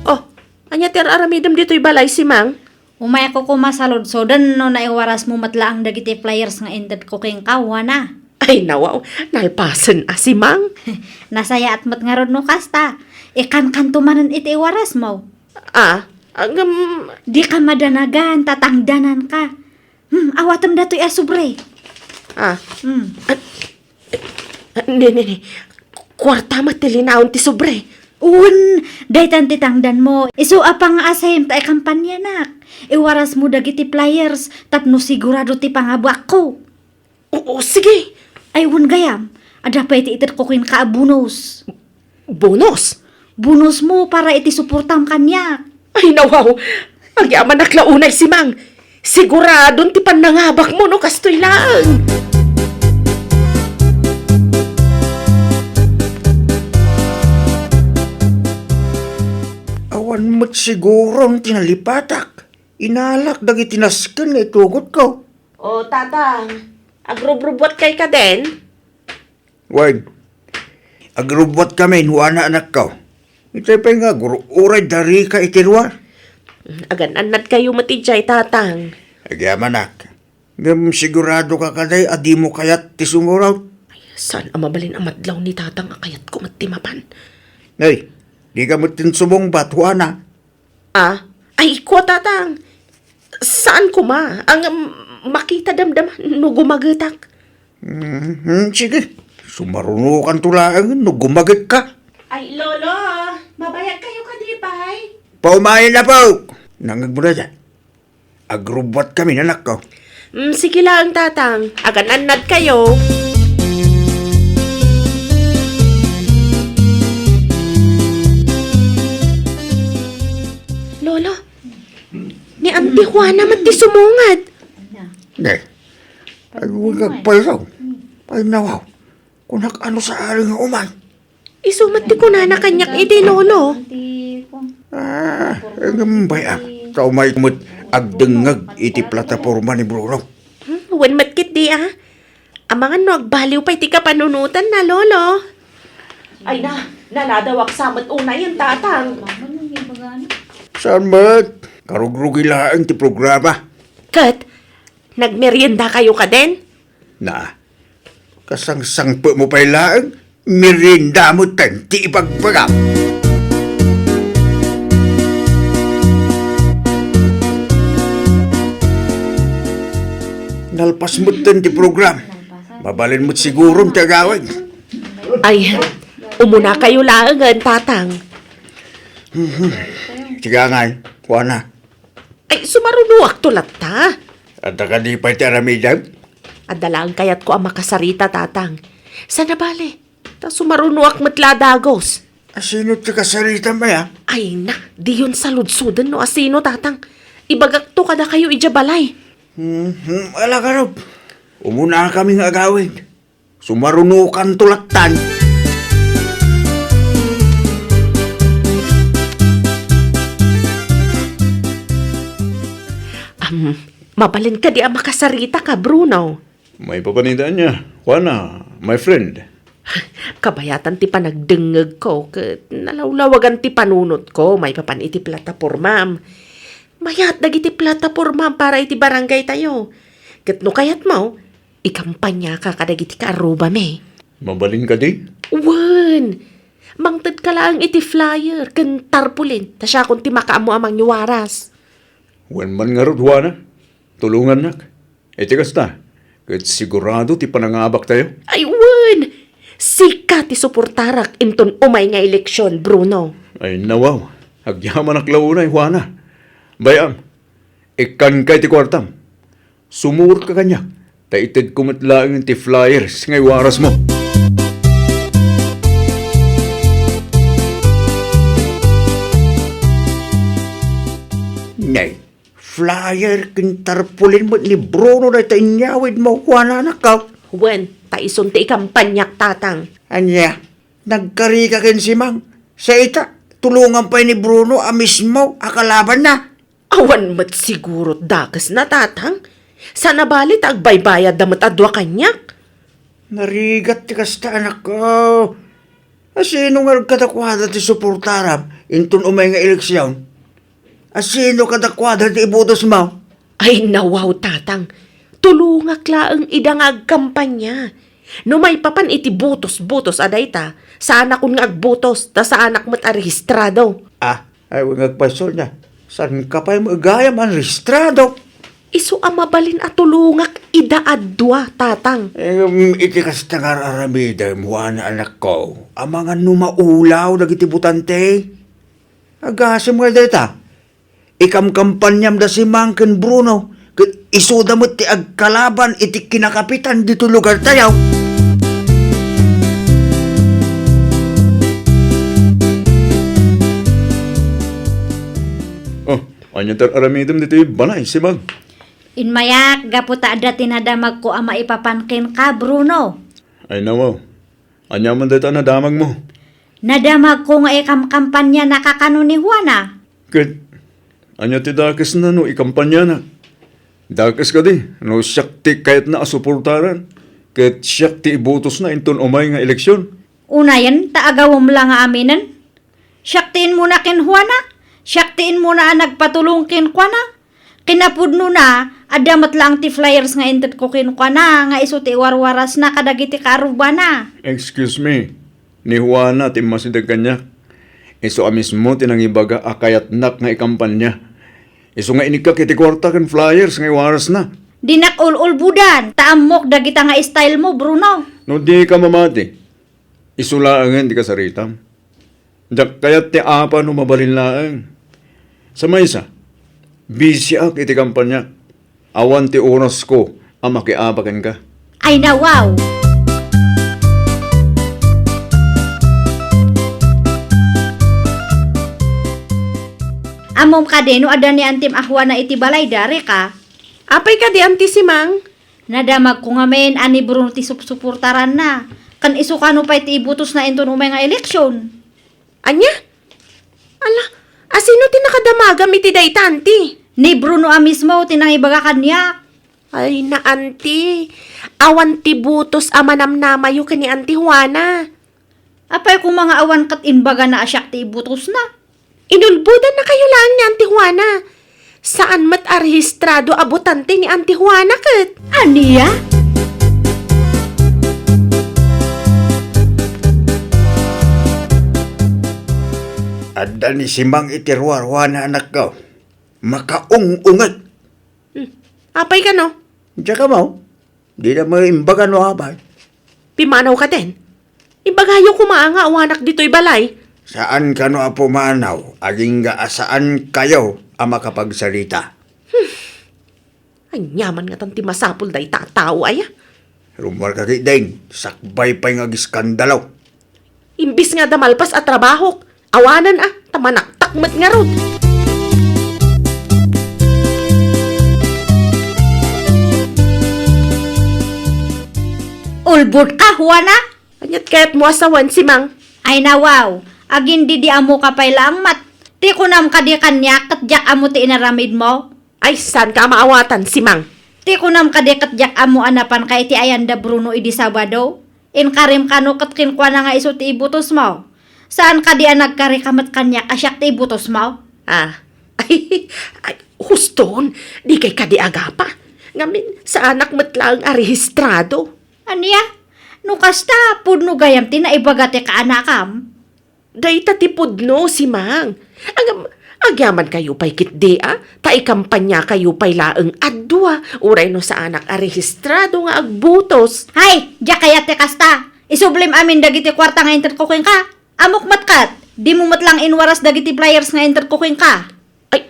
[SPEAKER 7] Oh, anya ti aramidam dito'y balay si Mang?
[SPEAKER 1] Umay ako kumasalod-sodan no naiwaras mo matlaang dagiti flyers nga ended ko king kawa na.
[SPEAKER 7] Ay nawaw, nalpasan si Mang.
[SPEAKER 1] Nasaya at mat nga rod no kasta. Ikan tumanan iti iwaras mo.
[SPEAKER 7] Ah,
[SPEAKER 1] Di ka madanagan, tatangdanan ka. Awatam dato'y asubre.
[SPEAKER 7] Ni. Kwarta matilinawon ti sobre.
[SPEAKER 1] Daytan titangdan mo. Isu apang asayem ta kampanya nak. Iwaras mo dagiti flyers, tapno sigurado ti pangabak ko.
[SPEAKER 7] Oo, sige.
[SPEAKER 1] Aywan gayam, ada pa iti itit ko kin ka bonus.
[SPEAKER 7] Bonus?
[SPEAKER 1] Bonus mo para iti suportam kanya.
[SPEAKER 7] Ay nawaw, ang yaman naklaunay si Mang. Siguradon ti panangabak mo no kastoy lang.
[SPEAKER 8] Awan mo't sigurong tinalipatak. Inalak dagiti nasken nga itugot ko.
[SPEAKER 7] O tatang, agrubrubot kay ka din?
[SPEAKER 8] Wen, agrubot kami, huwana anak ko. Itay pa nga, uray dari ka itirwa.
[SPEAKER 7] Agan anad kayo matijay tatang.
[SPEAKER 8] Agyaman nak. Ngam sigurado ka kaday, adi mo kayat ti sumuraw.
[SPEAKER 7] Saan ang mabalin ang madlaw ni tatang akayat ko matimapan?
[SPEAKER 8] Ay, di ka mo tinsubong bat, huwana.
[SPEAKER 7] Ah, ay iko tatang. Saan ko ma? Ang makita damdam no gumagetak.
[SPEAKER 8] Sige, sumarunukan tulaan, no gumagit ka.
[SPEAKER 7] Ay lolo, mabayag kayo kadipay.
[SPEAKER 8] Paumahin na po! Nangagbura dyan. Agrubot kami, anak ko.
[SPEAKER 7] Sige lang tatang, agan anad kayo. Lolo, ni Auntie Juana mati sumungad.
[SPEAKER 8] Ne, ay huwag agpalaw. Ay nawaw, kunak ano sa aring umay.
[SPEAKER 7] Isumat ko na kanyak iti lolo.
[SPEAKER 8] Ngambay tao may kumot agdengag iti plataforma ni Bruno.
[SPEAKER 7] Wen matkit di Amangan no agbaliw pa iti kapanunutan na lolo. Ay nanadawak samat unay ang tatang.
[SPEAKER 8] Saan ba't? Karugrugi lang ti programa.
[SPEAKER 7] Kat, Nagmerienda kayo ka din?
[SPEAKER 8] Na, kasangsangpo mo pa'y laang, merinda mo tanti ipagpagap. Nalpas mo tanti program. Mabalin mo't siguro tagawag.
[SPEAKER 7] Ay, umuna kayo laangan, tatang.
[SPEAKER 8] Siga nga, kuha na.
[SPEAKER 7] Ay, sumarunuak tulat ta.
[SPEAKER 8] At ka di pa'y taramidam.
[SPEAKER 7] Adalaan kayat ko ang makasarita, tatang. Sana bale, ta sumarunuak matladagos.
[SPEAKER 8] Asino ti kasarita ba ya?
[SPEAKER 7] Ay na, di yun sa ludsudan no asino, tatang. Ibagak to kada kayo ijabalay.
[SPEAKER 8] Ala ka Rob. Umuna kaming agawin. Sumarunukan tulatan.
[SPEAKER 7] Mabalin ka di ang makasarita ka, Bruno.
[SPEAKER 9] May papanidaan niya. Juana, my friend.
[SPEAKER 7] Kabayatan ti panagdengeg ko, ket nalawlawagan ti panunot ko, may papan iti platapormam. Mayat dagiti platapormam para iti barangay tayo. Ket no kayat mo, ikampanya ka kadagiti kaaruba me.
[SPEAKER 9] Mabalin ka di?
[SPEAKER 7] Wan! Mangtad ka lang iti flyer, ken tarpulin, ta siya kung ti makaamo amang nyuwaras.
[SPEAKER 9] Wen man nga rod, Juana. Tulungan nak. Iti kasta. Kat sigurado ti panangabak tayo.
[SPEAKER 7] Ay, wan! Sika ti suportarak inton umay nga eleksyon, Bruno.
[SPEAKER 9] Ay nawaw. Agyaman ak launay, Juana. Bayam. Ikan kay ti kwartam. Sumur ka kanya. Taited kumitlaang ti flyers ngay waras mo.
[SPEAKER 8] Nay, flyer kintarpulin mo ni Bruno na tainyawid mo, Juana na ka.
[SPEAKER 7] Wen, taison ti ikampanyak, tatang.
[SPEAKER 8] Anya, nagkari ka kin si Mang. Sa ita, tulungan pa ni Bruno a mismo, akalaban na.
[SPEAKER 7] Awan mat siguro dakas na, tatang. Sana balit agbaybayad damat adwa kanyak.
[SPEAKER 8] Narigat ti kasta anak ko. Asino nga kadakwada ti suportaram, intun umay nga eleksyon. Asino kadakwada ti ibutos mo?
[SPEAKER 7] Ay nawaw, tatang. Tulungak laang idangag kampanya. No may papan iti butos-butos aday ta. Sa anak kun nga agbutos, ta sa anak mo't arehistrado.
[SPEAKER 8] Ay ngagpasol niya. San ka pa'y magayam ang registrado?
[SPEAKER 7] Isu amabalin at tulungak idaadwa, tatang.
[SPEAKER 8] Iti kasta nga aramida, Juana anak ko. Ang mga numaulaw, nagiti butante. Agasim nga data. Ikamkampanyam da si Mang ken Bruno. Isuda mo ti agkalaban iti kinakapitan dito lugar tayaw.
[SPEAKER 9] Oh, anya tar aramidem dito banay si Mag.
[SPEAKER 1] Inmayak, gaputa ada tinadamag ko ang maipapankin ka, Bruno.
[SPEAKER 9] Ay nawaw. Anya man dito na damag mo.
[SPEAKER 1] Nadamag ko nga kampanya nakakano ni Juana.
[SPEAKER 9] Kat, anya ti dakes na no ikampanya na. Dakes ka di, no siyak ti kahit na asuportaran. Kat siyak ti ibutos na inton umay nga eleksyon.
[SPEAKER 1] Unayan, taagawom lang nga aminan. Syaktiin mo na kin Juana. Syaktiin mo na ang nagpatulong kin Juana. Kinapudno na, adamat lang ti flyers nga intet ko kin Juana, nga iso ti warwaras na kadagiti karuba na.
[SPEAKER 9] Excuse me, ni Juana ti masidag kanya. Iso mismo tinangibaga akayat nak nga ikampanya. Iso nga inikak iti kwarta kan flyers nga waras na.
[SPEAKER 1] Dinak ul budan, taamok dagita nga style mo, Bruno.
[SPEAKER 9] No di ka mamati, isulaangan di ka saritam. Dak kayat ti apa no mabalin laang. Sa maysa, busy ak iti kampanya. Awan ti oras ko ang makiabakan ka.
[SPEAKER 1] Ay na wow! Amom ka din, no ada ni Antim Ahwa na iti balay dari ka.
[SPEAKER 7] Apay ka di antisimang?
[SPEAKER 1] Nadamag ko nga men, ani Bruno ti supurtaran na. Kan iso ka no pa iti ibutos na inton umay nga eleksyon.
[SPEAKER 7] Anya? Ala, asino ti nakadamagam iti daytanti?
[SPEAKER 1] Ni Bruno mismo, tinangibaga kanya.
[SPEAKER 7] Ay na, anti. Awan ti butos amanamnamayo ka ni Auntie Juana.
[SPEAKER 1] Apay kung mga awan kat inbaga na asyak ti ibutos na.
[SPEAKER 7] Inulbudan na kayo lang ni Auntie Juana. Saan mat arhistrado abotante ni Auntie Juana ket?
[SPEAKER 1] Aniya?
[SPEAKER 8] Adda ni Simang itirwarwa na anak ko. Makaung-ungat.
[SPEAKER 7] Apay ka no?
[SPEAKER 8] Diyan ka mo. Di na mo imbagan o abay.
[SPEAKER 7] Pimanaw ka din. Ibagayo kumaanga awanak dito'y balay.
[SPEAKER 8] Saan ka no apumanaw? Aging gaasaan kayo ang makapagsalita.
[SPEAKER 7] Ay, nyaman nga tanti masapul day tataw ay.
[SPEAKER 8] Rumar ka kay Dane, sakbay pa yung agiskandalaw.
[SPEAKER 7] Imbis nga damalpas at trabaho. Awanan tamanak takmat nga rod.
[SPEAKER 1] Ulbot ka, Juana?
[SPEAKER 7] Anyat kaya't mo asawan si Mang.
[SPEAKER 1] Ay nawaw, agin di amo ka pay lang mat. Ti kunam ka di kanya katjak amo ti inaramid mo.
[SPEAKER 7] Ay, saan ka maawatan si Mang?
[SPEAKER 1] Ti kunam ka di katjak amo anapan kay ti Ayanda Bruno idi Sabado. Inkarim kano katkin kwa na nga iso ti ibutos mo. Saan ka di nagkari kamat kanya asyak ti ibutos mo?
[SPEAKER 7] Ay, huston, di kay kadi agapa. Ngamin, sa anak matlang arehistrado.
[SPEAKER 1] Aniya? No kasta, pudno gayam ti na ibagate ka anakam.
[SPEAKER 7] Day tatipod no si Mang. Agyaman kayo pa'y kitdi ta'i kampanya kayo pa'y laeng adwa. Uray no sa anak arehistrado nga agbutos.
[SPEAKER 1] Hay, diya kaya te kasta. Isublim amin dagiti kwarta nga interkuking ka. Amok matkat, di mo matlang inwaras dagiti players nga interkuking ka.
[SPEAKER 7] Ay,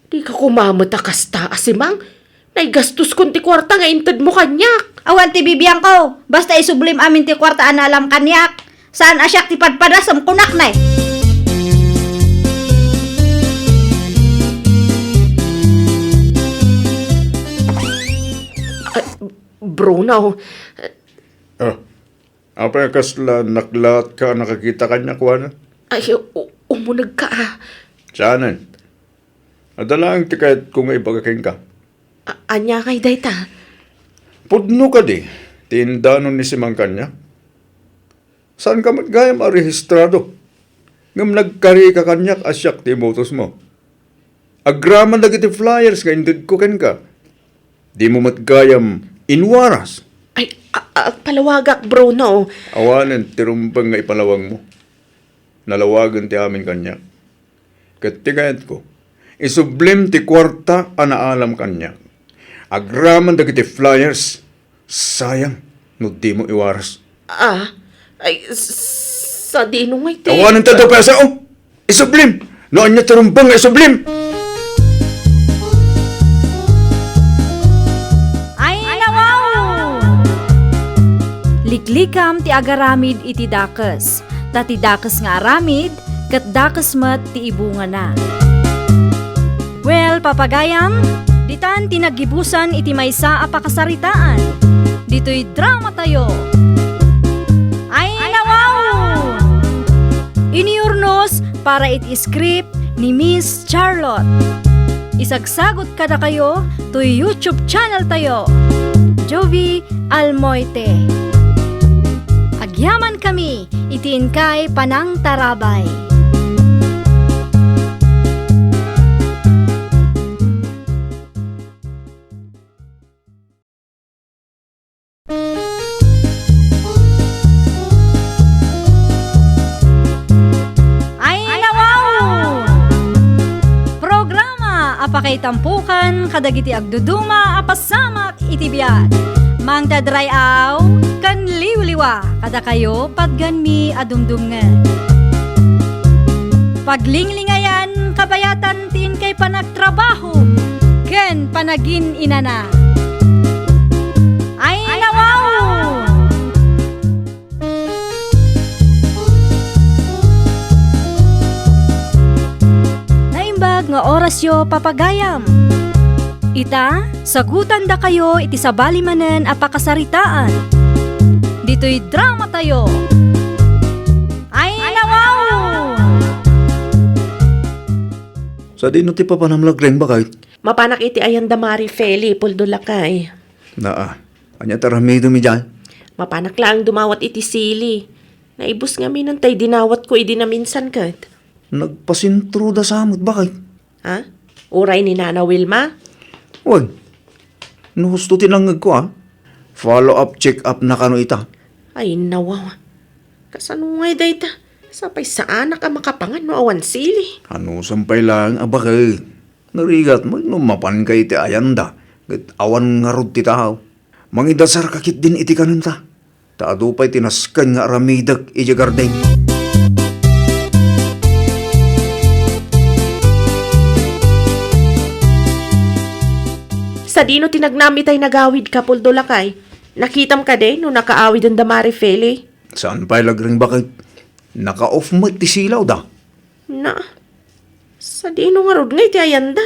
[SPEAKER 7] di ka kumamot kasta si Mang. Naigastos kon ti kwarta nga inted mo kanyak.
[SPEAKER 1] Awan ti bibiyang ko, basta isublim amin ti kwarta analam kanyak. Saan asyak ti padpadasam kunak na
[SPEAKER 7] Bruno,
[SPEAKER 9] Apa yung kasla naklat ka nakakita kanya kuha
[SPEAKER 7] ay, umunag ka
[SPEAKER 9] Siyanan. Adala ang tikayat kung ibagaking ka.
[SPEAKER 7] Anya kay dayta.
[SPEAKER 9] Pudno ka di. Tindanon ni Simang kanya. Saan ka magayam arehistrado? Ngam nagkari ka kanyak asyak ti motos mo. Agraman na kiti flyers nga indid ko ken ka. Di mo matgayam inwaras.
[SPEAKER 7] Ay, palawagak Bruno.
[SPEAKER 9] Awanan tirumpang nga ipalawang mo. Nalawagan ti amin kanya. Katigayat ko. Isublim ti kwarta anaalam kanya. Agraman da kiti flyers. Sayang, no di mo iwaras.
[SPEAKER 7] Ay, sa dino ngay te.
[SPEAKER 9] Awanan tato pa sa Isublim! Noon niya tirumpang nga isublim!
[SPEAKER 1] Ay nawaw! Liklikam ti agaramid iti dakes. Tati dakes nga aramid, kat dakes met ti ibunga na. Well, papagayam, ditan tinagibusan iti maysa a pakasaritaan. Dito'y drama tayo. Ay nawaw! Iniurnos para iti script ni Miss Charlotte. Isagsagot kada kayo to YouTube channel tayo. Jovi Almoite. Agyaman kami, itiin kay Panang Tarabay. Ay nawaw! Programa apakay tampukan kadagiti agduduma apasamak itibiyat. Mang dadrayaw kan liwliwa kada kayo padganmi adumdumngan. Paglinglingayan kabayatan tin kay panagtrabaho ken panagin inana. Ay nawaw! Naimbag nga orasyo papagayam. Ita, sagutan da kayo iti sabali manen a pakasaritaan. Dito'y drama tayo. Ay nawaw!
[SPEAKER 8] Sa di no ti papanamlagreng bakay?
[SPEAKER 7] Mapanak iti ayan damari Feli, puldulakay.
[SPEAKER 8] Anya taramido mi dyan.
[SPEAKER 7] Mapanak lang dumawat iti sili. Naibus nga minantay dinawat ko idi na minsan kat.
[SPEAKER 8] Nagpasintro da samot bakay?
[SPEAKER 7] Ha? Uray ni Nana Wilma?
[SPEAKER 8] Wag. Nuhusto tinangag ko Follow-up, check-up na kano ita.
[SPEAKER 7] Ay, nawaw. Kasano nga dayta? Sapay sa anak ang makapangan no awan sili.
[SPEAKER 8] Ano sampay lang, abakay. Narigat mo, numapan kay ti ayanda. Gat awan nga rod ti tao. Mangidasar kakit din iti kanunta. Taado pa'y tinaskan nga aramidag iti gardeng.
[SPEAKER 7] Sa dino tinagnami tay nagawid ka puldo lakay. Nakitam ka din no nakaawid ang damari feli.
[SPEAKER 8] Saan pa'y lagring bakit? Naka-off mo ti silaw da.
[SPEAKER 7] Na, sa dino nga rod nga iti ayanda.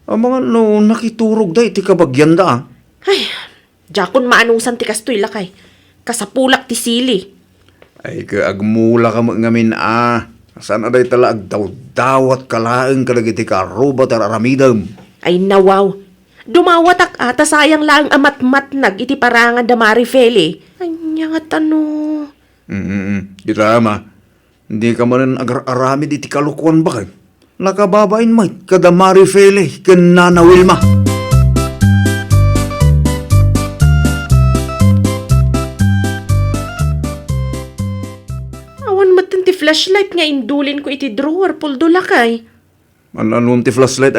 [SPEAKER 8] Ang mga no nakiturog da iti kabagyan da
[SPEAKER 7] Ay, jakon maanusan ti kastoy lakay. Kasapulak ti sili.
[SPEAKER 8] Ay kaagmula ka ngamin Saan aday tala agdaw-dawat kalaeng kadagiti karubat ar aramidam.
[SPEAKER 7] Ay nawaw. Dumawatak ata sayang lang amat-mat nag iti parangan damari feli. Ay nga tano.
[SPEAKER 8] Di rama. Hindi ka man agar-aramid iti kalukuan bakit? Nakababain mo kadamari fele ken Nana Wilma.
[SPEAKER 7] Awan matan ti flashlight nga indulin ko iti drawer puldo lakay.
[SPEAKER 8] Anong ti flashlight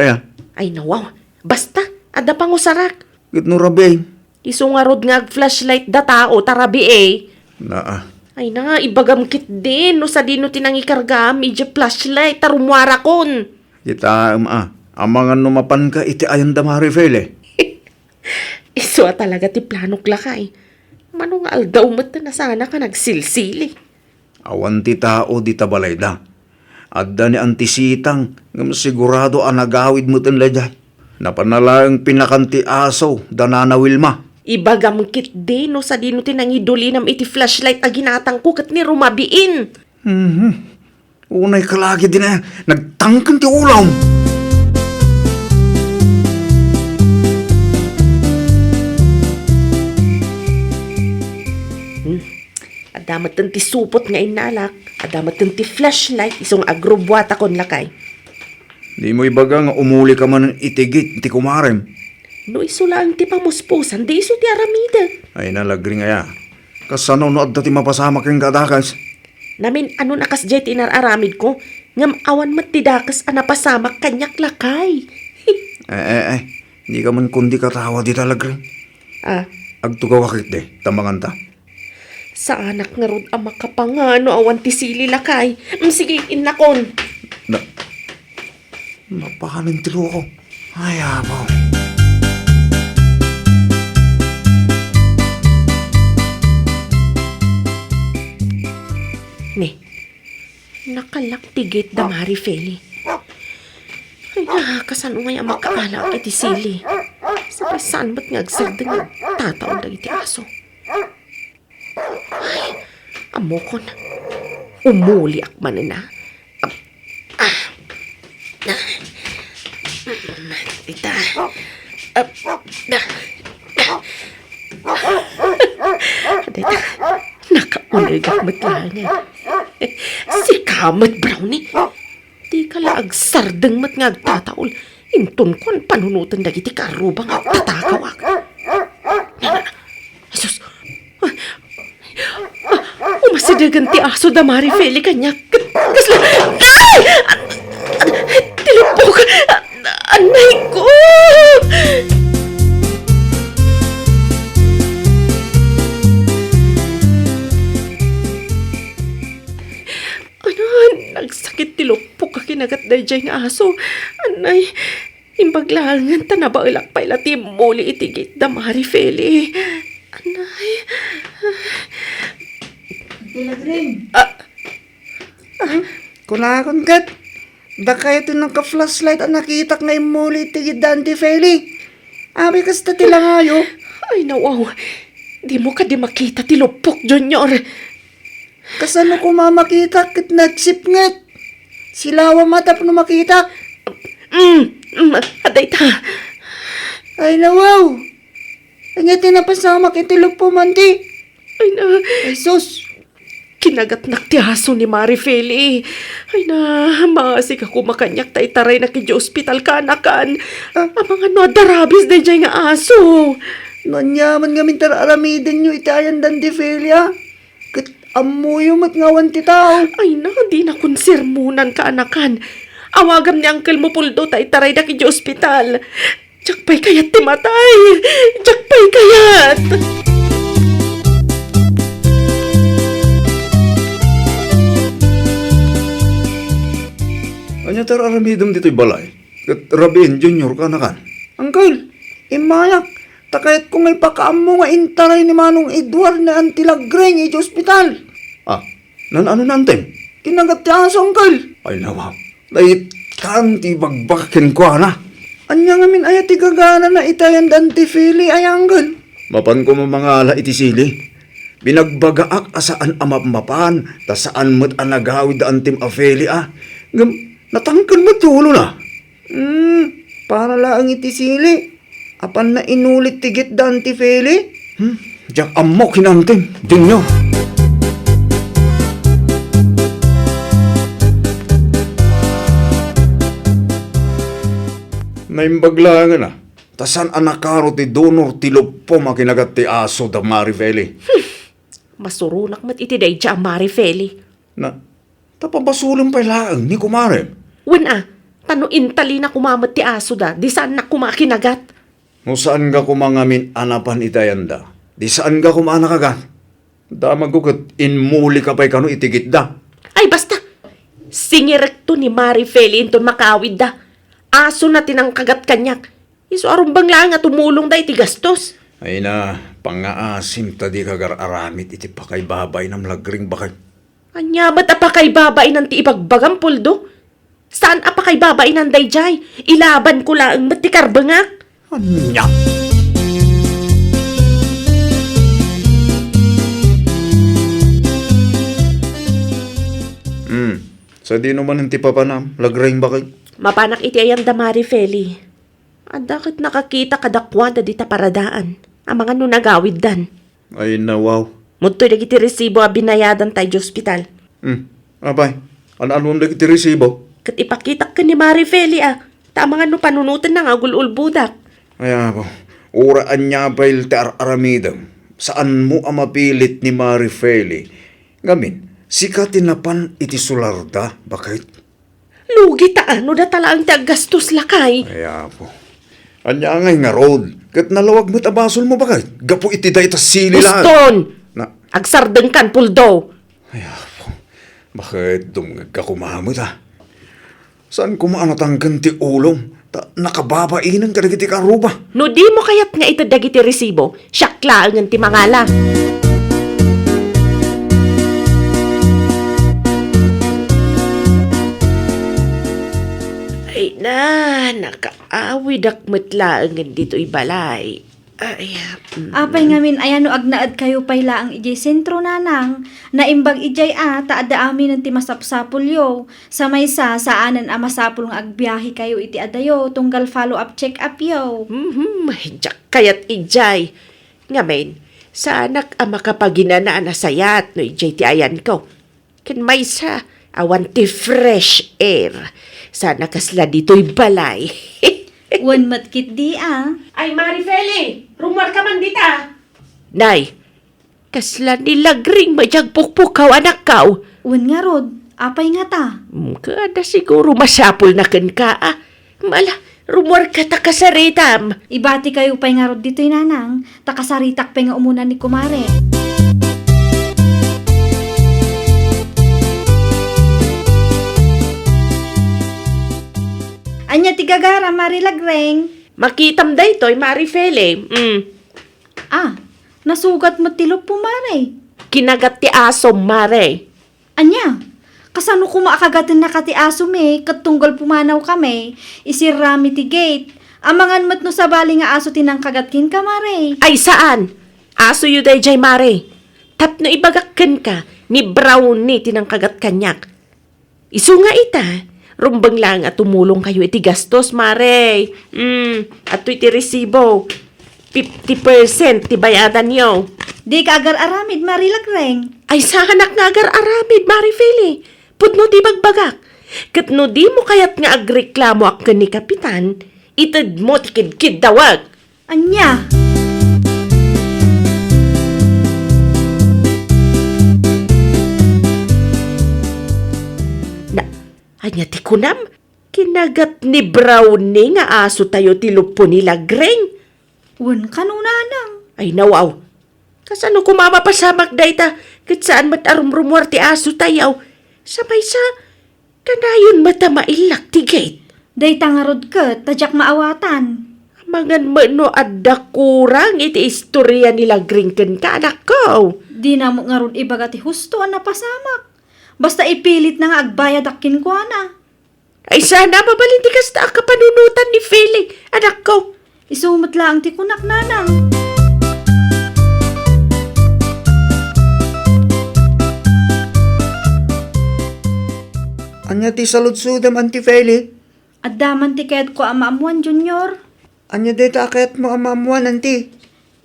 [SPEAKER 7] Ay nawaw. Basta, ada pang usarak.
[SPEAKER 8] Git no rabi.
[SPEAKER 7] Iso nga rod nga flashlight da tao tarabi
[SPEAKER 8] Na
[SPEAKER 7] Ay na, ibagam kit din. No sa dino tinangikarga, medyo flashlight, tarumwara kon.
[SPEAKER 8] Kita amangan numapan ka iti ayan damari fele.
[SPEAKER 7] Iso talaga ti planok lakay. Manong aldaw mo't na sana ka nagsilsili.
[SPEAKER 8] Awan ti tao di tabalay da. Adda ni antisitang ngam sigurado nagawid mo ten ladya. Napanalang pinakanti aso da Nana Wilma.
[SPEAKER 7] Ibagam kit din no sa dino tinangidulinam iti flashlight na ginatang ko kat ni rumabiin.
[SPEAKER 8] Unay kalagi din nagtangkan ti ulam.
[SPEAKER 7] Adamat ti supot nga inalak. Adamat ti flashlight isong agrobwata kon lakay.
[SPEAKER 8] Di mo ibaga nga umuli ka man itigit ti kumarem.
[SPEAKER 7] No iso lang ti pamuspusan, di iso ti aramida.
[SPEAKER 8] Ay nalagring Kasano no adda ti mapasama kang kadakas.
[SPEAKER 7] Namin ano nakas jet inararamid ko, ngam awan matidakas anapasamak kanyak lakay.
[SPEAKER 8] Hindi ka man kundi katawa di talagring. Agtugaw akit de, tamangan ta.
[SPEAKER 7] Sa anak nga rod ang makapangano awan ti sili lakay. Sige, inakon.
[SPEAKER 8] Napahanin tilo ko. Ay, abaw.
[SPEAKER 7] Ne, nakalaktigit damari feli. Ay nakakasano nga yung makaalak iti sili. Sabay saan ba't ngagsagda nga tataon na iti aso. Ay, amokon. Umuli akman na. Ita. Dita, nakaunay gakmat lang si Kamat Brownie. Di ka laag sardeng mat nga agtataol. Intun kon panunutan dagiti karubang agtatakaw ak. Jesus. Umasidagan ti aso damari feli kanya. Kasla. Ay! Tilupok! Anay ko! Nagsakit tilupok ka kinagat na dyan nga aso. Anay, imbaglangan ta na ba ilak pa ilati muli itigit da mari feli. Anay.
[SPEAKER 8] Kunakon kat. Baka ito ng ka-flashlight ang nakitak na muli itigit Dante Feli. Abi kasta tilangayo.
[SPEAKER 7] Ay nawaw. Di mo ka di makita tilupok, Junior.
[SPEAKER 8] Kasano ko mamakita kit nagsipnget? Silawa matap no makita.
[SPEAKER 7] Aday ta.
[SPEAKER 8] Ay nawaw. Ang iti na pasama kitulog po mandi.
[SPEAKER 7] Ay na.
[SPEAKER 8] Ay sus.
[SPEAKER 7] Kinagat naktihaso ni Marifeli. Ay na, masik ako makanyak ta itaray na kidya ospital ka anakan. Ang mga no darabis na dyan nga aso.
[SPEAKER 8] Nanyaman nga mintar aramidin nyo itayan dan di Felia. Kat amuyo mat ngawan ti tao.
[SPEAKER 7] Ay na, di na konsermunan ka anakan. Awagam ni Uncle mo puldo ta itaray na kidya ospital. Jakpay kayat ti matay. Jakpay kayat.
[SPEAKER 9] Anya tar aramidom dito'y balay. Kat Rabin Junior ka na kan.
[SPEAKER 8] Uncle, imayak. Takayat ko ngay pakaamo nga intaray ni Manong Edward na antilagreng iti ospital.
[SPEAKER 9] Ah, ano nantem?
[SPEAKER 8] Kinagat ti aso, Uncle.
[SPEAKER 9] Ay nawaw. Dahit kanti bagbakin ko na.
[SPEAKER 8] Anya nga min ayat ti gagana na itayan dan ti Feli ay, Uncle.
[SPEAKER 9] Mapan ko mamangala iti sili. Binagbagaak asaan amapapan, ta saan mo't anagawid antim afeli Ngam, natangkan mo tulo na.
[SPEAKER 8] Para laang iti sili. Apan na inulit tigit dan ti Feli.
[SPEAKER 9] Diyak amok hinantim, dinyo. Naimbagla nga na. Tasan anakaro ti donor ti lupo makinagat ti aso da Marifeli.
[SPEAKER 7] Masurunak mat iti day dya Marifeli.
[SPEAKER 9] Na, tapabasulan pa laang ni kumare.
[SPEAKER 7] Wen tano intali na kumamat ti aso da, di saan na kumakinagat.
[SPEAKER 9] No saan ka kumangamin anapan itayanda? Di saan ka kumanakagat? Damag ko kat inmuli ka pa'y kano itigit da.
[SPEAKER 7] Ay basta, singirekto ni Marifeli into makawid da. Aso na tinangkagat kanyak. Iso arumbang lang nga tumulong da iti gastos.
[SPEAKER 9] Ay na, pangaasim ta di kagar aramit iti pakaybabay ng lagring bakay.
[SPEAKER 7] Anya ba't apakay babain ng ti ibagbagang puldo? Saan apakay babain ng dayjay? Ilaban ko lang ba't ti karbangak?
[SPEAKER 9] Anya? Sa di naman ang tipapanam, lagring bakay.
[SPEAKER 7] Mapanak iti ayan da Marifeli. Adakit nakakita kadakwan da dita paradaan. Ang mga nunagawid dan.
[SPEAKER 9] Ay nawaw.
[SPEAKER 7] Mutoy nagiti resibo a binayadan tayo hospital.
[SPEAKER 9] Abay, ano lagi ti resibo?
[SPEAKER 7] Kat ipakita ka ni Marifeli Ta mga no panunutan na nga gululbudak.
[SPEAKER 9] Kaya po, uraan niya bail ti aramidam. Saan mo ang mapilit ni Marifeli? Gamin, sikatin na pan iti sularda, bakit?
[SPEAKER 7] Lugi ta ano da tala ang gastos lakay.
[SPEAKER 9] Kaya po, anya ngay nga road, kat nalawag mo't abasol mo bakit? Gapo iti da ita sili lang.
[SPEAKER 7] Uston!
[SPEAKER 9] Na,
[SPEAKER 7] Agsarden kan puldo.
[SPEAKER 9] kaya po, bakit dumagag ka kumamot Saan kumaanatanggan ti ulong? Nakababainan ka nagiti karuba.
[SPEAKER 7] No di mo kayat nga ito dagiti resibo, syakla ang ti mangala. Ay na, nakaawid akmet laang dito ibalay. Ay,
[SPEAKER 1] Apay ngamin ayano agnaad kayo payla ang ijay sentro nanang, naimbag ijay taada amin ng timasapsapul yo. Sa maysa, saanan masapul nga agbiyahe kayo iti adayo, tunggal follow-up check-up yo.
[SPEAKER 7] Mahidyak kayat ijay. Ngamen, saanak ang makapaginana na sayat no ijay ti ayan ko. Kan may sa, awan ti fresh air. Sana kasla dito'y balay.
[SPEAKER 1] Wan matkit di
[SPEAKER 7] Ay, Marifeli! Rumor ka man dita! Nay, kasla nilagring majagpukpukaw anak kaw.
[SPEAKER 1] Wan nga rod, apay nga ta.
[SPEAKER 7] Kada siguro masapul na kan ka Mala, rumor ka ta kasaritam.
[SPEAKER 1] Ibati kayo pay nga rod dito'y nanang, takasaritak pay nga umunan ni kumare. Anya tigagara, Marilagreng.
[SPEAKER 7] Makitam da ito'y Marifeli.
[SPEAKER 1] Nasugat mo tilok po, Mare.
[SPEAKER 7] Kinagat ti aso, Mare.
[SPEAKER 1] Anya, kasano kumaakagatin na kati aso me, katunggal pumanaw kami, isirami ti gate. Amangan mat no sabali nga aso tinangkagatkin ka, Mare.
[SPEAKER 7] Ay, saan? Aso yu day jay, Mare. Tapno ibagakkan ka, ni Brownie tinangkagat kanyak. Isu nga ita, rumbang lang at tumulong kayo iti gastos, Mare. At iti resibo. 50% ti bayadan niyo.
[SPEAKER 1] Di ka agar aramid, Marilagreng.
[SPEAKER 7] Ay sanak nga agar aramid, Marifeli. Putno di bagbagak. Kat no di mo kayat nga agreklamo ak ni Kapitan, itad mo tikid-kid dawag.
[SPEAKER 1] Anya,
[SPEAKER 7] Na, anya ti kunam, kinagat ni Brownie nga aso tayo ti lupo nila Greng.
[SPEAKER 1] wan kanunanang.
[SPEAKER 7] Ay nawaw, kasano kumama pa sa magdayta, kat saan mat arumrumwar ti aso tayaw, sabay sa, kanayon mata mailak ti gate.
[SPEAKER 1] Day tangarod ka, tadyak maawatan.
[SPEAKER 7] Mangan mano adda kurang iti istorya nila Gringken ka anak ko.
[SPEAKER 1] Di na mo ngarod ibaga ti husto ang napasamak. Basta ipilit na nga agbayad akin ko na.
[SPEAKER 7] Ay sana mabalinti kasta ang kapanunutan ni Feli, anak ko.
[SPEAKER 1] Isumat lang ti kunak nanang.
[SPEAKER 8] Anya ti saludsudam anti Feli?
[SPEAKER 1] At daman tiket ko ang maamuan, Junior.
[SPEAKER 8] Anya deta akayat mo amamuan anti?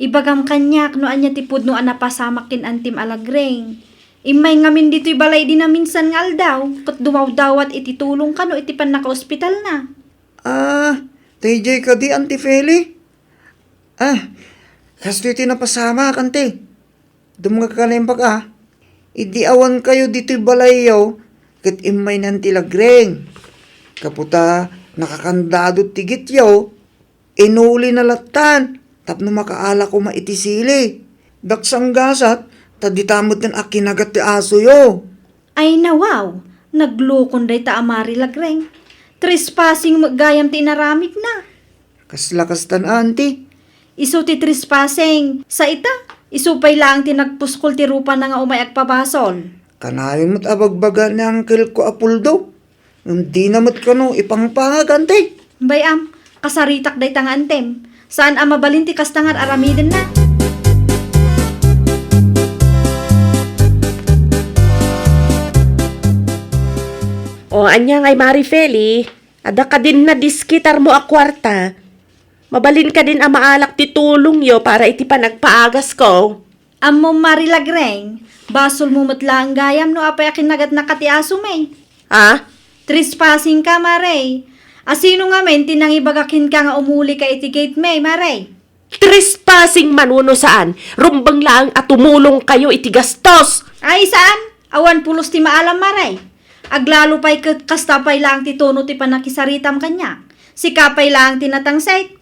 [SPEAKER 1] Ibagam kanyak no anya tipud no anapasamak kin antim alagreng. Imay ngamin dito'y balay din na minsan nga aldaw. Kat dumaw-dawat iti tulong ka no iti pan naka-ospital na.
[SPEAKER 8] TJ ka di anti Feli? Kasto iti napasama kanti. Dumag ka lembag Idi awan kayo dito'y balayaw, kat imay nanti lagreng. Kaputa, nakakandado tigit yaw, inuli na latan, tapno makaala ko maitisili. Daksang gasat, taditamot ng akinagat ti aso yo.
[SPEAKER 1] Ay nawaw, naglukon day ta amari lagreng. Trespassing magayam ti inaramid na.
[SPEAKER 8] Kaslakas tan anti.
[SPEAKER 1] Isu ti trespassing, sa ita, isupay lang ti nagpuskol ti rupa na nga umay agpabasol.
[SPEAKER 8] Kanayon mo't abagbaga ni Uncle ko apuldo. Hindi namat ka no ipangpangag anti.
[SPEAKER 1] Bayam, kasaritak day tanga antem. Saan ang mabalinti kastangar aramiden na?
[SPEAKER 7] O anya ngay Marifeli, ada ka din na diskitar mo a kwarta. Mabalin ka din ang maalak ti tulong yo para iti panagpaagas ko.
[SPEAKER 1] Ammo marilagreng, basol mo matlang gayam no apay akin nagat nakatiaso may.
[SPEAKER 7] Ha?
[SPEAKER 1] Trespassing ka, Maray. Asino nga men, tinang ibagakin ka nga umuli ka iti gate may, Maray.
[SPEAKER 7] Trespassing manuno saan? Rumbang lang at tumulong kayo iti gastos.
[SPEAKER 1] Ay, saan? Awan pulos ti maalam, Maray. Aglalo pa'y kastapay lang ti tono ti panakisaritam kanya. Si kapay lang ti natangsay.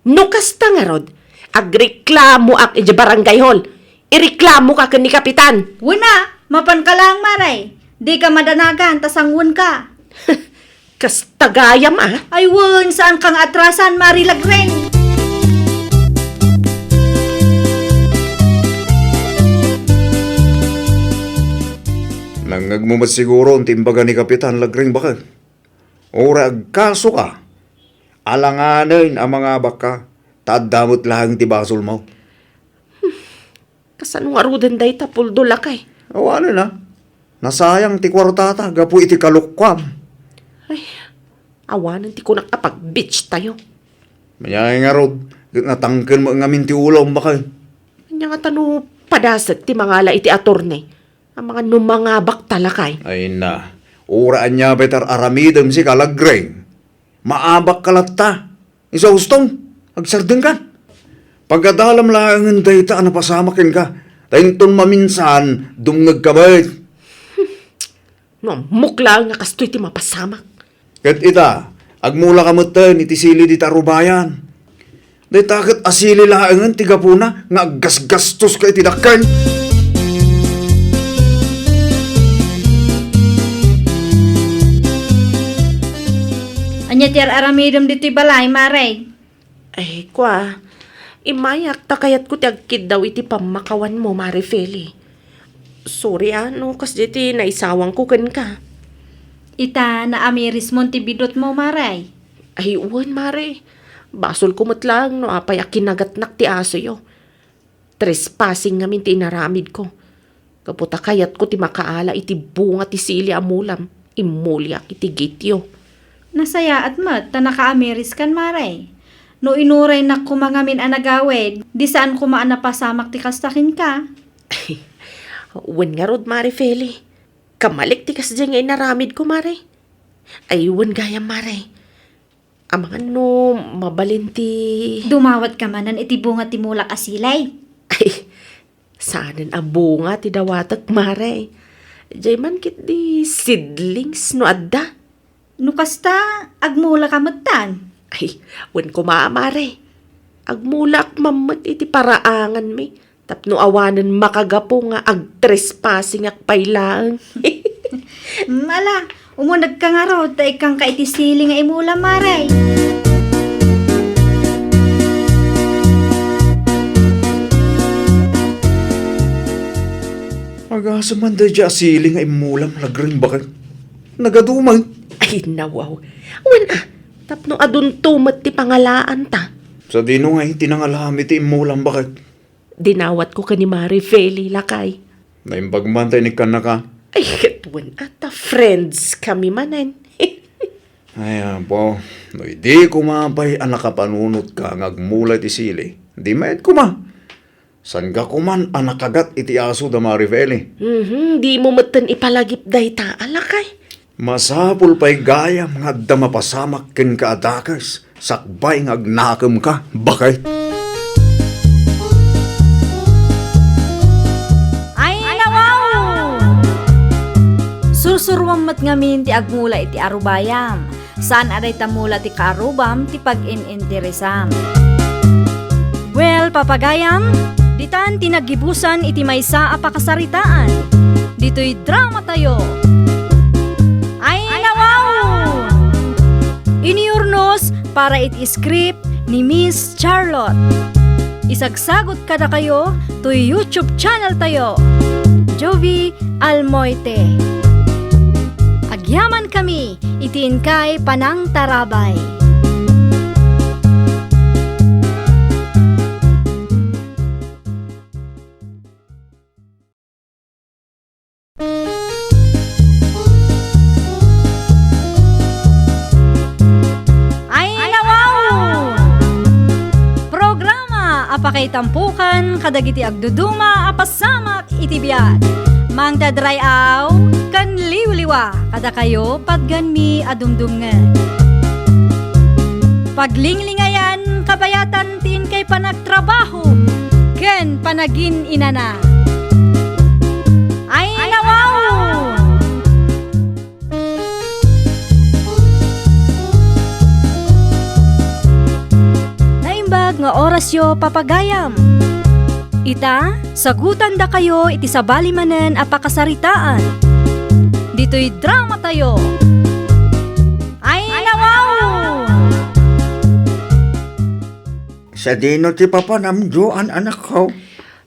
[SPEAKER 7] No kasta nga rod, agreklamo ak iti barangay hall. Ireklamo ka ni Kapitan.
[SPEAKER 1] Wuna, mapan ka lang, Maray. Di ka madanagan, tasangwan ka.
[SPEAKER 7] Kastagayam
[SPEAKER 1] Ay, wun, saan kang atrasan, marilagreng?
[SPEAKER 9] Nangagmumat siguro ang timbaga ni Kapitan Lagring baka. Ora agkaso ka. Alanganin ang mga baka. Tadamot lang ti basol mo.
[SPEAKER 7] Kasano nga rudan day tapuldo lakay.
[SPEAKER 9] Awanan na. Nasayang ti kwartata. Gapu iti kalukwam.
[SPEAKER 7] Ay, awanan ti ko nakapag-bitch tayo.
[SPEAKER 9] Mayay nga rod. Natangkin mo ngamin ti ulaw baka.
[SPEAKER 7] Kanya nga tano padasag ti mga la iti atorne. Ang mga numangabak talakay.
[SPEAKER 9] Ay na. Uraan niya betar aramidam si Kalagreng. Maabak kalata. Isa hustong. Agsardeng ka. Pagkadalam lang ang dayta na pasamakin ka. Tainton maminsan dumngag ka ba?
[SPEAKER 7] No, mukla nga kastoy ti mapasamak.
[SPEAKER 9] Kat ita, agmula ka matan iti sili di tarubayan. Day takot asili laangan ti gapuna nga aggasgastos ka iti dakkan.
[SPEAKER 1] Anya tiar aramidom dito'y balay, Maray.
[SPEAKER 7] Ay, kwa. Imayak ta kayat ko ti agkid daw iti pamakawan mo, Marifeli. Sorry no, kas diti naisawang ko kan ka.
[SPEAKER 1] Ita na amiris mo ti bidot mo, Maray.
[SPEAKER 7] Ay, uwan, Mare. Basol ko matlang, no, apay akinagatnak ti aso yo. Trespassing ngamin ti inaramid ko. Kaputa kayat ko ti makaala iti bunga ti sili amulam. Imulyak iti gityo.
[SPEAKER 1] Nasaya at mat, ta naka-amiris kan, Maray. No inuray na kumangamin anagawid, di saan kumaan napasamak ti kastakin ka.
[SPEAKER 7] Wan nga rod, Mare Feli. Kamalik ti kas dyan nga inaramid ko, Mare. Ay, wan gaya, Mare. Amang ano, mabalinti.
[SPEAKER 1] Dumawat ka manan iti bunga ti mulak asilay.
[SPEAKER 7] Ay, saanan ang bunga ti dawatak, Mare. Jay man kit di seedlings no adda.
[SPEAKER 1] No kasta, agmula ka matan.
[SPEAKER 7] Ay, wan ko Mare. Agmulak mamat iti paraangan mi. Tapno awanan makagapo nga ag-trespassing ak pailang.
[SPEAKER 1] Mala, umunag ka nga raw, ta ikang ka iti sili nga imula, Maray.
[SPEAKER 9] Agasaman da dya siling ay mulam lagring bakal. Nagadumay.
[SPEAKER 7] Ay, nawaw. Wan tapno adun tumat ti pangalaan ta.
[SPEAKER 9] Sa dino nga tinangalami ti mulam bakal.
[SPEAKER 7] Dinawat ko ka ni Mare Feli lakay.
[SPEAKER 9] Naimbagmantay ni kanaka.
[SPEAKER 7] Ay, katwan ata friends kami manan.
[SPEAKER 9] Ay, po. No, di kumapay ang nakapanunot ka ngagmula ti sili. Di maed kuma. San ka kuman ang nakagat iti aso da Mariveli.
[SPEAKER 7] Di mo matan ipalagip day ta alakay.
[SPEAKER 9] Masapul pa'y gayam nga da mapasamak ken ka adakas. Sakbay nga agnakam ka. Bakay?
[SPEAKER 1] Ay, nawaw! Sursurwam mat ngamin ti agmula iti arubayam. Saan aday tamula ti karubam ti pag-in-interesam. Well, papagayam, ditan tinagibusan iti maysa a pakasaritaan. Dito'y drama tayo. Ay, nawaw! Iniurnos para iti script ni Miss Charlotte. Isagsagot kada kayo to YouTube channel tayo. Jovi Almoite. Agyaman kami, itiin kay Panang Tarabay. Ay, nawaw! Programa apakay tampukan kadagiti agduduma apasamak iti biag. Mang dadray aw kan liwliwa kada kayo padgan mi adumdumngan. Paglinglingayan kabayatan tin kay panagtrabaho ken panagin inana. Ay, nawaw! Naimbag nga oras yo papagayam. Ita, sagutan da kayo iti sabali manen a pakasaritaan. Dito'y drama tayo. Ay, nawaw!
[SPEAKER 8] Sa dino ti papanamjo an anak ko.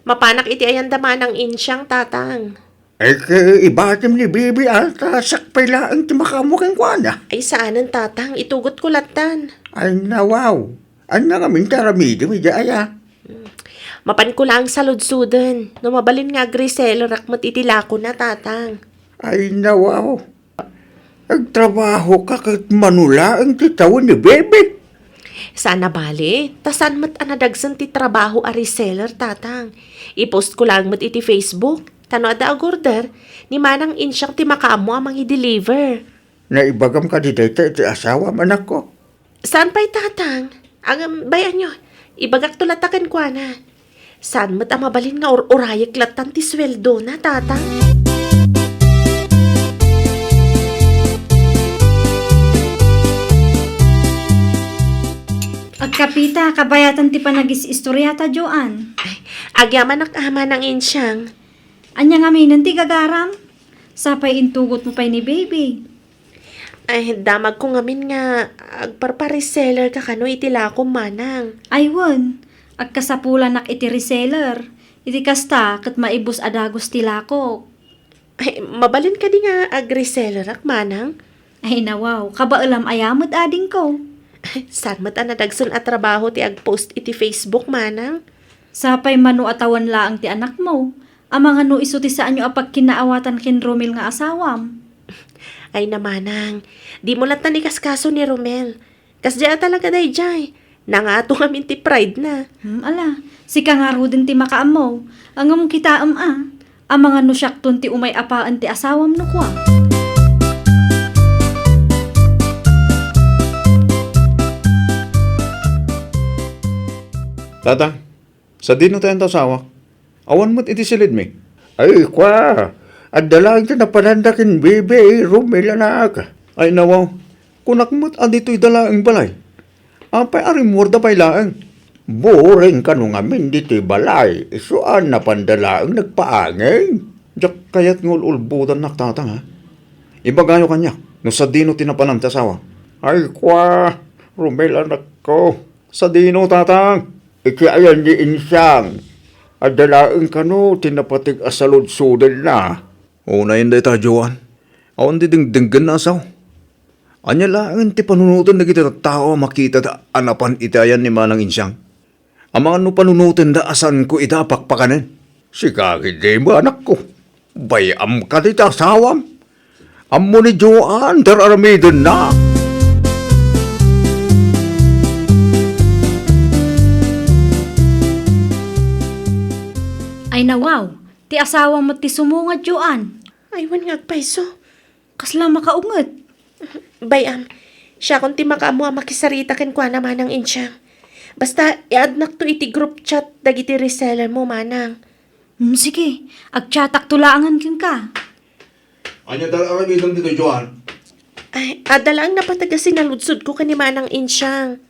[SPEAKER 7] Mapanak iti ayan daman ang insyang tatang.
[SPEAKER 8] Ay kay ibatim ni Bibi ata sakpay laang ti makamuking kuana.
[SPEAKER 7] Ay saanan tatang, itugot ko latan.
[SPEAKER 8] Ay nawaw. An na kaming taramidi mi aya.
[SPEAKER 7] Mapan ko lang sa ludsudan. No mabalin nga Grisel, rakmat itilako na tatang.
[SPEAKER 8] Ay nawaw. Agtrabaho ka kat manula ang titawan ni Bibi.
[SPEAKER 7] Sana bali, tasan mat anadagsan ti trabaho a reseller tatang. I-post ko lang mat iti Facebook. Tano ada agorder, ni manang insyang ti makamo amang i-deliver.
[SPEAKER 8] Naibagam ka di dayta iti asawa manak ko.
[SPEAKER 7] Saan pa'y tatang? Ang bayan nyo, ibagak tulatakan kwa na. Saan mat amabalin nga urayak latan ti sweldo na tatang?
[SPEAKER 1] Agkapita, kabayatan ti panagis istoryata Joan.
[SPEAKER 7] Agyaman ak ama ng insyang.
[SPEAKER 1] Anya nga minan ti gagaram. Sapay intugot mo pa'y ni baby.
[SPEAKER 7] Ay, damag ko ngamin nga agparpareseller ka kano itilako manang.
[SPEAKER 1] Aywan, agkasapulan nak iti reseller. Iti kasta kat maibus adagos tilako.
[SPEAKER 7] Ay, mabalin ka di nga agreseller ak manang.
[SPEAKER 1] Ay nawaw, kabaalam ayamot ading ko.
[SPEAKER 7] Saan mat anadagsun at trabaho ti agpost iti Facebook manang?
[SPEAKER 1] Sapay manu atawan laang ti anak mo. Amang ano iso ti saan nyo apag kinaawatan kin Romel nga asawam.
[SPEAKER 7] Ay namanang, di mo latan ikaskaso ni Romel. Kasdya talaga day jay. Nangato kami ti pride na.
[SPEAKER 1] Ala, si kangaru din ti makaam mo. Angam kita Ang mga nusyakton ti umay apaan ti asawam no kwa.
[SPEAKER 9] Tatang, sa dino tayong tasawa. Awan mo't iti silid mi.
[SPEAKER 8] Ay, kwa. At dalang ito na panandakin, bebe, Romel, anak.
[SPEAKER 9] Ay nawaw, kunak mo't adito'y dalaang balay. Apay arimorda pa'y laang.
[SPEAKER 8] Boring ka nung amin dito'y balay. Isuan na pandalaang nagpaangin.
[SPEAKER 9] Diyak kayat ngululbutan nak tatang ha. Ibagayo kanya, no sa dino tinapanan tasawa.
[SPEAKER 8] Ay, kwa. Romel, anak ko.
[SPEAKER 9] Sa dino tatang.
[SPEAKER 8] Ikiayan ni Insang. At dalaan ka no, tinapatig asalod-sudal na.
[SPEAKER 9] Una yun day tajuan. Awan di dingdinggan na asaw. Anya lang ti panunutan na kita tao makita da anapan itayan ni Manang Insyang. Ang mga no panunutan da asan ko itapakpakanin.
[SPEAKER 8] Si kakide mo, anak ko. Bayam ka dita sawam. Amo ni Joan, teraramidin na.
[SPEAKER 1] Ay nawaw, ti asawa mo ti sumungad Joan.
[SPEAKER 7] Aywan nga paiso.
[SPEAKER 1] Kasla makaunget.
[SPEAKER 7] Bayam, siya kung ti makaamu makisarita ken kwa naman ang insyang. Basta i-adnak to iti group chat dagiti reseller mo manang.
[SPEAKER 1] Sige, agtsatak tulangan kin ka.
[SPEAKER 9] Anya teraramidin dito Joan.
[SPEAKER 7] Ay, adala ang napatagasin na ludsud ko kani manang insyang.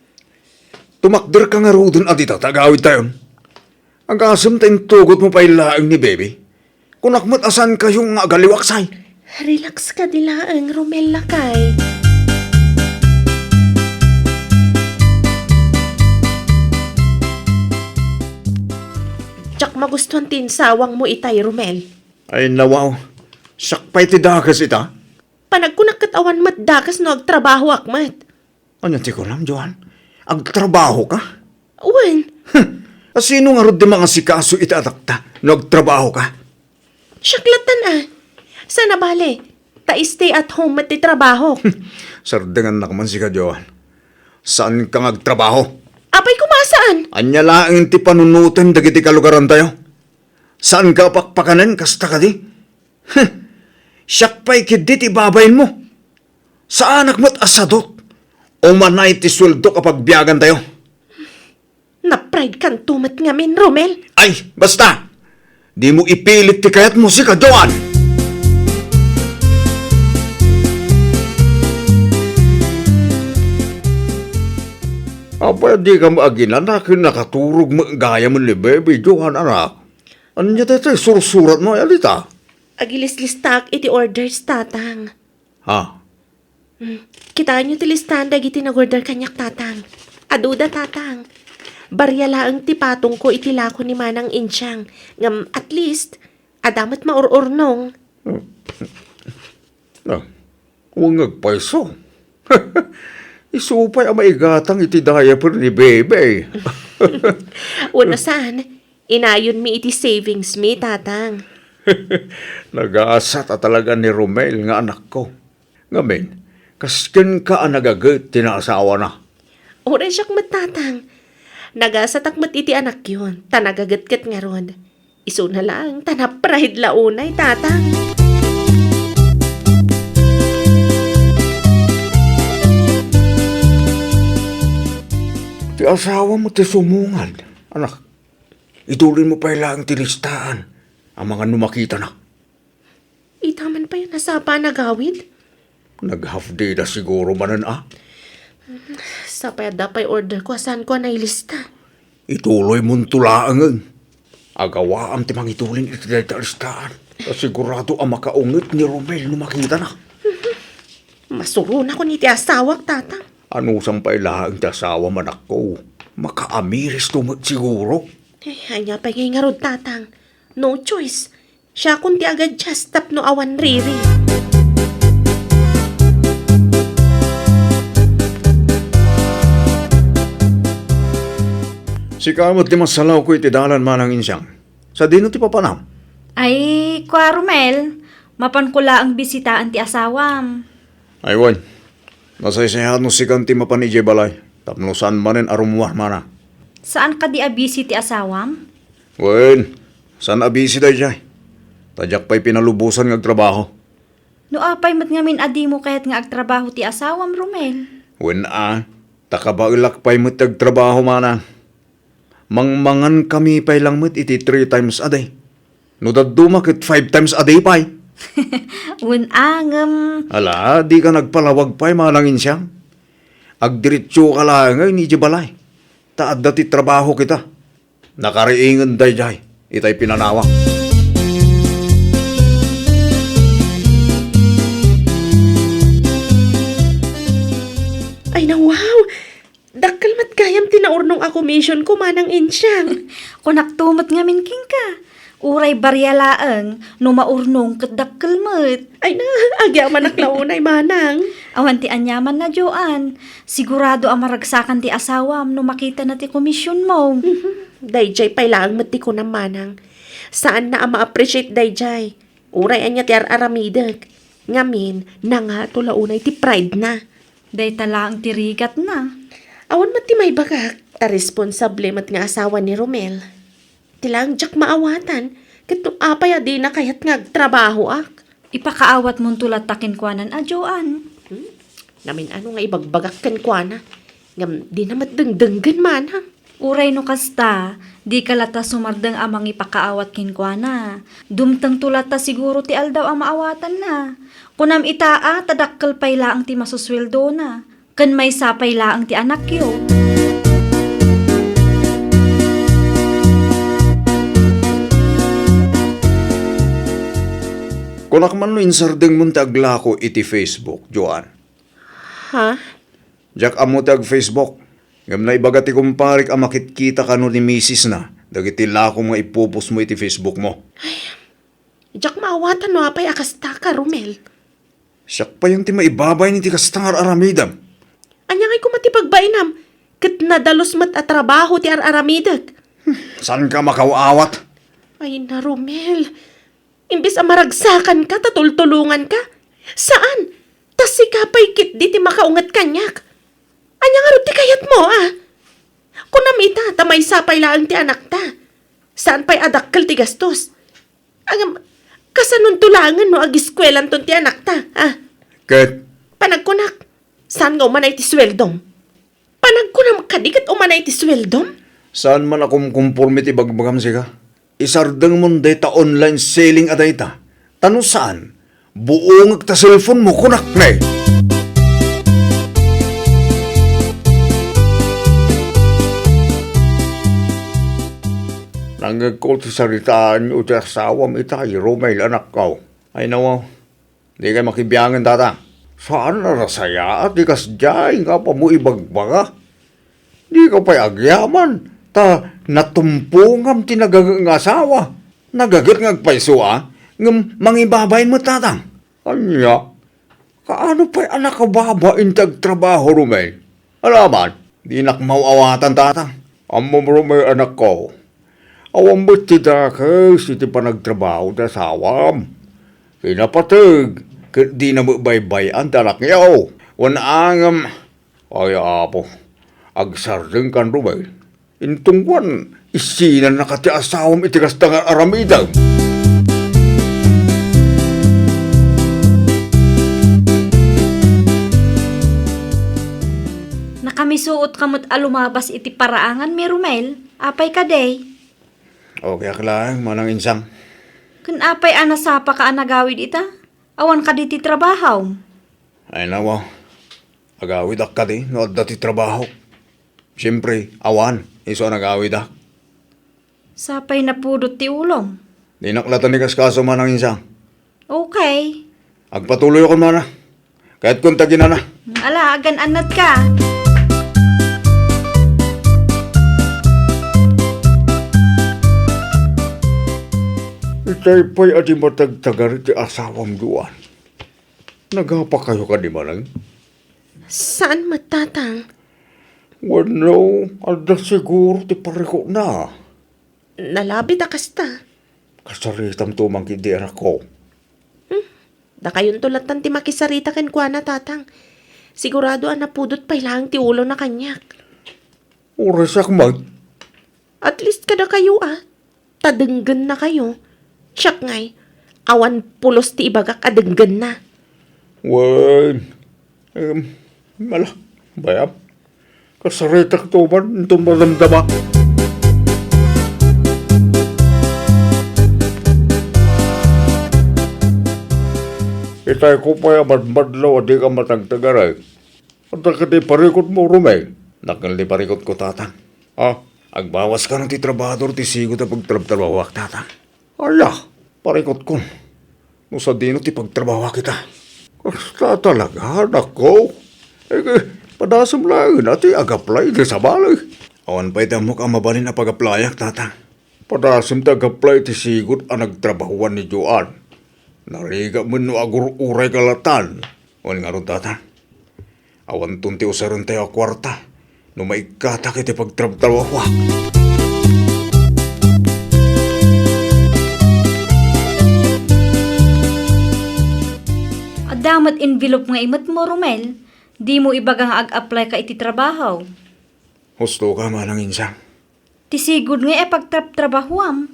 [SPEAKER 9] Tumakder ka nga rodon at ita tagawid tayo. Ang kasam tayong tugot mo pa ilaang ni baby. Kung nakmat asan kayong agaliwaksay.
[SPEAKER 7] Relax ka dilaang, Romel lakay. Tsak magustuhan tinsawang mo itay, Romel.
[SPEAKER 9] Ay nawaw, sakpay ti dakas ita.
[SPEAKER 7] Panagkunak katawan mat dakas no agtrabaho akmat.
[SPEAKER 9] Ano ti ko lang, Joan? Agtrabaho ka?
[SPEAKER 7] Uwan,
[SPEAKER 9] Sino nga rod di mga sikaso itatakta? Nagtrabaho ka?
[SPEAKER 7] syaklatan ah. Sana bale, ta stay at home mat ti trabaho.
[SPEAKER 9] Sardengan na kaman si ka, Joan. Saan ka ngagtrabaho?
[SPEAKER 7] Apay kumasaan?
[SPEAKER 9] Anya laang ti panunutin dagiti kalugaran tayo. Saan ka pakpakanan kasta ka di? Siyak pa'y kidit ibabayin mo. Sa anak mo't asadot. O manay ti sweldo kapag biyagan tayo.
[SPEAKER 7] Na-pride kan tumat ngamin, Romel.
[SPEAKER 9] Ay, basta! Di mo ipilit ti kayat mo si ka, Joan!
[SPEAKER 8] Apa di ka maaginan na nakaturog mo gaya mo ni baby, Joan, anak. Ano niya tayo sursurat mo, alita?
[SPEAKER 7] Agilis-listak iti orders tatang.
[SPEAKER 9] Ha?
[SPEAKER 7] Kitaan nyo ti listahan dagiti nag-order kanyak tatang. Aduda tatang. Barya laang ti patong ko itilako ni Manang Insyang. Ngam at least, adamat maururnong.
[SPEAKER 8] Huwag nagpaiso. Isupay ang maigatang iti diaper ni bebe.
[SPEAKER 7] Una saan, inayon mi iti savings mi tatang.
[SPEAKER 8] Nag-aasat at talaga ni Romel nga anak ko. Ngamin, kaskin ka ang nagagat tinaasawa na.
[SPEAKER 7] Ura siyak matatang. Nagasatakmat iti anak yun. Tanagagat-gat nga ron. Iso na lang, tanaprahid launay tatang.
[SPEAKER 8] Ti asawa mo ti sumungan. Anak, ituloy mo pa ilang tilistaan ang mga numakita na.
[SPEAKER 7] Itaman pa yun nasapa nagawid.
[SPEAKER 8] Nag-half day na siguro manan
[SPEAKER 7] Sa payada pa'y order ko, saan ko nailista?
[SPEAKER 8] Ituloy mong tulaangan. Agawa ang timang itulin iti listaan. Sigurado ang makaungit ni Romel no makita na.
[SPEAKER 7] Masuro na ko ni ti asawak tatang.
[SPEAKER 8] Ano sampay laang ti asawa manak ko? Makaamiris tumot siguro.
[SPEAKER 7] Anya pa ngay nga rod tatang. No choice. Siya kung ti agad just tap no awan riri.
[SPEAKER 9] Si kamot di masalaw ko iti dalan Manang Insyang. Sa dino ti papanam.
[SPEAKER 1] Ay, kwa Romel, mapan ko la ang bisitaan ti asawam.
[SPEAKER 9] Aywan, nasaysayahan no si kanti mapanijay balay. Tapno saan manen arumuar mana.
[SPEAKER 1] Saan ka di abisi ti asawam?
[SPEAKER 9] Wen, saan abisi day jay? Tadyak pa'y pinalubusan ng trabaho.
[SPEAKER 1] No apay mat ngamin adi mo kahit nga agtrabaho ti asawam, Romel.
[SPEAKER 9] When takabailak pa'y mo't trabaho mana. Mangmangan kami pa'y lang mo't iti 3 times a day. No daduma kit 5 times a day pa'y.
[SPEAKER 1] Unangam.
[SPEAKER 9] Ala, di ka nagpalawag pa'y manangin siya. Agdiritsyo ka lang ngay ni Jibalay. Taad dati trabaho kita. Nakariingan day jay. Itay pinanawa.
[SPEAKER 7] Ay na wow! Dakkel mat kayam tinaurnong ako mission ko manang insyang.
[SPEAKER 1] Kunak tumat ngamin king ka. Uray baryalaang no maurnong kadakkel met.
[SPEAKER 7] Ay na, agyaman naklaunay manang.
[SPEAKER 1] Awan ti anyaman na Joan. Sigurado ang maragsakan ti asawam no makita na ti komisyon mo.
[SPEAKER 7] Dayjay pay lang mati ko na manang. Saan na ang ma-appreciate dayjay? Uray anya ti aramidag. Ngamin, na nga tulaunay ti pride na.
[SPEAKER 1] Day talaang tirigat na.
[SPEAKER 7] Awan mati may bagak, ta responsable mat nga asawa ni Romel. Tilang jak maawatan, kito apay adi na kayat nga trabaho ak.
[SPEAKER 1] Ipakaawat mong tulat takin kwanan a Joan.
[SPEAKER 7] Namin ano nga ibagbagak kan kwa na. Ngam di na matdengdenggan man ha.
[SPEAKER 1] Uray no kasta, di kalata sumardeng amang ipakaawat kinkwana. Dumtang tulata siguro ti aldaw ang maawatan na. Kunam itaa, tadakkel pay laang ti masusweldo na. Kan may sapay laang ti anak yo.
[SPEAKER 9] Kunak man no insardeng mo taglako iti Facebook, Joan.
[SPEAKER 7] Ha?
[SPEAKER 9] Jak amo tag Facebook. Ngam na ibagati kumparik ang makitkita ka no ni Mrs. na. Dagiti lako nga ipupos mo iti Facebook mo.
[SPEAKER 7] Jak maawatan no apay akasta ka, Romel.
[SPEAKER 9] Siyak pa yung ti maibabay ni ti kastangar aramidam.
[SPEAKER 7] Anya ngay kumatipagbainam. Kat nadalos mat at trabaho ti aramidag.
[SPEAKER 9] Saan ka makawaawat?
[SPEAKER 7] Ay na, Romel. Imbis ang maragsakan ka, tatultulungan ka. Saan? Tas sikapay kit di ti makaungat kanyak. Anya nga rin ti kayat mo, ah. Kunam ita, tamay sapay lang ti anak ta. Saan pa'y adakkel ti gastos? Ang kasanon tulangan no agiskwelan ton ti anak ta, ah.
[SPEAKER 9] Ket,
[SPEAKER 7] Panagkunak, saan nga umanay ti sweldom? Panagkunam kadikat umanay ti sweldom?
[SPEAKER 9] saan man akong kumporme ti bagbagam siya? Isardeng mon data online selling a data. Tano saan? Buong ta cellphone mo kunak na eh. Nanggagkol ti saritaan o ti asawam itay, Romel anak ko. Ay nawaw, di kayo makibiyangan data. Saan na rasaya at di kasjay nga pa mo ibagbaga? Di ka pa'y agyaman, ta natumpungam ti nagagang asawa. Nagagat ngagpaisua, ngam mangibabayin mo tatang. Anya, kaano pa'y anak ka babain tagtrabaho, Romel? Alaman, di nakmawawatan tatang. Amo Romel anak ko. Awang ba't ti dakas iti panagtrabaho da sawam? Kinapatag, di na mabaybayan tanak niyaw. Wanangam, ay apo, agsardeng kan Romel. Intungwan, isinan na kati asawam iti kastangar aramidang.
[SPEAKER 1] Nakamisuot kamot alumabas iti paraangan mi Romel. Apay ka day.
[SPEAKER 9] Okay, aklang, manang insang.
[SPEAKER 1] Kun apay anasapa ka anagawid ita. Awan ka di ti trabaho.
[SPEAKER 9] Ay nawa, agawid ak ka di, no dati trabaho. Siyempre, awan, iso nagawid ak.
[SPEAKER 1] Sapay na pudot ti ulong.
[SPEAKER 9] Di naklatan ni kaskaso manang insang.
[SPEAKER 1] Okay.
[SPEAKER 9] Agpatuloy ako mana. Kahit kung tagina na.
[SPEAKER 1] Ala, agan anat ka.
[SPEAKER 9] Itay pa'y adi matagtagar ti asawam duwan. Nagapa kayo ka di manang?
[SPEAKER 7] Saan matatang?
[SPEAKER 9] Wano, alda siguro ti pariko na.
[SPEAKER 7] Nalabit akasta.
[SPEAKER 9] Kasaritam tumang kindi anak ko.
[SPEAKER 7] Da kayon tulatan ti makisarita ken kwa na tatang. Sigurado ang napudot pa lang ti ulo na kanyak.
[SPEAKER 9] Oras akmat.
[SPEAKER 7] At least kada kayo ah. Tadenggan na kayo. Tsak ngay. Awan pulos ti ibagak adenggan na.
[SPEAKER 9] Wen, mala, bayam. Kasaritak to man, itong maramdama. Itay ko pa yung madmadlaw, di ka matagtagaray. At nakati parikot mo, Romel. Nakali parikot ko, tatang. Agbawas ka ng ti trabador, ti sigo ta pagtrabawak, tatang. Ala, parikot ko. No sa dino ti pagtrabawa kita. Kasta talaga, nako. Padasam lang, nati ag-apply di sa balay. Awan pa itamok ang mabalin na pag-applyak, tatang. Padasam ta ag-apply ti sigot ang nagtrabahuan ni Joan. Nariga mo no agur-uray kalatan. Awan nga ron, tatang. Awan tunti usaron tayo kwarta. No maikatak iti pagtrabawa.
[SPEAKER 1] Damat envelope nga imot mo, Romel. Di mo ibagang ag-apply ka iti trabaho.
[SPEAKER 9] Husto ka manang insang.
[SPEAKER 1] Tisigod nga pagtrabahuam.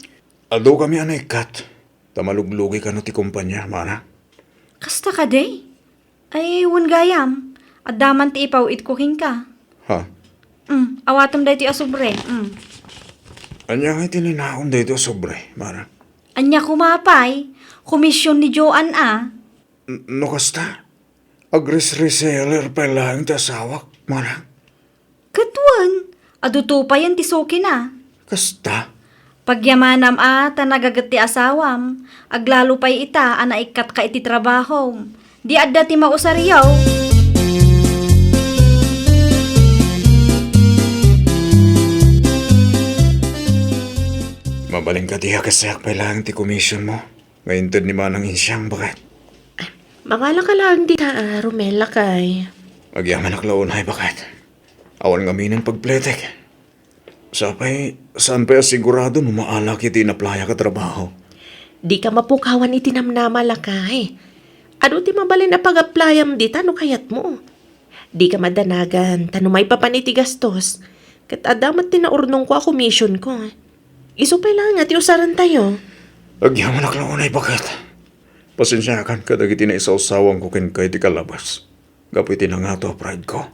[SPEAKER 9] Ado kami anay kat. Tamaluglugi ka no ti kumpanya, mana.
[SPEAKER 1] Kasta ka day? Ay, wan gayam. Adaman ti ipaw itkuking ka.
[SPEAKER 9] Ha?
[SPEAKER 1] Awatam day ti asubre.
[SPEAKER 9] Anya nga tininahon dito sobre, mana.
[SPEAKER 1] Anya kumapay. Komisyon ni Joan
[SPEAKER 9] No kasta? Agres-reseller pa lang ti asawak, mana.
[SPEAKER 1] Katwan. Aduto pa yan ti soki na.
[SPEAKER 9] Kasta?
[SPEAKER 1] Pagyamanam tanagagat ti asawam. Aglalo pa'y ita, anaikat ka iti trabaho. Di adda ti mausaryaw.
[SPEAKER 9] Mabaling ka tiya kasayak pa lang ti komisyon mo. Ngayon ni manang insyang, bakit?
[SPEAKER 7] Mangala ka lang di ta, Romela kay.
[SPEAKER 9] Agyaman aklaunay, bakit? Awan nga minin pagpletek. Saan pa sigurado no maalak iti naplaya ka trabaho?
[SPEAKER 7] Di ka mapukawan iti namnama lakay. Ano ti mabalin na pag-applyam di no kayat mo? Di ka madanagan, tano may papaniti gastos. Kat adamat tinaurnong ko a commission ko. Isupay lang nga ti usaran tayo.
[SPEAKER 9] Agyaman aklaunay, bakit? Pasensya kan kadag iti na isaw-sawang ko ken kay ti kalabas. Gapit iti na nga to pride ko.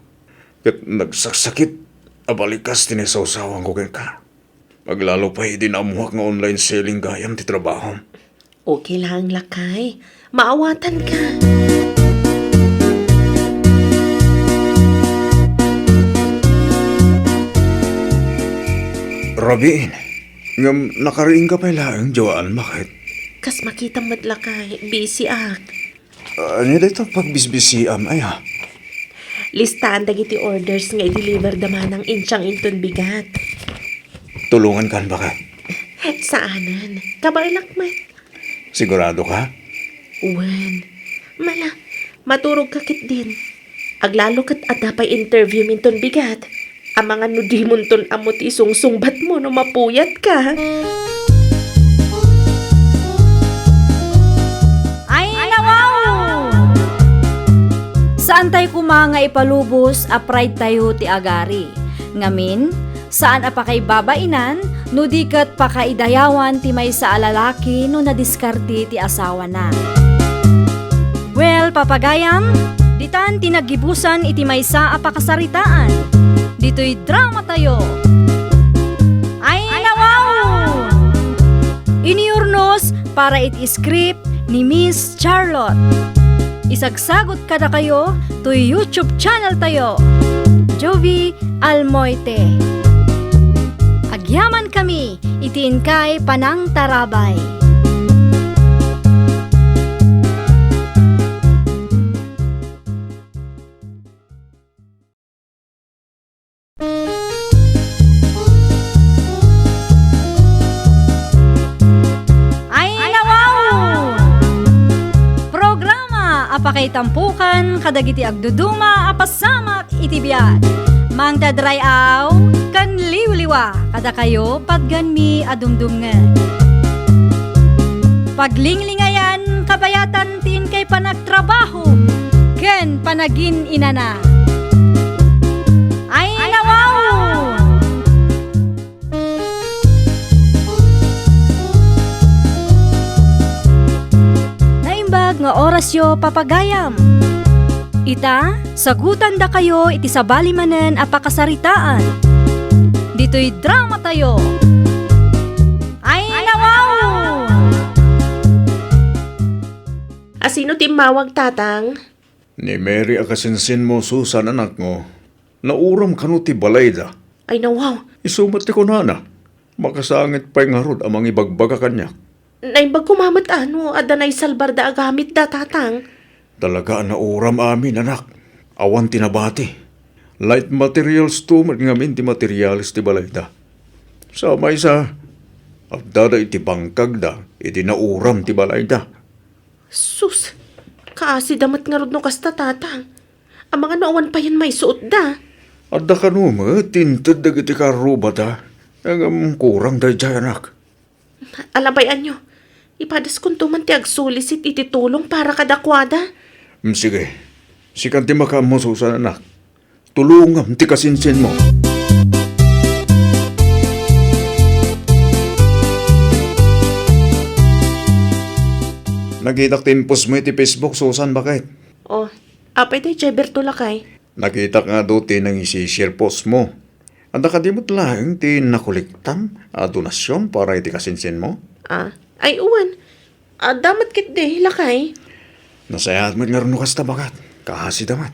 [SPEAKER 9] Kat nagsaksakit, abalikas ti na isaw-sawang ko ken ka. Maglalo pa hindi na amuhak nga online selling gayam ti trabaho.
[SPEAKER 7] Okay lang lakay, maawatan ka.
[SPEAKER 9] Rabiin, ngam nakariing ka pa lang, Joan, bakit?
[SPEAKER 7] Kas makita mo't lakay, busy ak.
[SPEAKER 9] Ano dito pagbisbisiam, ay ha?
[SPEAKER 7] Listahan dagiti orders nga i-deliver daman ng insyang inton bigat.
[SPEAKER 9] Tulungan kan, bakit?
[SPEAKER 7] Saanan? Kabailak mat.
[SPEAKER 9] Sigurado ka?
[SPEAKER 7] Uwan. Mala, maturog kakit din. Aglalo kat adapay interview minton bigat. Ang mga nudimon ton amot isungsungbat mo no mapuyat ka.
[SPEAKER 1] Ay, nawaw! Saan tayo kumanga ipalubos a pride tayo ti agari? Ngamin, saan apakay babainan, no dikat pakaidayawan ti may sa alalaki no nadiskarti ti asawa na. Well, papagayam, ditan tinagibusan iti may sa apakasaritaan. Dito'y drama tayo. Ay, nawaw! Iniurnos para iti script ni Miss Charlotte. Isagsagot kada kayo to YouTube channel tayo. Jovi Almoite. Agyaman kami, itiin kay Panang Tarabay. Apakay tampukan, kadagiti agduduma, apasamak itibiyat. Mang dadrayaw, kan liwliwa, kada kayo padganmi adumdumngan. Paglinglingayan, kabayatan tin kay panagtrabaho, ken panagin inana. Ay, nawaw! orasyo papagayam. Ita, sagutan da kayo iti sabali manen a pakasaritaan. Dito'y drama tayo. Ay, nawaw!
[SPEAKER 7] Asino timawag, tatang?
[SPEAKER 9] Ni Mary akasinsin mo, Susan, anak mo. Nauram ka no ti balayda.
[SPEAKER 7] Ay, nawaw.
[SPEAKER 9] Isumat ti kunana. Makasangit pa'y ngarod amang ibagbaga kanya.
[SPEAKER 7] Naimbag kumamat adanay salbar da agamit da, tatang.
[SPEAKER 9] Talaga nauram amin, anak. Awan tinabati. Light materials to, ngamin ti materialis ti balayda. Samay sa, agdada iti bangkag da, iti nauram ti balayda.
[SPEAKER 7] Sus, kaasi damat ngarod no kasta, tatang. Ang mga noowan pa yan may suot da.
[SPEAKER 9] Adda ka no, tintad da iti karuba da. Ang kurang da dyan, anak.
[SPEAKER 7] Alabayan nyo, ipadas kung tuman ti agsulisit iti tulong para kadakwada.
[SPEAKER 9] Sige, sikan ti makam mo, Susan, anak. Tulungam ti kasinsin mo. Nakitak tin post mo iti Facebook, Susan, bakit?
[SPEAKER 7] Oh, apay tayo Jeber tulakay.
[SPEAKER 9] Nakita nga do ti nang isi-share post mo. Anda ka di mo't lang ti nakuliktam a donasyon para iti kasinsin mo.
[SPEAKER 7] Ay uwan. Damat kit de, lakay.
[SPEAKER 9] Nasayat mo't nga rin kasta bakat. Kahasi damat.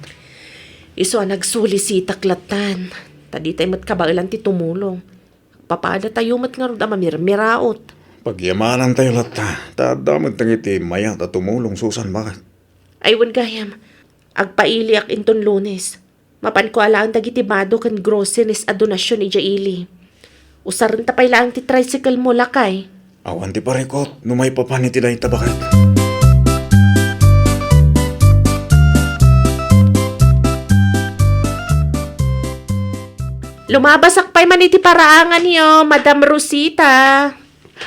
[SPEAKER 7] Iso nagsuli si taklatan. Tadi tayo mat kabailan ti tumulong. Papada tayo mat nga rin mamirmiraot.
[SPEAKER 9] Pagyamanan tayo lata. Tadamot nang iti mayat at tumulong, Susan, bakit?
[SPEAKER 7] Aywan gayam. Agpaili ak inton Lunes. Mapan ko ala ang dagitibado kan groceries a donasyon ija ili. Usaran tapay lang ti tricycle mo, lakay.
[SPEAKER 9] Awan ti parikot, numay papaniti na itabakit.
[SPEAKER 7] Lumabasak pa'y maniti paraangan niyo, Madam Rosita.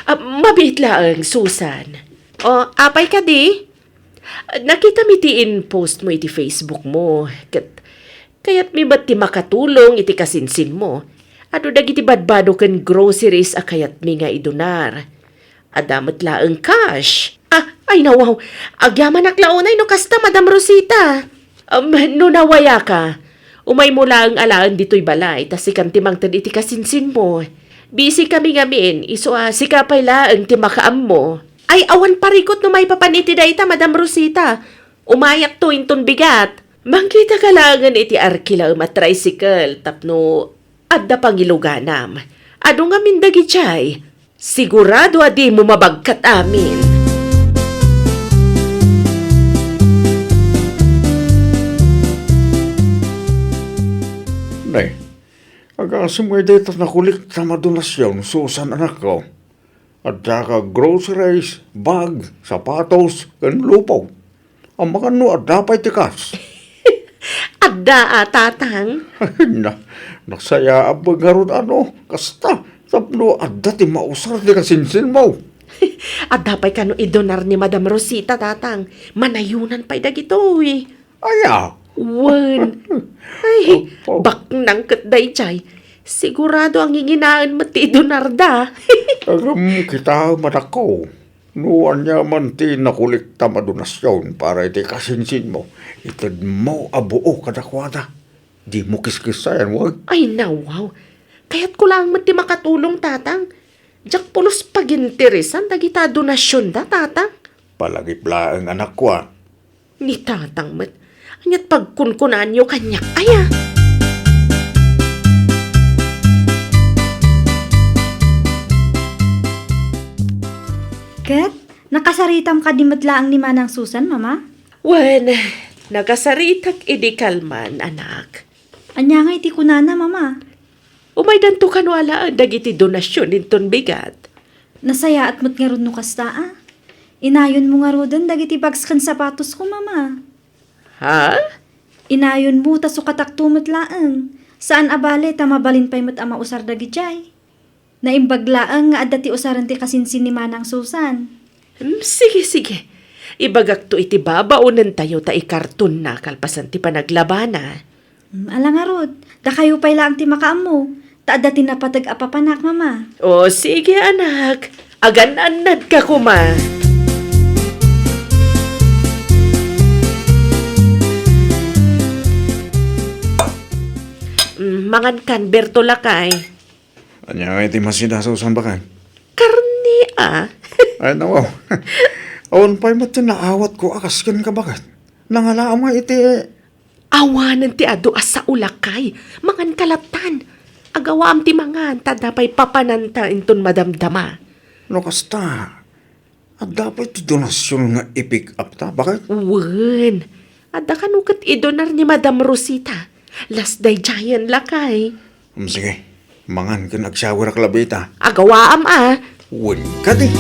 [SPEAKER 7] Mabit lang, Susan. O, apay ka di? Nakita mi ti in-post mo iti Facebook mo. Kaya't mi ba't ti makatulong iti kasinsin mo? Ano dagiti badbado ken groceries a kayat mi nga idonar? Adamat laeng cash. Ay nawaw. Agyaman aklaunay no kasta, Madam Rosita. No nawaya ka. Umay mo lang alaan dito'y balay, tas ikan timangtan iti kasinsin mo. Busy kami ngamin, iso sikapay laeng ti makaam mo. Ay awan parikot no may papaniti da ita, Madam Rosita. Umayak to inton bigat. Mangkita ka langan iti arkila at tricycle, tapno adda pangiluganam. Ado nga mindagi chay. Sigurado adi mo mabagkat amin.
[SPEAKER 9] Nay, agasim mo dito nakulik sa madonasyon, Susan, anak ko. At saka groceries, bag, sapatos, kan lupaw. Ang mga no, dapat tikas.
[SPEAKER 7] Adda tatang.
[SPEAKER 9] Nagsaya abang garod kasta. Tapno, adda ti mausar di kasinsin mo.
[SPEAKER 7] Adda pa'y kano idonar ni Madam Rosita, tatang. Manayunan pa'y dagito eh.
[SPEAKER 9] Aya.
[SPEAKER 7] Wan. Ay, baknang katday chay. Sigurado ang inginaan mati idonar da.
[SPEAKER 9] Agam kita manakaw. Nuan niya man ti nakulik ta madonasyon para iti kasinsin mo. Itad mo abuo kadakwada. Di mo kiskisayan, wag.
[SPEAKER 7] Ay, nawaw. Kaya't ko lang mati makatulong, tatang. Diyak pulos paginteresan, dagita donasyon da, tatang.
[SPEAKER 9] Palagipla ang anak ko,
[SPEAKER 7] Ni tatang mat. Anyat pagkunkunan nyo kanyak, aya.
[SPEAKER 1] Ket, nakasaritam ka di madlaang ni Manang Susan, mama?
[SPEAKER 7] Wen, nagasaritak idi kalman, anak.
[SPEAKER 1] Anya nga iti kunana, mama.
[SPEAKER 7] Umay danto kanwala ang dagiti donasyon inton bigat.
[SPEAKER 1] Nasaya at mo't nga ron no kasta, Inayon mo nga rodon dagiti bags kan sapatos ko, mama.
[SPEAKER 7] Ha?
[SPEAKER 1] Inayon mo taso kataktumot laang. Saan abale tamabalin pa'y mat ama usar dagijay. Naimbag laang nga adda ti usaran ti kasinsin ni Manang Susan.
[SPEAKER 7] Sige, sige. Ibagak to iti babaunan tayo ta ikarton na kalpasan ti panaglabana.
[SPEAKER 1] Ala nga rod, da kayo pa'y laang ti makaam mo. Taadda ti napatag apapanak, mama.
[SPEAKER 7] O sige anak, agan-anad ka kuma. mangan kan, Berto Lakay.
[SPEAKER 9] Anya nga iti masida Susan bakay.
[SPEAKER 7] Karni, ah.
[SPEAKER 9] Ay, nawaw. Awan pa'y mati naawat ko akaskin ka bakit? Nangalaam nga iti
[SPEAKER 7] Awanan ti adu as sa ulakay. Mangan kalatan. Agawaam ti mangan, tadapay papananta inton madamdama.
[SPEAKER 9] no kasta. At dapat iti donasyon nga i-pick up ta. Bakit?
[SPEAKER 7] Wen, ada kanukat idonar ni Madam Rosita. Last day giant lakay.
[SPEAKER 9] Sige, mangan ka nag-shower ak labita.
[SPEAKER 7] Agawaam, ah.
[SPEAKER 9] Win ka di.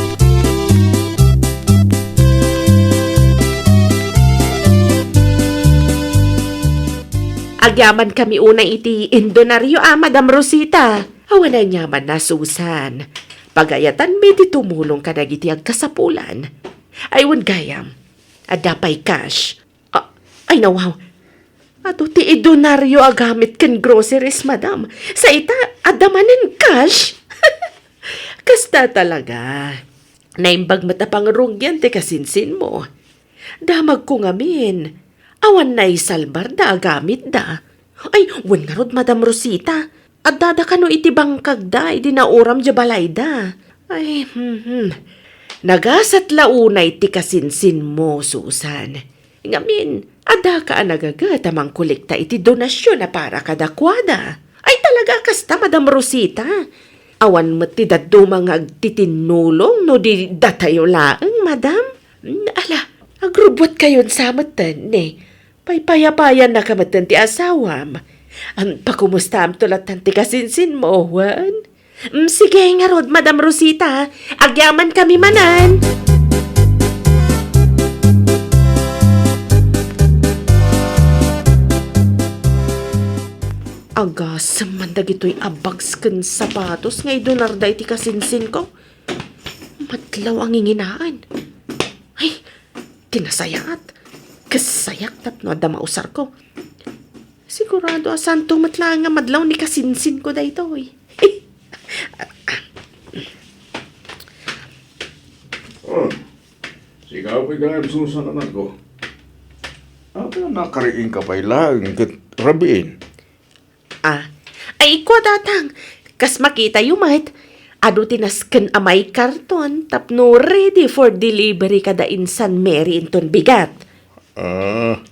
[SPEAKER 7] Agyaman kami una iti indonaryo, ah, Madam Rosita. Awan na nyaman na, Susan. Pagayatan may ti tumulong ka na giti agkasapulan. Aywan gayam. Adapay cash. Ay nawaw. Ato ti indonaryo agamit kan groceries, Madam. Sa ita, adamanin cash. Kasta talaga. Naimbag matapang rungyan ti kasinsin mo. Damag ko ngamin. Awan na isalbar da agamit da. Ay, wan nga rod, Madam Rosita. At dada ka no iti bangkag da, iti nauram jabalay da. Ay, Nagasat launay ti kasinsin mo, Susan. Ngamin, ada ka nagagat amang kolekta iti donasyon na para kadakwada. Ay talaga kasta, Madam Rosita. Awan mo ti dadumang agtitinulong no di datayo laeng, Madam. Ala, agrubot kayon sa matan, Paypayapayan na kamatan ti asawam. Ang pakumusta am tulatan ti kasinsin mo, Juan? Sige nga rod, Madam Rosita. Agyaman kami manan. Agas, mandag ito'y abags kan sapatos ngay donarda iti kasinsin ko. Matlaw ang inginaan. Ay, tinasayat. Kasayak tapno ada mausar ko. Sigurado asantong matla nga madlaw ni kasinsin ko da ito eh.
[SPEAKER 9] Sigaw pa'y gayam Susan anak ko. Apa nakariing ka pa'y lang kit rabiin.
[SPEAKER 7] Ay ko datang. Kas makita yumat. Ado tinasken amay karton tapno ready for delivery kada insan Mary inton bigat.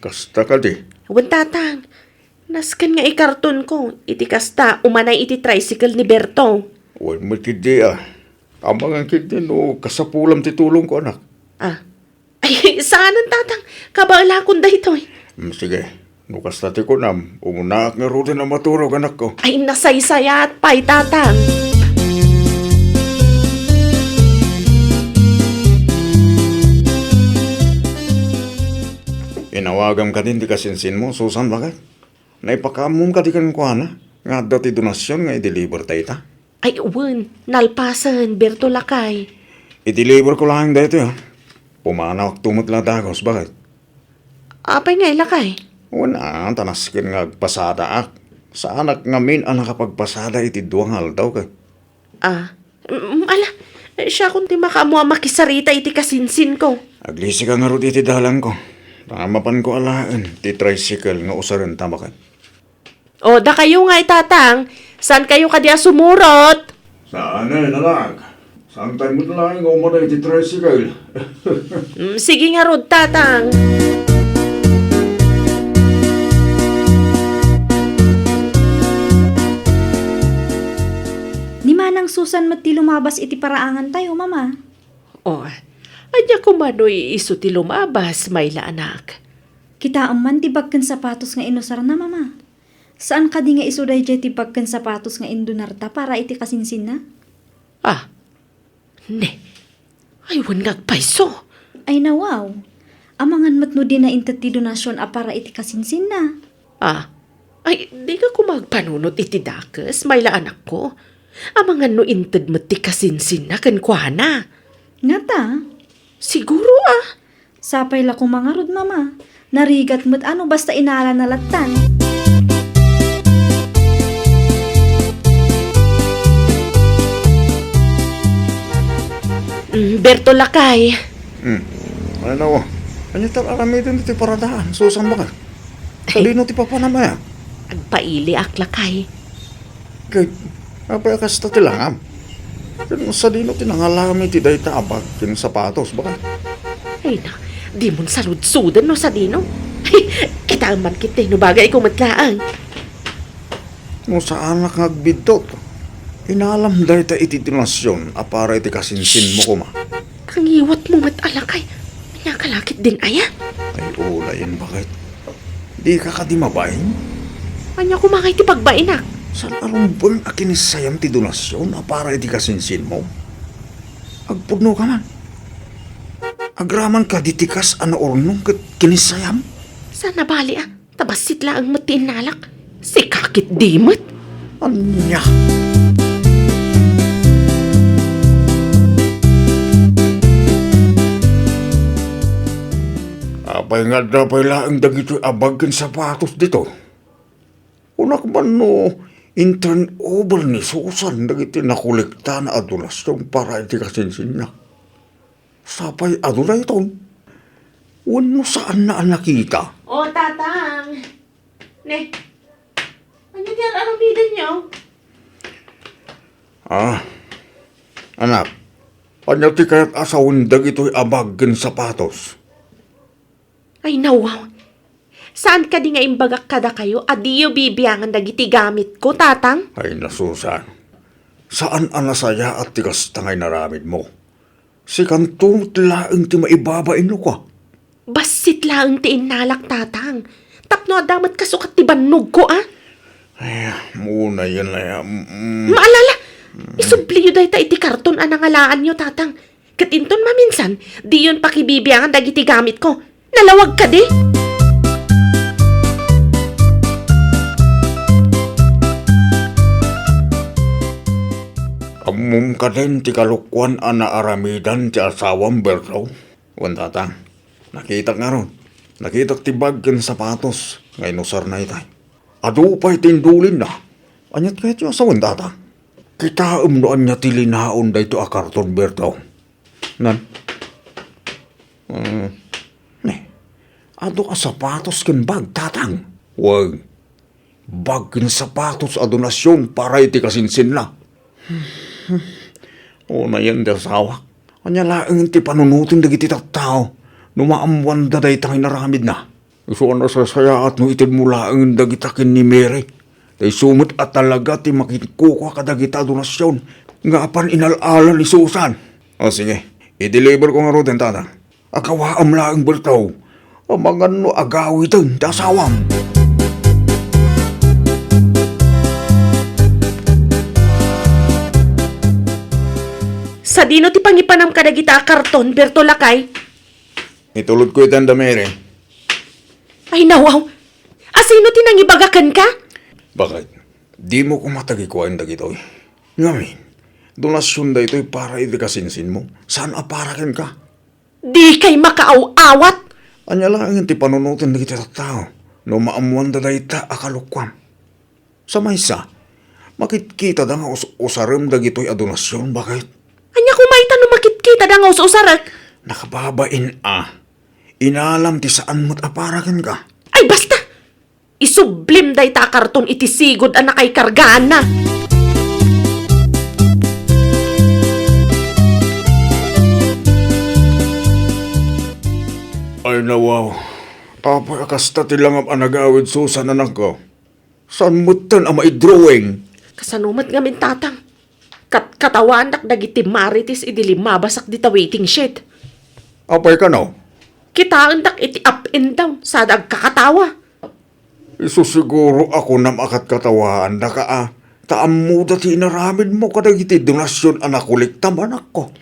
[SPEAKER 9] Kasta ka di.
[SPEAKER 7] Wan tatang. Nasken nga ikarton ko. Iti kasta umanay iti tricycle ni Berto.
[SPEAKER 9] Wan mo kidi Amang ang kidi no kasapulam titulong ko anak.
[SPEAKER 7] Ay, saan ang tatang? Kabala kong da ito eh.
[SPEAKER 9] Sige, no kasta ti ko nam. Umunak nga rutin na maturog anak ko.
[SPEAKER 7] Ay, nasaysayat pa'y tatang.
[SPEAKER 9] Inawagam ka din di kasinsin mo, Susan, bakit? Naipakamum ka di kan ko na. Nga daw ti donasyon nga i-deliver tayo ta.
[SPEAKER 7] Ay, uwan. Nalpasan, Berto Lakay.
[SPEAKER 9] I-deliver ko lang dito Pumanaw tumot lang dagos, bakit?
[SPEAKER 7] Apay nga, Lakay.
[SPEAKER 9] Wala, tanaskin nga agpasada ak. Sa anak ngamin ang nakapagpasada iti duwang haldaw ka.
[SPEAKER 7] Ala, siya kung ti makamuha makisarita iti kasinsin ko.
[SPEAKER 9] Aglisi ka nga ro iti dalang ko. Tamapan ko alaan, ti tricycle nga usaran tabakan.
[SPEAKER 7] O, da kayo nga itatang. Saan kayo kadya sumurot?
[SPEAKER 9] Saan nalag? Saan tayo mo lang nga umaray ti tricycle?
[SPEAKER 7] Sige nga rod, tatang.
[SPEAKER 1] Ni manang Susan mat ti lumabas iti paraangan tayo, mama.
[SPEAKER 7] O, anya kumano'y iso ti lumabas, Mayla anak.
[SPEAKER 1] Kita man ti bagken sapatos nga inusar na, mama. Saan ka di nga isuday ti bagken sapatos nga indunarta para iti kasinsin na?
[SPEAKER 7] Ne. Aywan ngagpaiso.
[SPEAKER 1] Ay nawaw. Amangan mat no di na intet ti donasyon a para iti kasinsin na.
[SPEAKER 7] Ay, di ka kumagpanunot iti dakes, Mayla anak ko. Amangan no inted mat ti kasinsin na kankwana.
[SPEAKER 1] Nga ta?
[SPEAKER 7] Siguro
[SPEAKER 1] Sapay la kumangarod, mama. Narigat mat ano basta inala na latan.
[SPEAKER 7] Berto Lakay.
[SPEAKER 9] Ano? Ano ito aramitin iti paradaan? Susan ba ka? Talino ti papanamaya?
[SPEAKER 7] Agpaili ak Lakay.
[SPEAKER 9] Kay, apay kasta ti langam. Kaya sa dino tinangalami ti day tabag kin sapatos, baka?
[SPEAKER 7] Ay na, di mo salud-sudan no sa dino. Kita man kita, no bagay ko matlaang.
[SPEAKER 9] No sa anak ngagbidtot. Inalam day ta iti tinasyon, apara iti kasinsin mo kuma.
[SPEAKER 7] Kang iwat mo matalakay. Nakalakit din aya.
[SPEAKER 9] Ay ulayin bakit? Di ka ka di mabahin?
[SPEAKER 7] Anya kumakay ti pagbainak.
[SPEAKER 9] San arumbol akinisayam ti donasyon, apara iti kasinsin mo? Agpudno ka man. Agraman ka ditikas ana ornong kat kinisayam?
[SPEAKER 7] Sana bali tabasit lang ang matiin nalak. Si kakit dimot.
[SPEAKER 9] Anya? Apay nga dapat lang dagito abag ken sapatos dito. Unak man no, in turnover ni Susan dagiti nakolekta na adulasyon para iti kasinsin niya. Sapay adula ito. Wano saan na nakita?
[SPEAKER 7] O, tatang. Ne, ano diyan anong bidan niyo?
[SPEAKER 9] Anak, anya ti kaya't asawin dagito'y abag ken sapatos.
[SPEAKER 7] Ay, nawaw. Saan ka di nga imbagak kada kayo? Adiyo bibiyangan dagiti gamit ko, tatang?
[SPEAKER 9] Ay na Susan, saan anasaya at tigas tangay naramid mo? Si kantung tilaang ti maibabain mo ka.
[SPEAKER 7] Basit lang ti inalak, tatang. Tapno adamat kasukat ti bannog ko,
[SPEAKER 9] Ay, muna yan na yan.
[SPEAKER 7] Maalala, isubliyo dahi ta iti karton anangalaan nyo, tatang. Katinton maminsan, di yun pakibibiyangan dagiti gamit ko. Nalawag ka di?
[SPEAKER 9] Amum ka din ti kalukwan ana aramidan ti asawang Bertaw. Wan tatang, nakita nga ron. Nakita ti bag ken sapatos. Ngay nusar na itay. Adu pa'y tindulin na. Anyat kaya ti asawan tatang. Kita umnoan niya ti linaon da ito a karton Bertaw. Nan? Ado a sapatos ken bag tatang. Wag. Bag ken sapatos a donasyon para iti kasinsin na. O na yan da sawak. Anya laeng ti panunutin dagiti tattao. Numaamuan da day tangay naramid na. Iso na sa saya at no itin mo laeng dagitakin ni Mary. Day sumot at talaga ti makikukwa kadagita donasyon. Nga apan inalaala ni Susan. O sige, i-deliver ko nga roden tatang. Akawaam laeng Bertaw. O mga no agawitin da sawam.
[SPEAKER 7] Sa dino ti pangipanam kadagita karton, Berto Lakay?
[SPEAKER 9] Itulod ko itan da Mary.
[SPEAKER 7] Ay, nawaw. Asino ti nangibagakan ka?
[SPEAKER 9] Bakit? Di mo ko matagikuan da gito'y. Ngamin, donasyon da ito'y para iti kasinsin mo. Saan aparakin ka?
[SPEAKER 7] Di kay makaaw-awat.
[SPEAKER 9] Anya lang ang ti panunutin na kita tao. No maamuan da dayta akalukwam. Sa maysa, makitkita da nga usarem da gito'y adonasyon. Bakit?
[SPEAKER 7] Anya kumaita no makitkita da nga usarak.
[SPEAKER 9] Nakababain Inalam ti saan mo't aparakin ka.
[SPEAKER 7] Ay, basta! Isublim day ta karton iti sigod anak ay kargaan na.
[SPEAKER 9] Ay nawaw. Apay akasta ti langam anagawid Susan anak ko. Saan mo't tan ang maidrawing?
[SPEAKER 7] Kasanumat ngamin tatang. Katawanak dagiti maritis idili mabasak di ta waiting shed.
[SPEAKER 9] Apay ka no?
[SPEAKER 7] Kitaan dak iti up and down sa kakatawa.
[SPEAKER 9] Isusiguro ako na makat katawaan na ka Taam mo dati inaramid mo kadagiti donasyon anak kuliktam anak ko.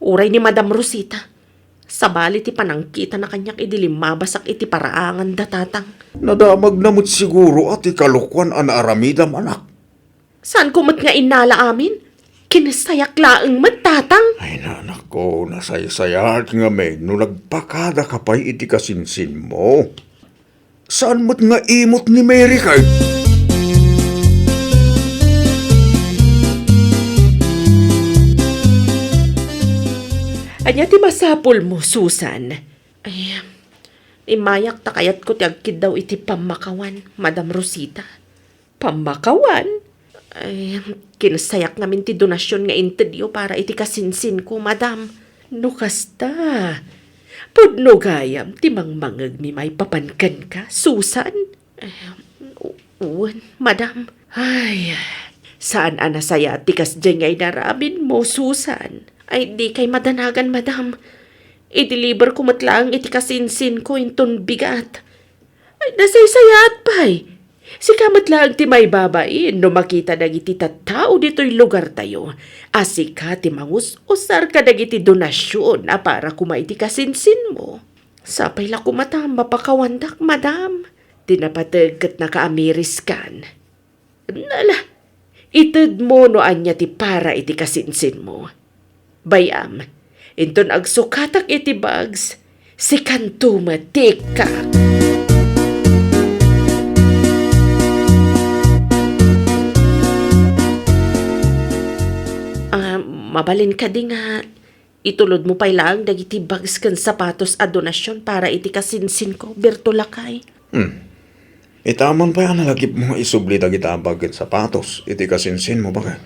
[SPEAKER 7] Uray ni Madam Rosita. Sabali ti panangkita na kanyak idili mabasak iti paraangan da tatang.
[SPEAKER 9] Nadamag namot siguro at ikalukwan ana aramidam anak.
[SPEAKER 7] Saan kumot nga inala amin? Kinasayak laeng magtatang.
[SPEAKER 9] Ay nanak ko, nasaysayat nga may no nagpakada ka pa'y iti kasinsin mo. Saan mo't nga imot ni Mary kay?
[SPEAKER 7] Anya ti masapul mo, Susan. Ay, imayak takayat ko ti agkid daw iti pamakawan, Madam Rosita. Pamakawan? Ay, kinasayak namin ti donasyon nga interview para iti kasinsin ko, madam. No kasta. Pudno gayam, ti mangmangag mi may papankan ka, Susan? Uwan, madam. Ay, saan anasaya ti kas dyan ngay narabin mo, Susan? Ay, di kay madanagan, madam. I-deliver ko matlang iti kasinsin ko inton bigat. Ay, nasaysayat pa'y. Si kamat lang ti may babain no makita dagiti tattao dito'y lugar tayo. Asika ti mangus-usar ka dagiti donasyon para kumay ti kasinsin mo. Sapay la kumata mapakawandak, madam. Tinapatag kat nakaamiris kan. Nala, itud mo no anya ti para iti kasinsin mo. Bayam, inton agsukatak iti bags, si kantumatik ka. Mabalin ka di nga, itulod mo pa'y lang dagiti bags kan sapatos a donasyon para iti kasinsin ko, Bertolakay.
[SPEAKER 9] Itaman pa yan nalagip mo nga isubli dagiti abag ken sapatos. Iti kasinsin mo ba?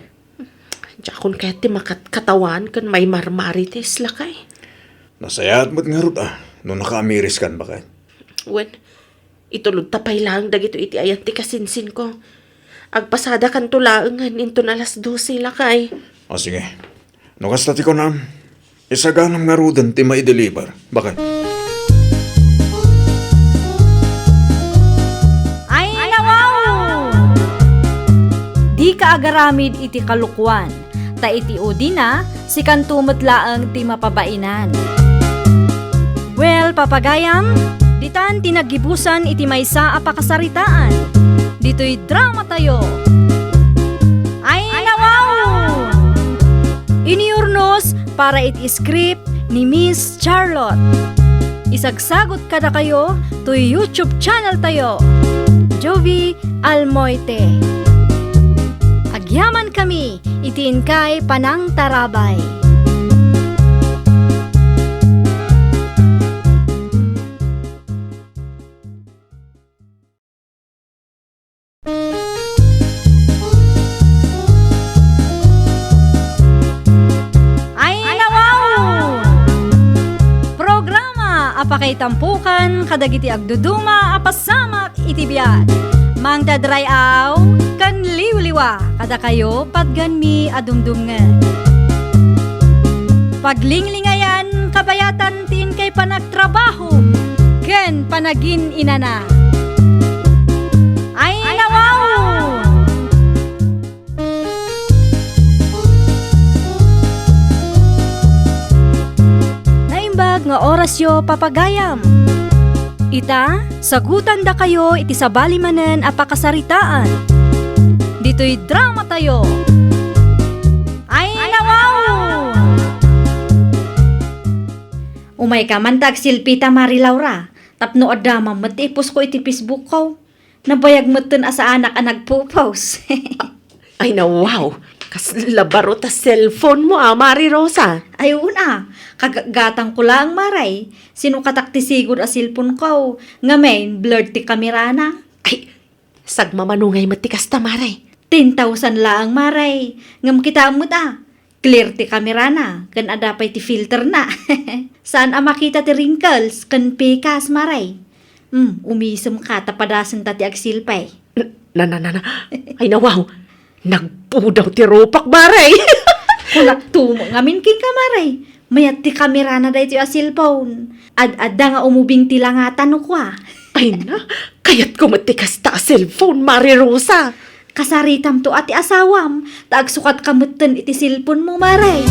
[SPEAKER 7] Diakon kaya ti makatkatawan kan may marmarites lakay.
[SPEAKER 9] Nasayat mo't nga rut no nakaamiris kan ba?
[SPEAKER 7] Wen, itulod tapay lang dagito iti ayat ti kasinsin ko. Agpasada kan tulaangan into na alas 12 lakay.
[SPEAKER 9] Sige. No kasta ti ko na, isaganam nga rudan ti maideliver. Bakit?
[SPEAKER 1] Ay nawaw! Di ka agaramid iti kalukwan, ta iti udina, si kantumot laang ti mapabainan. Well, papagayam, ditan tinagibusan iti maysa a pakasaritaan. Dito'y drama tayo. Ay nawaw! Iniurnos para iti script ni Miss Charlotte. Isagsagot kada kayo to YouTube channel tayo. Jovi Almoite. Agyaman kami, itiin kay Panang Tarabay. Apakay tampukan, kadagiti agduduma, apasamak itibiyat. Mang dadray aw, kan liwliwa, kada kayo patgan mi adumdumngan. Paglinglingayan, kabayatan tin kay panagtrabaho, ken panagin inana. Ay nawaw! Nga orasyo papagayam. Ita, sagutan da kayo iti sabalimanen a pakasaritaan. Dito'y drama tayo. Ay nawaw! Umay ka mantag silpita Mari Laura. Tapno adama matipos ko iti Facebook ko. Nabayag matan asa anak a nagpo-post.
[SPEAKER 7] Ay na wow! Kas labaro ta cellphone mo Mari Rosa.
[SPEAKER 1] Ay una, kagagatang ko lang Maray. Sino kataktisigod a cellphone ko? Nga main, blurred ti kamera na.
[SPEAKER 7] Ay, sagmamanungay matikas ta Maray.
[SPEAKER 1] 10,000 lang Maray. Ngam kita mo clear ti kamera na. Kan adapay ti filter na. Saan a makita ti wrinkles? Kan pikas Maray. Umisem ka tapadasan ta ti agsilpay.
[SPEAKER 7] Na. Ay na wow! Nagpudaw ti ropak, Maray!
[SPEAKER 1] Kulak tumo ngamin king kamaray. Mayat ti kamera na dahi ti a cellphone. Ad-adda nga umubing ti langatan no kwa.
[SPEAKER 7] Ay na, kayat ko matikas ta cellphone, Mari Rosa.
[SPEAKER 1] Kasaritam to ati asawam. Taagsukat kamutan iti cellphone mo, Maray.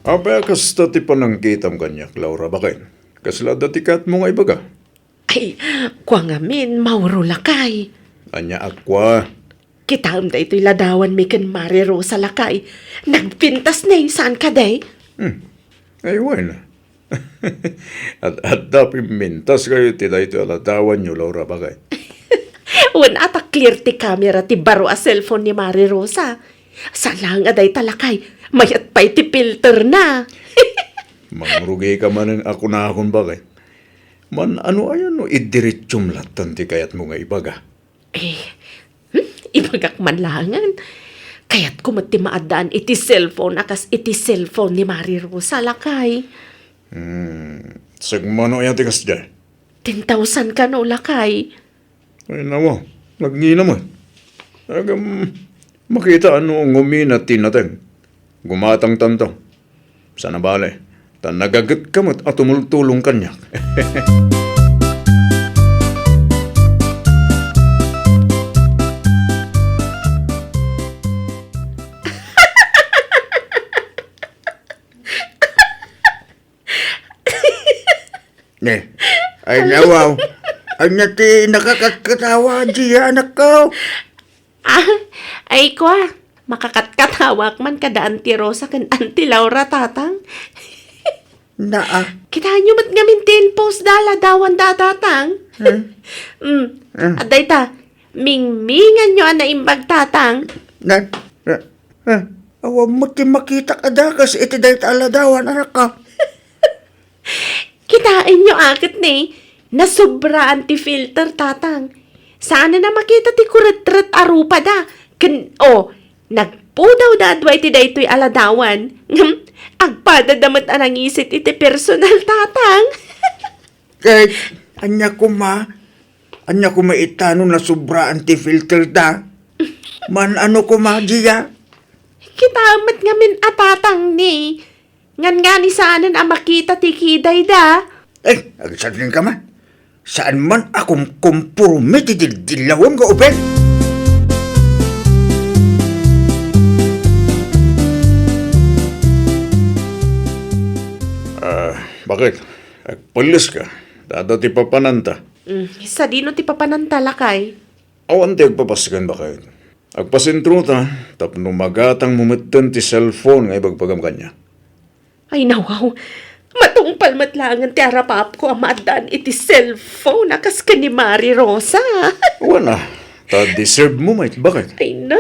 [SPEAKER 9] Abay, kasta ti panangkitam kanyak, Laura, bakit? Kasla datikat mo nga ibaga.
[SPEAKER 7] Ay, kwa ngamin, mauro lakay.
[SPEAKER 9] Anya akwa.
[SPEAKER 7] Kitaam da ito'y ladawan mi kan Mari Rosa lakay. Nagpintas na saan ka day?
[SPEAKER 9] Aywan na. at dapat mintas kayo ti ito ladawan nyo, Laura, bakit?
[SPEAKER 7] Wan ata clear ti camera ti baro a cellphone ni Mari Rosa. Salang aday talakay, mayat pa'y ti filter na.
[SPEAKER 9] Mangrugi ka man ang ako na akong bakit. Man ano ayan no, idiritsum latan ti kayat mo nga ibaga.
[SPEAKER 7] Ibagak manlangan. Kaya't kumati maadaan iti cellphone akas iti cellphone ni Mari Rosa lakay.
[SPEAKER 9] Sagmano ayan ti kasda.
[SPEAKER 7] 10,000 ka no lakay.
[SPEAKER 9] Ay nawa, nagngina mo. Agam, makita ano ang umina tinateng. Gumatang tanto. Sana bale, tan nagagat kamot at tumultulong kanya.
[SPEAKER 8] Ne, ay nawaw. Anya ti nakakatawa diya anak ko.
[SPEAKER 7] Ay kwa, makakatkatawak man kada Auntie Rosa kan Auntie Laura tatang.
[SPEAKER 8] Naa.
[SPEAKER 7] Kita nyo mat nga maintain post dala dawan datatang. Aday ta, mingmingan nyo ana imbag tatang.
[SPEAKER 8] Awa mo ti makita ka dakas iti dahit aladawan anak ka.
[SPEAKER 7] Kitain nyo akit ni, nasobra anti-filter tatang. Saan na makita ti kuret-ret arupa da? Nagpudaw da adway ti daytoy aladawan. Agpada damat anang isit iti personal tatang.
[SPEAKER 8] Kahit anya ko maitano na sobra anti-filter da. Man ano ko ma diya.
[SPEAKER 7] Kitamat nga min atatang ni. Ngan nga ni saanan ang makita ti kiday da.
[SPEAKER 8] Agsadin ka man. Saan man akong kompromiti dilawon ka upen?
[SPEAKER 9] Bakit? Agpalis ka. Dado ti papananta.
[SPEAKER 7] Sa dino ti papanantala kay.
[SPEAKER 9] Awan ti agpapaskan bakit? Agpasintro ta, tapno magatang mumatan ti cellphone nga ibagpagam kanya.
[SPEAKER 7] Ay nawaw, matungpal matlangan ti arapap ko ang maadaan iti cellphone akas ka ni Mari Rosa.
[SPEAKER 9] Wana, ta deserve mo mait. Bakit?
[SPEAKER 7] Ay na,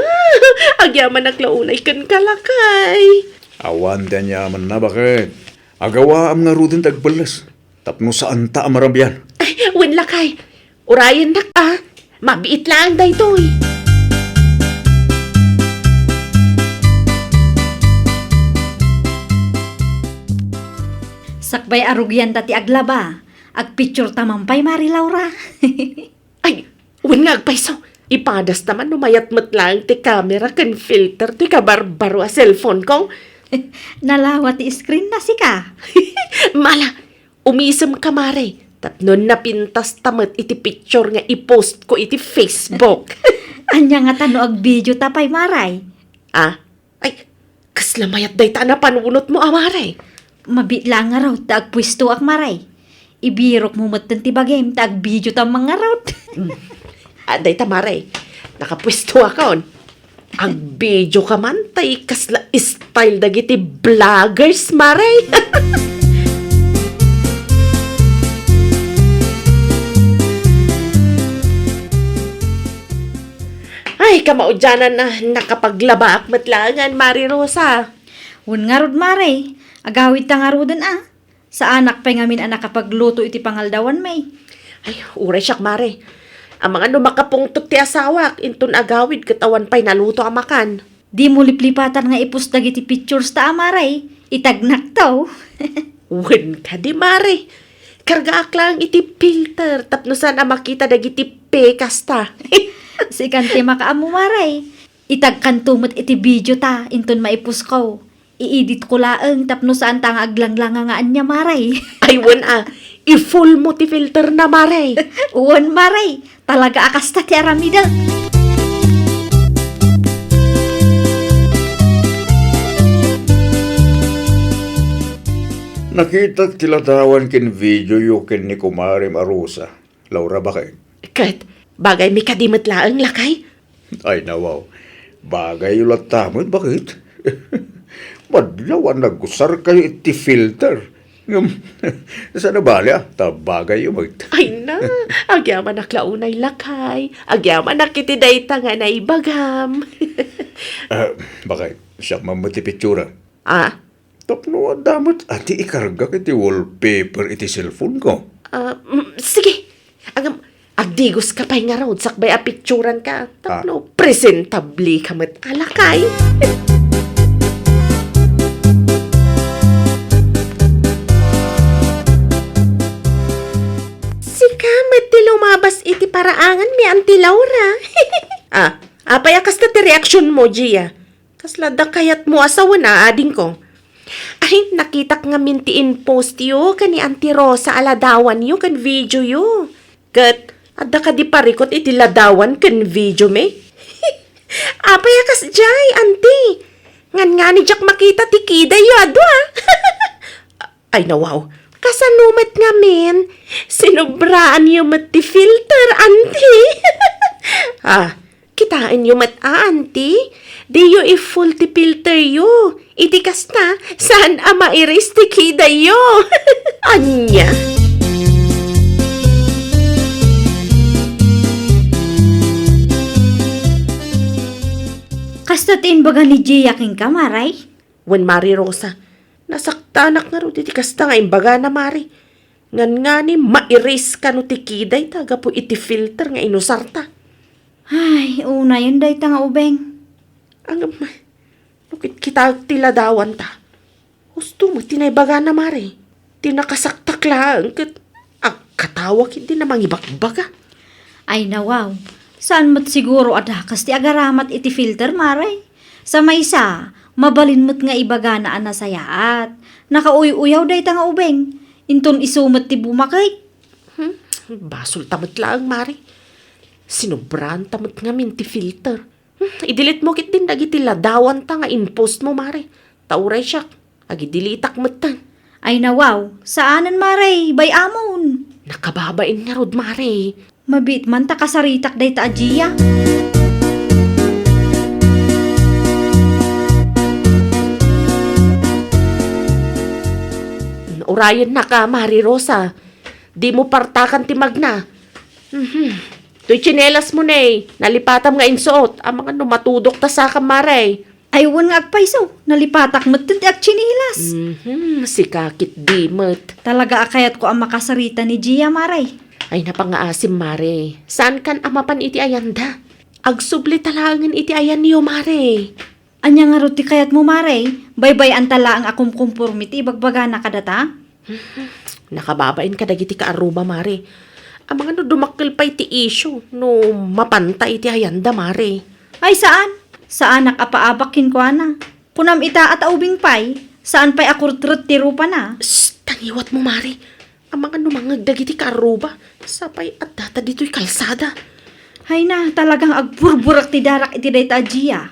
[SPEAKER 7] agyaman naglaunay kan kalakay.
[SPEAKER 9] Awan ti anyaman na bakit? Agawa am nga rudin tagpalis. Tapno saan ta amarabyan.
[SPEAKER 7] Ay, wala kay. Urayan nak mabiit lang daytoy.
[SPEAKER 1] Sakbay arugyan dati aglaba. Agpicture tamampay Mari Laura.
[SPEAKER 7] Ay, wala agpaiso. Ipadas naman numayat matlang ti camera kan filter ti kabarbaro a cellphone ko.
[SPEAKER 1] Nalawa ti screen na si ka.
[SPEAKER 7] Mala, umisem ka mare. Tapno napintas tamat iti picture nga i-post ko iti Facebook.
[SPEAKER 1] Anya nga tano ag video tapay Maray.
[SPEAKER 7] Ay, kaslamayat day ta na panunot mo amare.
[SPEAKER 1] Mabitla nga raw ta agpwisto ak Maray. Ibirok mo matan ti bagay ta ag video ta mga raw.
[SPEAKER 7] Day ta mare, nakapwesto akon. Ang video ka man, tay kasla style dagiti vloggers, mare. Ay, kamaudyanan na nakapaglabak matlangan, Mari Rosa.
[SPEAKER 1] Un nga rod Maray. Agawid ta nga rodan Sa anak pa ngamin anak kapagluto iti pangaldawan may.
[SPEAKER 7] Ay, uray siyak, Mare. Ang mga numakapungtot ti asawak, intun agawid katawan pa'y naluto ang makan.
[SPEAKER 1] Di mo liplipatan nga ipustag iti pictures ta Maray. Itagnak taw.
[SPEAKER 7] Wen ka di, Mare. Kargaak lang iti filter, tapno sana makita dagiti pekas ta.
[SPEAKER 1] Si kante makaamu Maray. Itagkantumot iti video ta, intun maipus ko. I-edit ko laeng, tapno saan ta nga aglanglangangaan niya Maray.
[SPEAKER 7] Ay, wen i-full mo ti filter na, Mare.
[SPEAKER 1] Uwan Maray, talaga akas ta ti aramida.
[SPEAKER 9] Nakita tilatawan kin video yu kin ni Kumari Marusa. Laura bakit?
[SPEAKER 7] Kat, bagay mi kadimot laeng lakay.
[SPEAKER 9] Ay nawaw. Bagay yu latamot bakit? Madlawan nagusar kayo iti filter. Sa nabali tabagay yu bakit?
[SPEAKER 7] Ay na, agyaman naklaunay lakay. Agyaman nakitiday ta nga na ibagam.
[SPEAKER 9] Bakit? Siya mamuti pictura.
[SPEAKER 7] Ah?
[SPEAKER 9] Tapno damot ati ikarga kiti wallpaper iti cellphone ko.
[SPEAKER 7] Sige. Agdigos ka pa nga raw. Sakbay a picturan ka. Tapno, presentabli ka mat alakay. Si kamat ti lumabas iti paraangan mi Auntie Laura. Apay akas na ti reaction mo, Gia. Kaslada kayat mo asawa na ading ko. Ay, nakita nga mintiin post yo kani Auntie Rosa aladawan yo kan video yo. Kat, adda ka di parikot iti ladawan kan video me. Apay akas jay, Auntie. Ngan nga ni Jack makita ti kida yo adwa. Ay, nawaw. Kasanumat nga men. Sinubraan yo mat ti filter, Auntie. Kitain yo mat Auntie. Di yo i-full ti filter yo. Itikas na, saan mairis ti kida yo? Anya?
[SPEAKER 1] Kastatin baga ni Gia king kamaray?
[SPEAKER 7] Wen Mari Rosa, nasaktanak nga ro itikas na nga imbaga na Mari. Ngan nga ni mairis ka no ti kiday taga po iti filter nga inusarta.
[SPEAKER 1] Ay, una yun day nga ubeng.
[SPEAKER 7] Ang nukit kita tiladawan ta. Gusto mo, tinaybaga na Mari. Tinakasaktak lang. Katawag hindi namang ibakbaga.
[SPEAKER 1] Ay nawaw, saan mo't siguro adakas ti agaramat iti filter maray? Sa maysa, mabalin mo't nga ibaga na anasayaat. Nakauy-uyaw day nga ubeng. Inton isumot ti bumakay.
[SPEAKER 7] Basol tamot lang, Mari. Sinubran tamot nga min ti filter. Idilit mo kit din dagiti ladawan ta nga in-post mo, Mari. Tauray siya. Agidilitak matan.
[SPEAKER 1] Ay nawaw, saanan maray, bay amon.
[SPEAKER 7] Nakababain nga rod, Mari.
[SPEAKER 1] Mabit man ta kasaritak day ta Gia.
[SPEAKER 7] Urayan na ka, Mari Rosa. Di mo partakan timag na. To'y tsinelas mo na nalipatam nga insuot. Ang mga numatudok ta sa kamaray.
[SPEAKER 1] Ay wan nga agpaiso, nalipatak mo't ti ak chinilas.
[SPEAKER 7] Si kakit dimot.
[SPEAKER 1] Talaga akayat ko ang makasarita ni Gia maray.
[SPEAKER 7] Ay napangaasim, Mare. Saan kan amapan iti ayanda? Agsubli talangan iti ayan niyo, Mare.
[SPEAKER 1] Anya nga ruti kayat mo maray, baybay ang tala ang akum conformity, bagbaga na kadata.
[SPEAKER 7] Nakababain ka dagiti ka aruba, Mare. Ang mga no dumakkel pa iti issue, no mapanta iti ayanda, Mare.
[SPEAKER 1] Ay saan? Saan nakapaabakin ko na? Kunam ita at aubing pay, saan pa'y akurtrut tiro pa na?
[SPEAKER 7] Taniwat mo, Mare. Ang mga numangag dagiti ka aruba, sapay at data dito'y kalsada.
[SPEAKER 1] Hay na, talagang agburburak ti darak iti day ta Gia.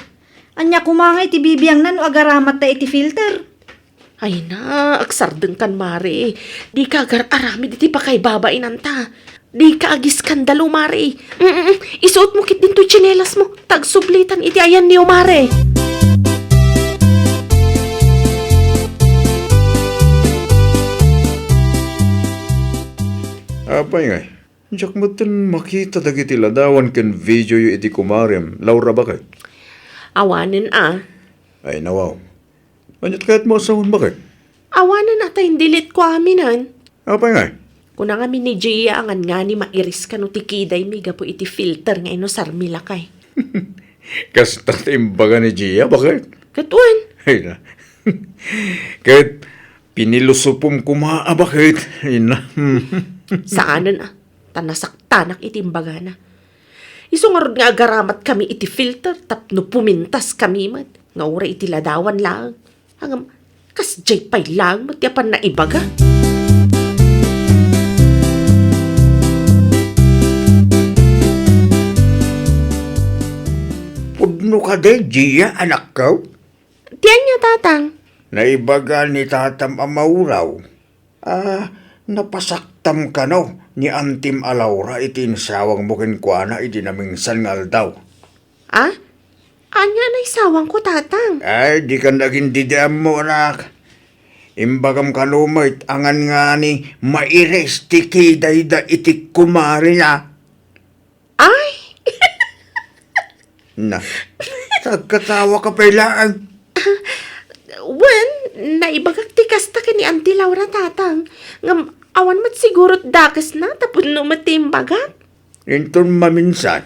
[SPEAKER 1] Anya kumangay ti bibiyang na no agaramat ta iti filter.
[SPEAKER 7] Ay na, agsardeng kan, Mare. Di ka agar-arami diti pa kay babainan ta. Di ka agis skandalo, Mare. Isuot mo kit din to'y tsinelas mo. Tagsublitan iti ayan niyo, Mare.
[SPEAKER 9] Apay nga. Diyak mo makita dagiti ladawan ken video yu iti kumarem. Laura bakit?
[SPEAKER 7] Awanin
[SPEAKER 9] Ay nawaw. Anyat kahit mo asawon bakit?
[SPEAKER 7] Awanan na tayong dilit ko aminan.
[SPEAKER 9] Apay nga.
[SPEAKER 7] Kuna nga ni Gia angan nga ni mairis ka no tikiday miga po iti filter nga ino sarmila kay.
[SPEAKER 9] Kasta imbaga ni Gia bakit?
[SPEAKER 7] Katuan.
[SPEAKER 9] Ay na. Kahit pinilusupom kumaa bakit? Ay na.
[SPEAKER 7] Saanan tanasaktanak iti imbaga na. Isungarod nga agaramat kami iti filter tapno pumintas kami mat. Nga ura iti ladawan lang. Hangam kasjay pay lang matyapan na ibaga.
[SPEAKER 8] Pudno ka day, Gia, anak ko.
[SPEAKER 7] Tiyan niya, tatang.
[SPEAKER 8] Naibaga ni tatam amauraw. Napasaktam ka no, ni Antim Alaura itinsawang mo kinkwana iti namingsan ngal daw.
[SPEAKER 7] Anya na isawang ko, tatang.
[SPEAKER 8] Ay, di ka naging didiam mo, anak. Imbagam kalumait, angan nga ni maires ti kiday da iti kumari na.
[SPEAKER 7] Ay!
[SPEAKER 8] Na, nagkatawa ka pailaan.
[SPEAKER 7] Wen, naibagak ti kasta ka ni Auntie Laura, tatang. Ngam, Awan mat siguro dakes na tapos no matimbagam.
[SPEAKER 8] Inton maminsan,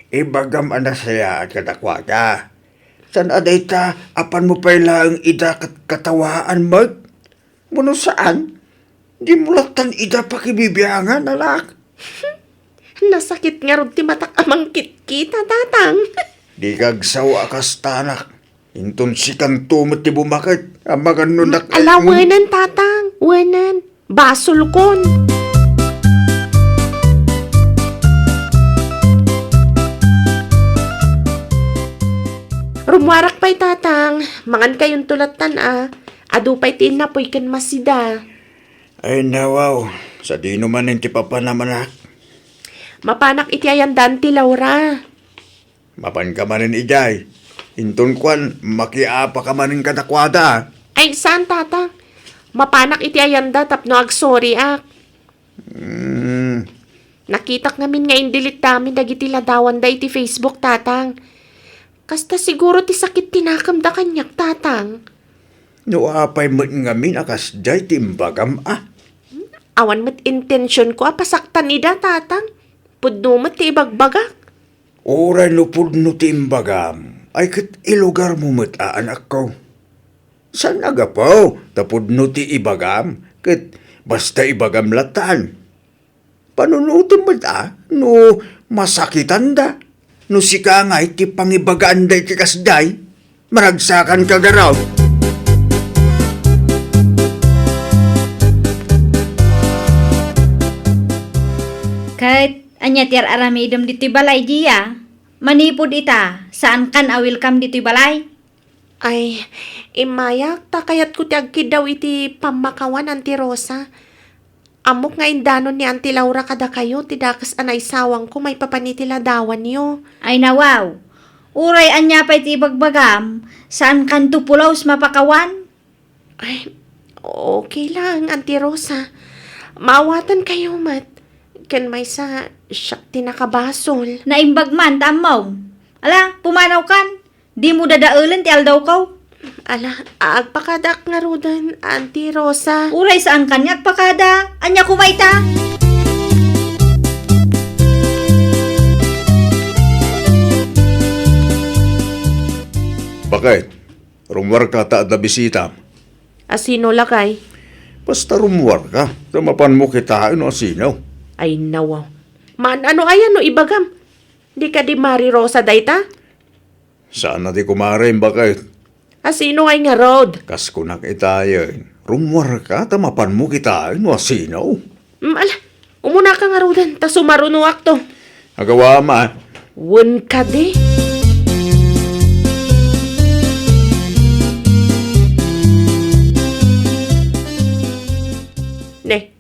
[SPEAKER 8] ibagam ana saya at katakwata. San aday ta, apan mo pa ilang ida katawaan mag? Muno saan? Di mo latan ida pakibibiyangan, anak.
[SPEAKER 7] Nasakit nga ron ti matak amang kita, tatang.
[SPEAKER 8] Di kagsawa akas tanak. Inton si kantumot ti bumakit. Amagan nun nak...
[SPEAKER 7] Ala, wanan, tatang. Wanan. Basol kon. Rumwarak pa'y tatang. Mangan kayong tulatan Adu pa'y tinapoy kan masida.
[SPEAKER 8] Ay nawaw, sa di naman ti papa naman ak.
[SPEAKER 7] Mapanak iti ayandan ti Laura.
[SPEAKER 8] Mapan ka manin ijay. Inton kwan, makiapa ka manin katakwata.
[SPEAKER 7] Ay, saan tatang? Mapanak iti ayanda tapno agsorry ak. Nakitak namin nga indilit namin dagiti ladawan da iti Facebook, tatang. Kasta siguro ti sakit tinakam da kanyak, tatang.
[SPEAKER 8] No apay mo ngamin akas jay timbagam
[SPEAKER 7] Awan mat intensyon ko pasaktan ida, tatang. Pudno mat ti ibagbagak.
[SPEAKER 8] Oray no pudno timbagam. Ay kat ilugar mo mat anak ko. San agapaw? Tapod no ti ibagam. Kat basta ibagam latan. Panunutin mo no masakitan da. No si ka nga iti pangibagaan da iti kasday. Maragsakan ka garaw.
[SPEAKER 1] Kahit anya tiar arami idem diti balay dia, manipod ita, saan kan awil kam diti balay?
[SPEAKER 7] Ay, imayak, takayat ko ti agkid daw iti pamakawan, Auntie Rosa. Amok nga indanon ni Auntie Laura kada kayo, tidakas anay sawang ko, may papanitila dawan niyo.
[SPEAKER 1] Ay nawaw, uray anya pa iti ibagbagam, saan kan tupulaws mapakawan?
[SPEAKER 7] Ay, okay lang, Auntie Rosa. Maawatan kayo, mat. Ken may sa siyak tinakabasol.
[SPEAKER 1] Naimbag man, tamaw. Ala, pumanaw kan, di mo dadaulan ti aldaw kaw.
[SPEAKER 7] Ala, agpakadak nga rudan, Auntie Rosa.
[SPEAKER 1] Uray saan kanyak pakada, anya kumaita?
[SPEAKER 9] Bakit? Rumwar ka ta at na bisita.
[SPEAKER 7] Asino lakay?
[SPEAKER 9] Basta rumwar ka. Tamapan mo kita ano asino.
[SPEAKER 7] Ay nawaw. Man, ano ayan no ibagam? Di ka di Mari Rosa dayta?
[SPEAKER 9] Saan na di kumarin bakit?
[SPEAKER 7] Asino ay nga road?
[SPEAKER 9] Kas kunak itayon. Rumwar ka, tamapan mo kita ano asino.
[SPEAKER 7] Ala, umuna ka nga rodan, ta sumarunuak to.
[SPEAKER 9] Agawa ma.
[SPEAKER 7] Wun ka di. Ne,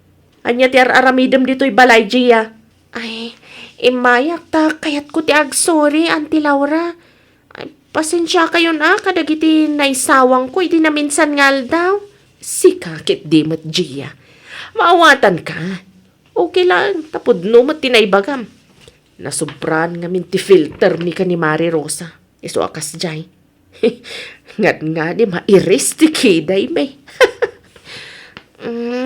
[SPEAKER 7] anya ti aramidem dito'y balay, Gia. Ay, imayak ta, kayat ko ti agsorry, Auntie Laura. Ay, pasensya kayo na, kadagiti naisawang ko, iti na minsan ngal daw. Si kakit di mat, Gia. Maawatan ka. Okay lang, tapod no mat tinaybagam. Nasubran nga min ti filter ni ka ni Mari Rosa. Iso akas jay. Ngat nga di mairis ti kiday may.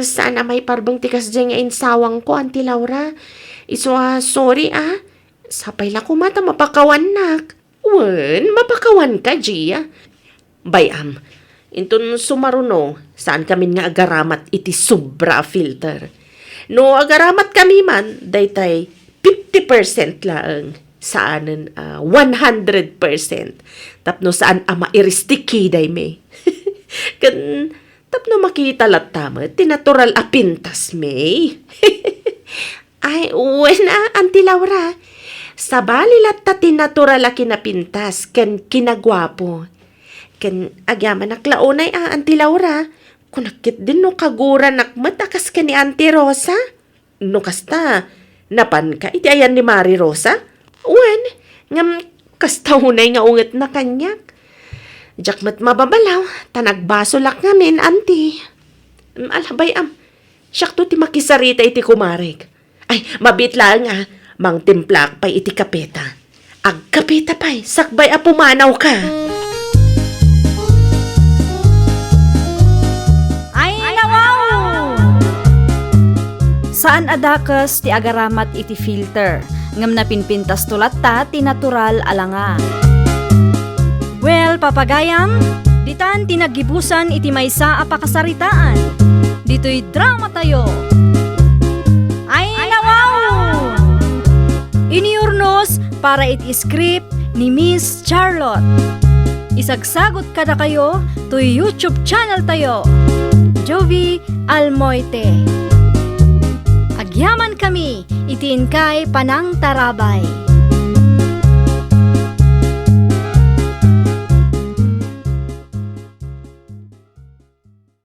[SPEAKER 7] Sana may parbang tikas dyan nga insawang ko, Auntie Laura. Iso sorry Sapay la ko mata mapakawan nak. Wen, mapakawan ka, Gia. Bayam, intun sumaruno, saan kami nga agaramat iti sobra filter. No agaramat kami man, daytay 50% lang. Saanan 100%. Tapno saan mairistiki day me. Kan tapno makita latama, tinatural apintas me. Ay, wena, Auntie Laura. Sa balilat ta tinatural a kinapintas, ken kinagwapo. Ken agyaman naklaunay Auntie Laura. Kunakit din no kagura nakmatakas ka ni Auntie Rosa. No kasta, napan ka iti ayan ni Mari Rosa? Wen, ngam kasta hunay nga unget na kanyak. Jakmat mababalaw, tanagbaso lak ngamin, Auntie. Alabay siyak to ti makisarita iti kumarig. Ay, mabit lang mang timplak pa'y iti kapeta. Ag kapeta pa'y, sakbay pumanaw ka.
[SPEAKER 1] Ay nawaw! Saan adakas ti agaramat iti filter, ngam na pinpintas tulat ta ti natural alanga. Well, papagayam, ditan tinagibusan iti maysa a pakasaritaan. Dito'y drama tayo. Ay nawaw! Iniurnos para iti script ni Miss Charlotte. Isagsagot kada kayo to YouTube channel tayo. Jovi Almoite. Agyaman kami, itiin kay Panang Tarabay.